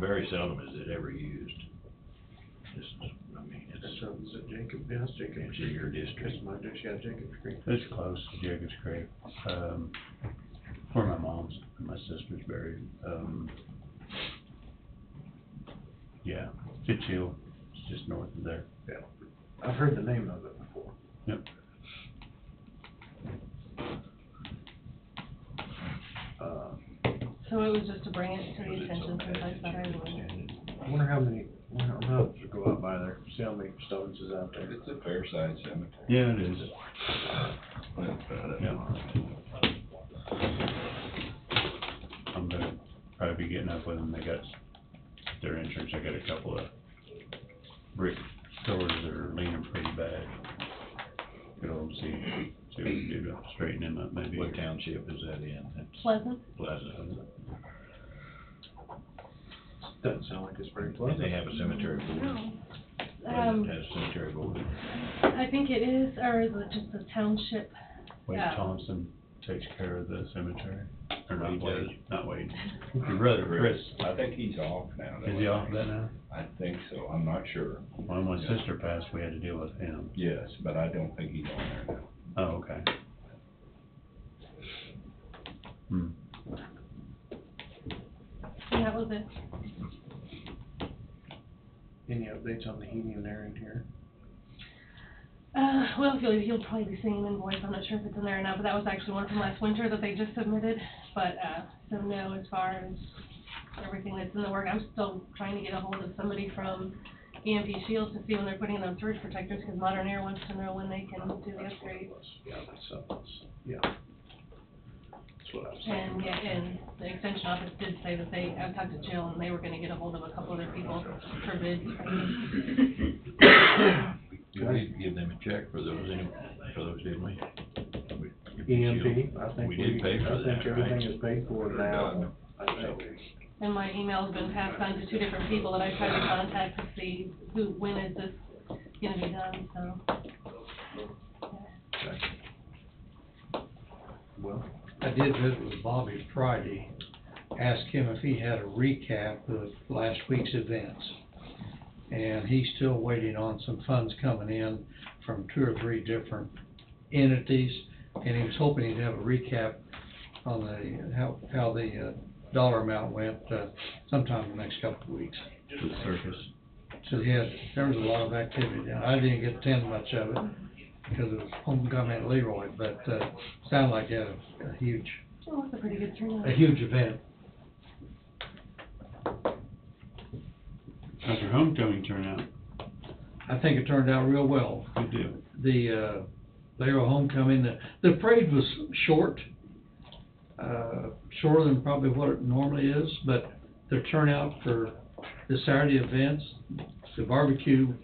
Speaker 2: very seldom is it ever used. Just, I mean, it's,
Speaker 1: Is it Jacob? Yeah, it's Jacob.
Speaker 2: it's in your district.
Speaker 1: It's my dish, yeah, Jacob Creek.
Speaker 19: It's close to Jacobs Creek, where my mom's and my sister's buried. Yeah, Fitchill, it's just north of there.
Speaker 1: Yeah. I've heard the name of it before.
Speaker 19: Yep.
Speaker 18: So it was just to bring it to the attention, since I said I would.
Speaker 1: I wonder how many, I'm gonna have to go out by there, see how many stones is out there.
Speaker 2: It's a fair sized cemetery.
Speaker 19: Yeah, it is. Yeah. I'm gonna probably be getting up with them. They got their insurance. I got a couple of brick stores that are leaning pretty bad. Good old see what we can do to straighten them up maybe.
Speaker 2: What township is that in? That's
Speaker 18: Pleasant.
Speaker 2: Pleasant.
Speaker 1: Doesn't sound like it's very
Speaker 2: And
Speaker 1: pleasant.
Speaker 2: they have a cemetery board.
Speaker 18: No.
Speaker 2: Pleasant has a cemetery board.
Speaker 18: I think it is, or is it just a township?
Speaker 19: Wade
Speaker 18: Yeah.
Speaker 19: Thompson takes care of the cemetery. Or not
Speaker 2: He
Speaker 19: Wade,
Speaker 2: does.
Speaker 19: not Wade. Your brother, Chris.
Speaker 15: I think he's off now.
Speaker 19: Is he off that now?
Speaker 15: I think so, I'm not sure.
Speaker 19: When my sister passed, we had to deal with him.
Speaker 15: Yes, but I don't think he's on there now.
Speaker 19: Oh, okay. Hmm.
Speaker 18: And that was it.
Speaker 1: Any updates on the heating and air in here?
Speaker 18: Well, you'll probably be seeing an invoice, I'm not sure if it's in there or not, but that was actually one from last winter that they just submitted. But, so no, as far as everything that's in the work, I'm still trying to get a hold of somebody from EMP Shields to see when they're putting in those surge protectors, because Modern Air wants to know when they can do the upgrade.
Speaker 1: Yeah, yeah. That's what I was
Speaker 18: And,
Speaker 1: thinking.
Speaker 18: yeah, and the extension office did say that I talked to Jill, and they were gonna get a hold of a couple other people for bids.
Speaker 2: Did we give them a check for those, didn't we?
Speaker 1: EMP, I think
Speaker 2: We did pay for
Speaker 1: I think
Speaker 2: that,
Speaker 1: everything
Speaker 2: right?
Speaker 1: is paid for now, I think.
Speaker 18: And my email's been passed on to two different people that I tried to contact to see when is this gonna be done, so.
Speaker 1: Okay. Well,
Speaker 5: I did visit with Bobby Friday, asked him if he had a recap of last week's events. And he's still waiting on some funds coming in from 2 or 3 different entities, and he was hoping he'd have a recap on the, how the dollar amount went, sometime in the next couple of weeks.
Speaker 19: To the circus.
Speaker 5: So there was a lot of activity down. I didn't get to attend much of it because it was homecoming at Leroy, but, sounded like they had a huge,
Speaker 18: Oh, that's a pretty good turnout.
Speaker 5: a huge event.
Speaker 13: How's your homecoming turnout?
Speaker 5: I think it turned out real well.
Speaker 13: Good deal.
Speaker 5: The Leroy homecoming, the parade was short, shorter than probably what it normally is, but the turnout for the Saturday events, the barbecue,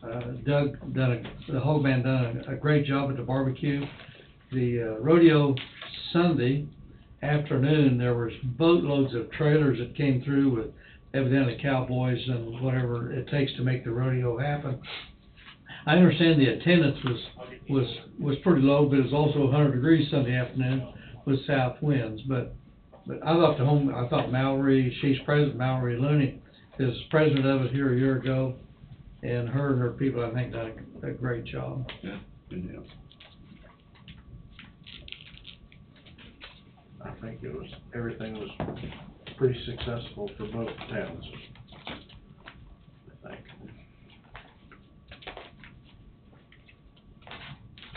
Speaker 5: the whole band done a great job at the barbecue. The rodeo Sunday afternoon, there was boatloads of trailers that came through with evidently cowboys and whatever it takes to make the rodeo happen. I understand the attendance was pretty low, but it was also 100 degrees Sunday afternoon with south winds. But I thought Mallory, she's president, Mallory Looney, is president of it here a year ago, and her people, I think, done a great job.
Speaker 13: Yeah, good deal.
Speaker 1: I think everything was pretty successful for both towns. I think.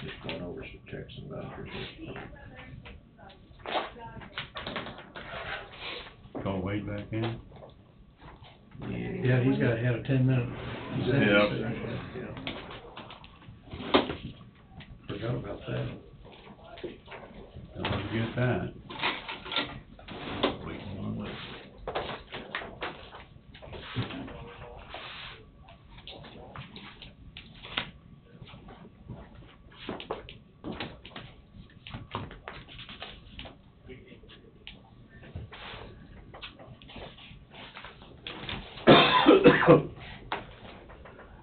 Speaker 1: Just going over some checks and vouchers here.
Speaker 13: Call Wade back in?
Speaker 5: Yeah, he's got had a 10-minute.
Speaker 15: Yeah.
Speaker 5: Forgot about that.
Speaker 13: Don't forget that.
Speaker 2: Waiting on this.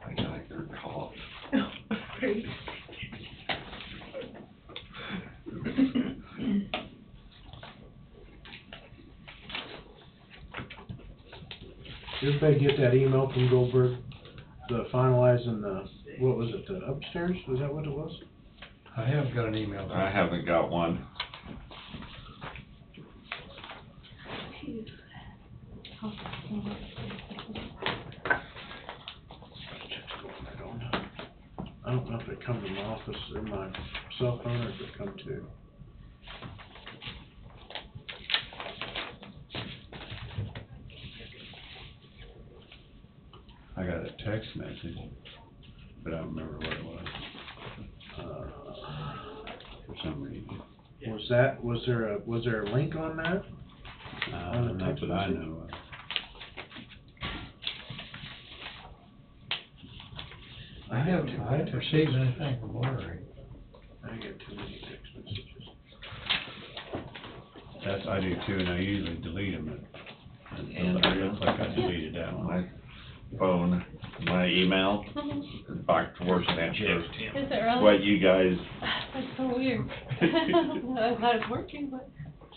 Speaker 15: I got a good cough.
Speaker 1: Did they get that email from Goldberg, the finalizing the, what was it, the upstairs? Was that what it was?
Speaker 5: I have got an email.
Speaker 15: I haven't got one.
Speaker 1: I don't know if it come to my office or my cell phone or if it come to.
Speaker 13: I got a text message, but I don't remember what it was. For some reason.
Speaker 1: Was there a link on that? On the
Speaker 13: Not
Speaker 1: text
Speaker 13: that I
Speaker 1: message?
Speaker 13: know of.
Speaker 5: I haven't received anything from Larry.
Speaker 1: I get too many text messages.
Speaker 13: I do too, and I usually delete them. And it looks like I deleted that one.
Speaker 15: My phone, my email, back towards that.
Speaker 18: Is it really?
Speaker 15: What you guys,
Speaker 18: That's so weird. I'm glad it's working, but.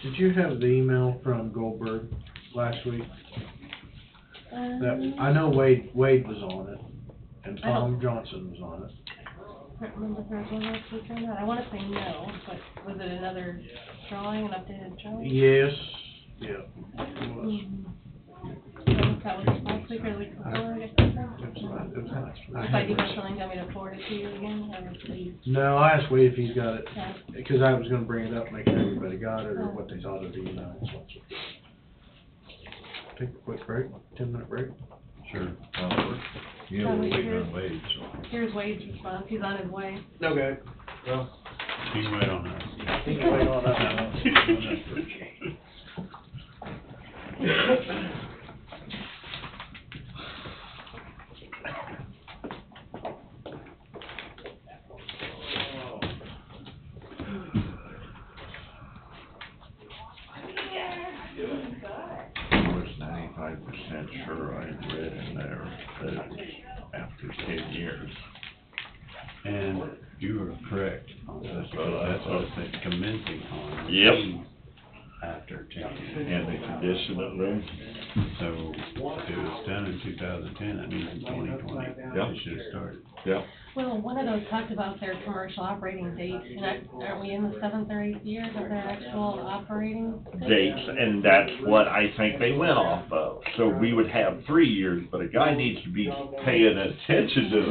Speaker 1: Did you have the email from Goldberg last week? That, I know Wade was on it, and Tom Johnson was on it.
Speaker 18: I can't remember if there was one last week or not. I wanna say no, but was it another drawing, an updated drawing?
Speaker 1: Yes, yeah, it was.
Speaker 18: That was last week or the week before, I guess.
Speaker 1: It was last week.
Speaker 18: If I do have something, tell me to forward it to you again, I would please.
Speaker 1: No, I asked Wade if he's got it,
Speaker 18: Yeah.
Speaker 1: because I was gonna bring it up, make sure everybody got it, or what they thought of the email. So. Take a quick break, 10-minute break.
Speaker 13: Sure.
Speaker 2: Yeah, we're waiting on Wade, so.
Speaker 18: Here's Wade's response, he's on his way.
Speaker 1: Okay. Well.
Speaker 13: You can wait on us.
Speaker 1: He can wait on us.
Speaker 15: I was 95% sure I read in there that it was after 10 years.
Speaker 13: And you were correct on that,
Speaker 15: Well,
Speaker 13: that's what I was commencing on.
Speaker 15: Yep.
Speaker 13: After 10 years.
Speaker 15: And the condition of them.
Speaker 13: So, if it was done in 2010, that means in 2020,
Speaker 15: Yep.
Speaker 13: it should have started.
Speaker 15: Yep.
Speaker 18: Well, one of those talked about their commercial operating dates, and aren't we in the 7th or 8th years of their actual operating
Speaker 15: Dates, and that's what I think they went off of. So we would have 3 years, but a guy needs to be paying attention to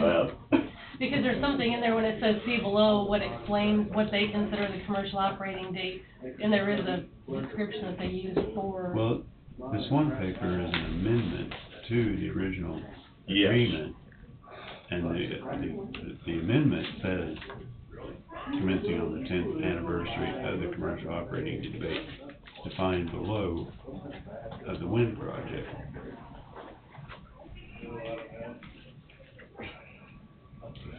Speaker 15: that.
Speaker 18: Because there's something in there when it says see below what explains what they consider the commercial operating date, and there is a description that they use for.
Speaker 13: Well, this one paper is an amendment to the original
Speaker 15: Yes.
Speaker 13: agreement. And the amendment says commencing on the 10th anniversary of the commercial operating debate defined below of the wind project.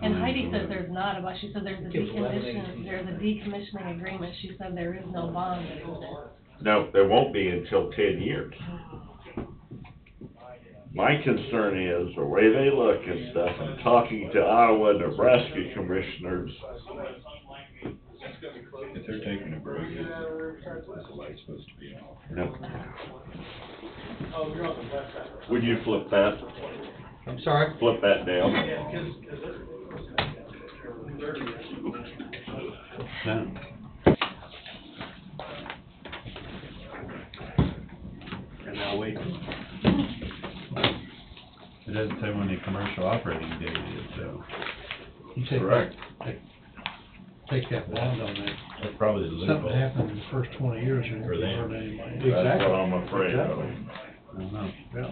Speaker 18: And Heidi says there's not she said there's a decommissioning agreement, she said there is no bond.
Speaker 15: No, there won't be until 10 years. My concern is the way they look and stuff, I'm talking to Iowa, Nebraska commissioners.
Speaker 6: If they're taking a break, this light's supposed to be off.
Speaker 15: No. Would you flip that?
Speaker 5: I'm sorry?
Speaker 15: Flip that down.
Speaker 13: Down.
Speaker 5: And now wait.
Speaker 13: It doesn't say when the commercial operating date is, so.
Speaker 5: You take
Speaker 15: Correct.
Speaker 5: take that bond on that.
Speaker 2: That's probably the loophole.
Speaker 5: Something happened in the first 20 years, you
Speaker 2: For
Speaker 5: won't
Speaker 2: them.
Speaker 5: earn any money.
Speaker 15: That's what I'm afraid of.
Speaker 13: I don't know.
Speaker 5: Yeah.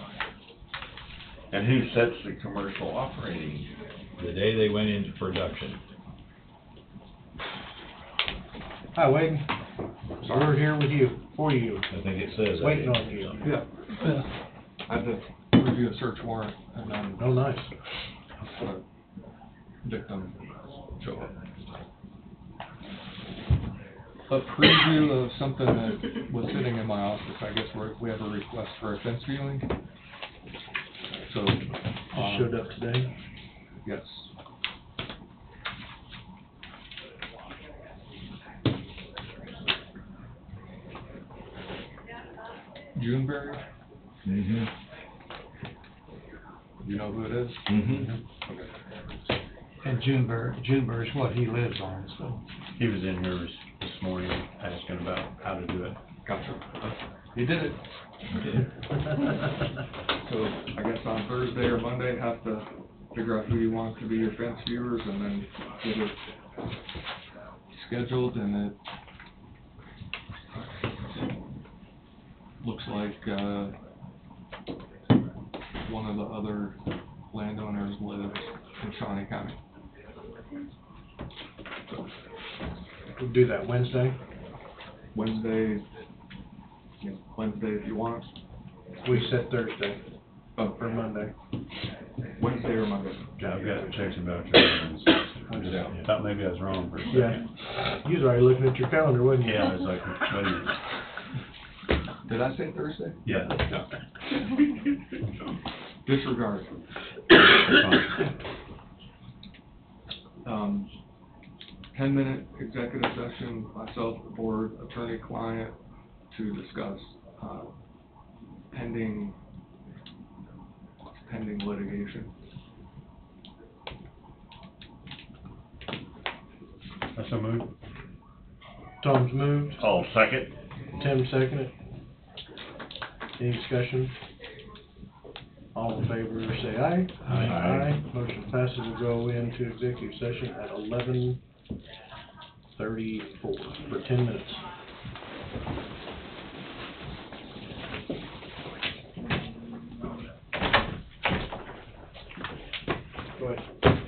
Speaker 15: And who sets the commercial operating?
Speaker 2: The day they went into production.
Speaker 1: Hi, Wade. We're here with you, for you.
Speaker 2: I think it says. that.
Speaker 1: Waiting on you.
Speaker 17: Yeah. I had to review a search warrant and then
Speaker 1: Oh, nice.
Speaker 17: the victim show up. A preview of something that was sitting in my office, I guess we have a request for a fence viewing. So,
Speaker 1: Just showed up today.
Speaker 17: yes. Juneberry,
Speaker 2: Mm-hmm.
Speaker 17: you know who it is?
Speaker 2: Mm-hmm.
Speaker 17: Okay.
Speaker 5: And Juneberry's what he lives on, so.
Speaker 13: He was in here this morning asking about how to do it.
Speaker 17: Gotcha. He did it. So I guess on Thursday or Monday, have to figure out who you want to be your fence viewers and then get it scheduled, and it looks like, one of the other landowners lives in Shawnee County. So
Speaker 1: We'll do that Wednesday.
Speaker 17: Wednesday if you want.
Speaker 1: We said Thursday.
Speaker 17: Oh,
Speaker 1: Or Monday.
Speaker 17: Wednesday or Monday.
Speaker 13: Yeah, I've got checks about your
Speaker 17: Yeah.
Speaker 13: thought maybe I was wrong for a second.
Speaker 1: Yeah. You was already looking at your calendar, wasn't you?
Speaker 13: Yeah, I was like, wait a minute.
Speaker 17: Did I say Thursday?
Speaker 13: Yeah.
Speaker 17: Disregard. 10-minute executive session, myself, the board, attorney, client, to discuss, pending litigation.
Speaker 13: That's a move.
Speaker 1: Tom's moved.
Speaker 15: All second.
Speaker 1: Tim seconded. Any discussion? All in favor, say aye.
Speaker 13: Aye.
Speaker 1: Motion passes. We'll go into executive session at 11:34 for 10 minutes. Go ahead.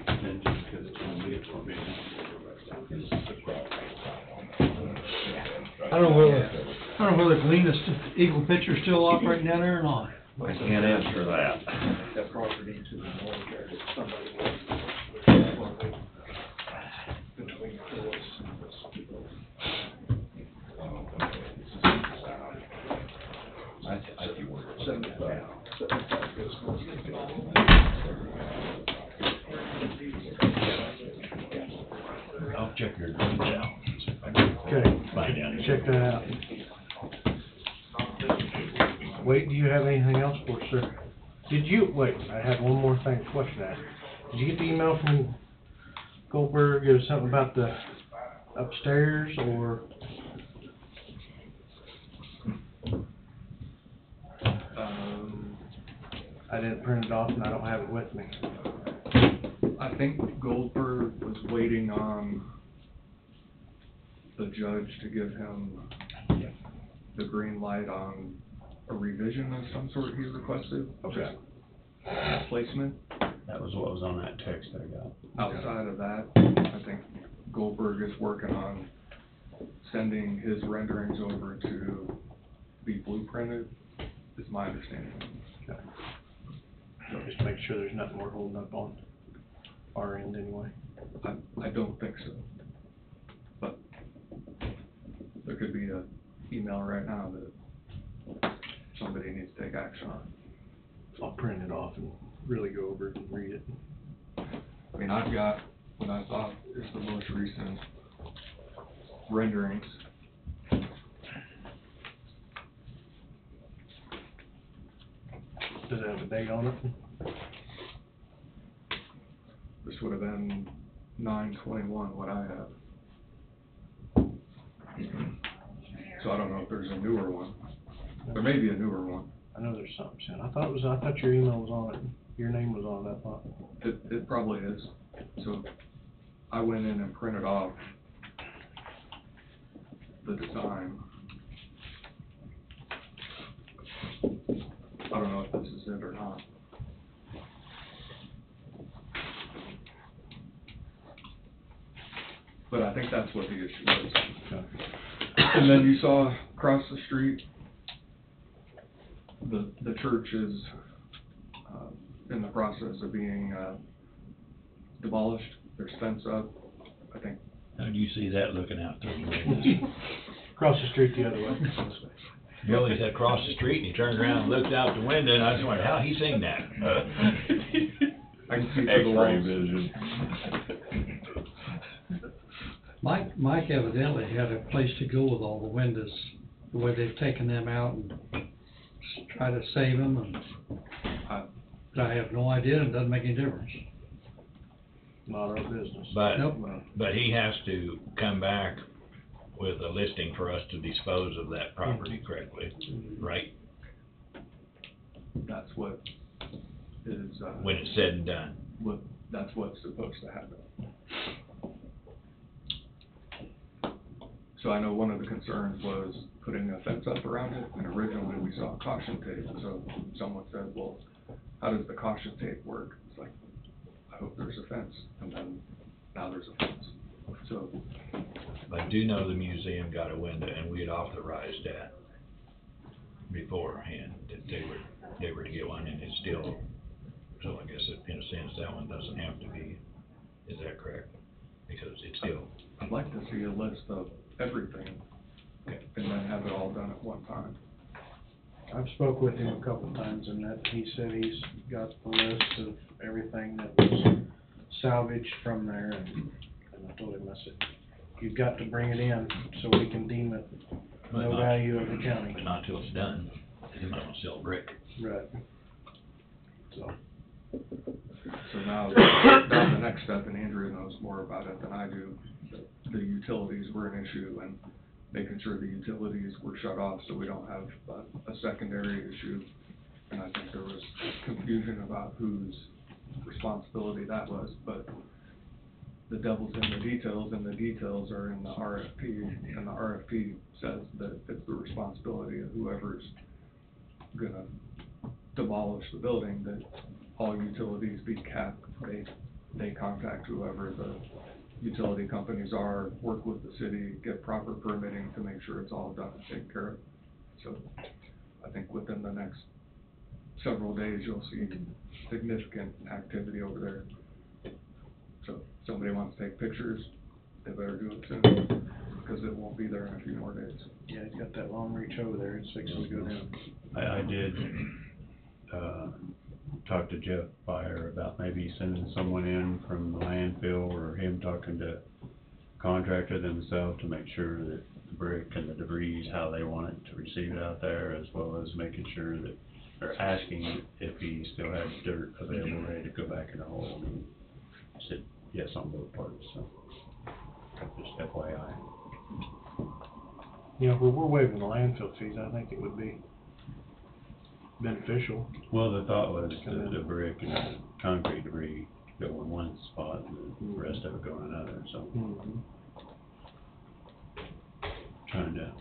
Speaker 13: And just because it's gonna be a 12
Speaker 5: I don't know whether Glena's Eagle Picture's still operating down there or not.
Speaker 15: I can't answer that.
Speaker 1: That property to the north there, that somebody between
Speaker 6: I think we're.
Speaker 1: 75.
Speaker 6: I'll check your. Yeah.
Speaker 1: Okay.
Speaker 6: fine down there.
Speaker 1: Check that out. Wait, do you have anything else for us, sir? I had one more question to ask. Did you get the email from Goldberg? It was something about the upstairs, or? I didn't print it off and I don't have it with me.
Speaker 17: I think Goldberg was waiting on the judge to give him the green light on a revision of some sort he requested.
Speaker 1: Okay.
Speaker 17: Placement.
Speaker 13: That was what was on that text I got.
Speaker 17: Outside of that, I think Goldberg is working on sending his renderings over to be blueprinted, is my understanding.
Speaker 1: Okay. So just make sure there's nothing we're holding up on our end anyway.
Speaker 17: I don't think so. But there could be an email right now that somebody needs to take action on.
Speaker 1: I'll print it off and really go over it and read it.
Speaker 17: I mean, I've got what I thought is the most recent renderings.
Speaker 1: Does it have a date on it?
Speaker 17: This would have been 9/21, what I have. So I don't know if there's a newer one. There may be a newer one.
Speaker 1: I know there's something sent. I thought your email was on it. Your name was on it, I thought.
Speaker 17: It probably is. So I went in and printed off the design. I don't know if this is it or not. But I think that's what the issue was.
Speaker 1: Okay.
Speaker 17: And then you saw across the street, the church is in the process of being demolished. There's fence up, I think.
Speaker 6: How do you see that looking out through the windows?
Speaker 1: Across the street the other way.
Speaker 2: Billy said across the street, and he turned around and looked out the window, and I just wondered how he seen that.
Speaker 17: I can see through the walls.
Speaker 15: vision.
Speaker 5: Mike evidently had a place to go with all the windows, the way they've taken them out and try to save them, and I have no idea, and it doesn't make any difference.
Speaker 1: Not our business.
Speaker 2: But,
Speaker 5: Nope.
Speaker 2: but he has to come back with a listing for us to dispose of that property correctly, right?
Speaker 17: That's what is,
Speaker 2: When it's said and done.
Speaker 17: that's what's supposed to happen. So I know one of the concerns was putting a fence up around it, and originally we saw caution tape, so someone said, well, how does the caution tape work? It's like, I hope there's a fence, and then now there's a fence, so.
Speaker 2: I do know the museum got a window, and we had authorized that beforehand, that they were to get one, and it's still, so I guess in a sense, that one doesn't have to be, is that correct? Because it's still.
Speaker 17: I'd like to see a list of everything, and then have it all done at one time.
Speaker 1: I've spoke with him a couple times, and that he said he's got the list of everything that was salvaged from there, and I told him, I said, you've got to bring it in so we can deem it no value of the county.
Speaker 2: But not till it's done, you might want to sell brick.
Speaker 1: Right. So.
Speaker 17: So now the next step, and Andrea knows more about it than I do, the utilities were an issue, and making sure the utilities were shut off so we don't have a secondary issue. And I think there was confusion about whose responsibility that was, but the devil's in the details, and the details are in the RFP, and the RFP says that it's the responsibility of whoever's gonna demolish the building, that all utilities be capped. They contact whoever the utility companies are, work with the city, get proper permitting to make sure it's all done and taken care of. So I think within the next several days, you'll see significant activity over there. So if somebody wants to take pictures, they better do it soon, because it won't be there in a few more days.
Speaker 1: Yeah, he's got that long reach over there, it's fixing to go down.
Speaker 13: I did, talk to Jeff Byer about maybe sending someone in from the landfill, or him talking to contractor themselves to make sure that the brick and the debris, how they want it to receive it out there, as well as making sure that, or asking if he still has dirt available, ready to go back in the hole. And he said yes on both parts, so just FYI.
Speaker 1: You know, if we're waiving the landfill fees, I think it would be beneficial.
Speaker 13: Well, the thought was the brick and the concrete debris go in one spot and the rest of it go in another, so. Trying to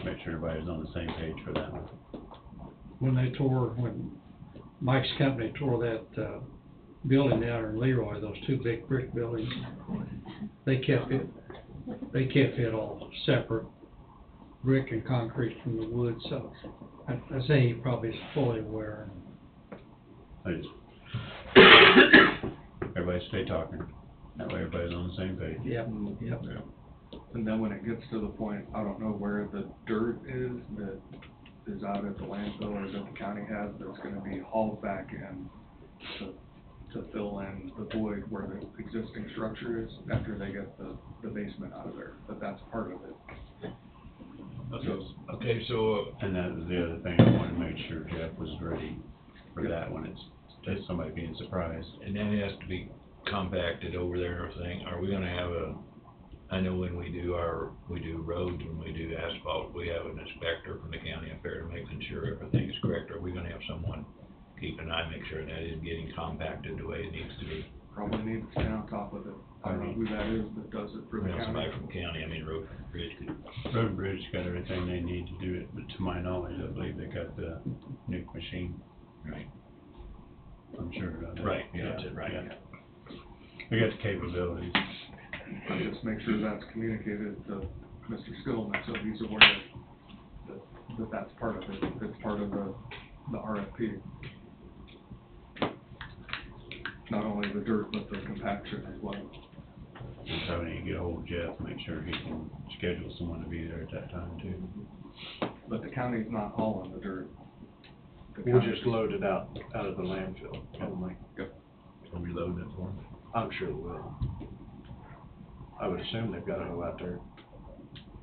Speaker 13: make sure everybody's on the same page for that one.
Speaker 5: When Mike's company tore that, building down in Leroy, those two big brick buildings, they kept it all separate, brick and concrete from the wood, so I say he probably is fully aware.
Speaker 13: I just, everybody stay talking, that way everybody's on the same page.
Speaker 5: Yep.
Speaker 17: And then when it gets to the point, I don't know where the dirt is that is out at the landfill or that the county has, that's gonna be hauled back in to fill in the void where the existing structure is after they get the basement out of there, but that's part of it.
Speaker 2: Okay, so,
Speaker 13: And that was the other thing, I wanted to make sure Jeff was ready for that when it's, just somebody being surprised.
Speaker 2: and then it has to be compacted over there and everything, are we gonna have I know when we do roads, when we do asphalt, we have an inspector from the county up there making sure everything is correct. Are we gonna have someone keep an eye, make sure that is getting compacted the way it needs to be?
Speaker 17: Probably need to stay on top of it. I don't know who that is that does it for the
Speaker 2: Well,
Speaker 17: county.
Speaker 2: somebody from county, I mean, road and bridge could.
Speaker 13: Road and Bridge got everything they need to do it, but to my knowledge, I believe they got the nuke machine.
Speaker 2: Right.
Speaker 13: I'm sure about that.
Speaker 2: Right, yeah, that's it, right.
Speaker 13: Yeah. They got the capabilities.
Speaker 17: I just make sure that's communicated to Mr. Stillman, so he's aware that that's part of it. It's part of the RFP. Not only the dirt, but the compaction as well.
Speaker 13: So I need to get ahold of Jeff, make sure he can schedule someone to be there at that time too.
Speaker 17: But the county's not hauling the dirt. The
Speaker 1: We'll
Speaker 17: county-
Speaker 1: just load it out of the landfill only.
Speaker 2: Are we loading it for them?
Speaker 1: I'm sure we will. I would assume they've got to go out there.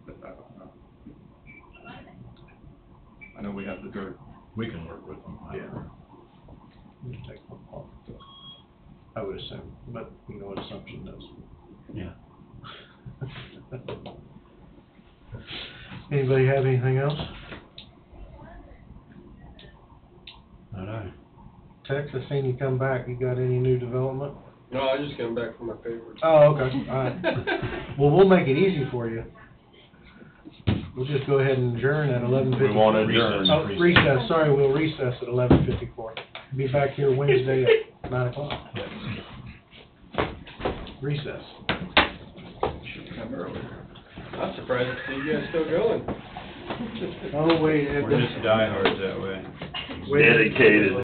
Speaker 17: But I don't know. I know we have the dirt.
Speaker 2: We can work with them.
Speaker 1: Yeah. Just take one off. I would assume, but you know what assumption does.
Speaker 13: Yeah.
Speaker 1: Anybody have anything else?
Speaker 13: Not I.
Speaker 1: Tex, I seen you come back. You got any new development?
Speaker 11: No, I just came back from my papers.
Speaker 1: Oh, okay, all right. Well, we'll make it easy for you. We'll just go ahead and adjourn at 11:54.
Speaker 15: We won't adjourn.
Speaker 1: Oh, recess, sorry, we'll recess at 11:54. Be back here Wednesday at 9 o'clock. Recess.
Speaker 9: Should come earlier. I'm surprised to see you guys still going.
Speaker 1: Oh, wait.
Speaker 13: We're just diehards that way.
Speaker 15: Dedicated.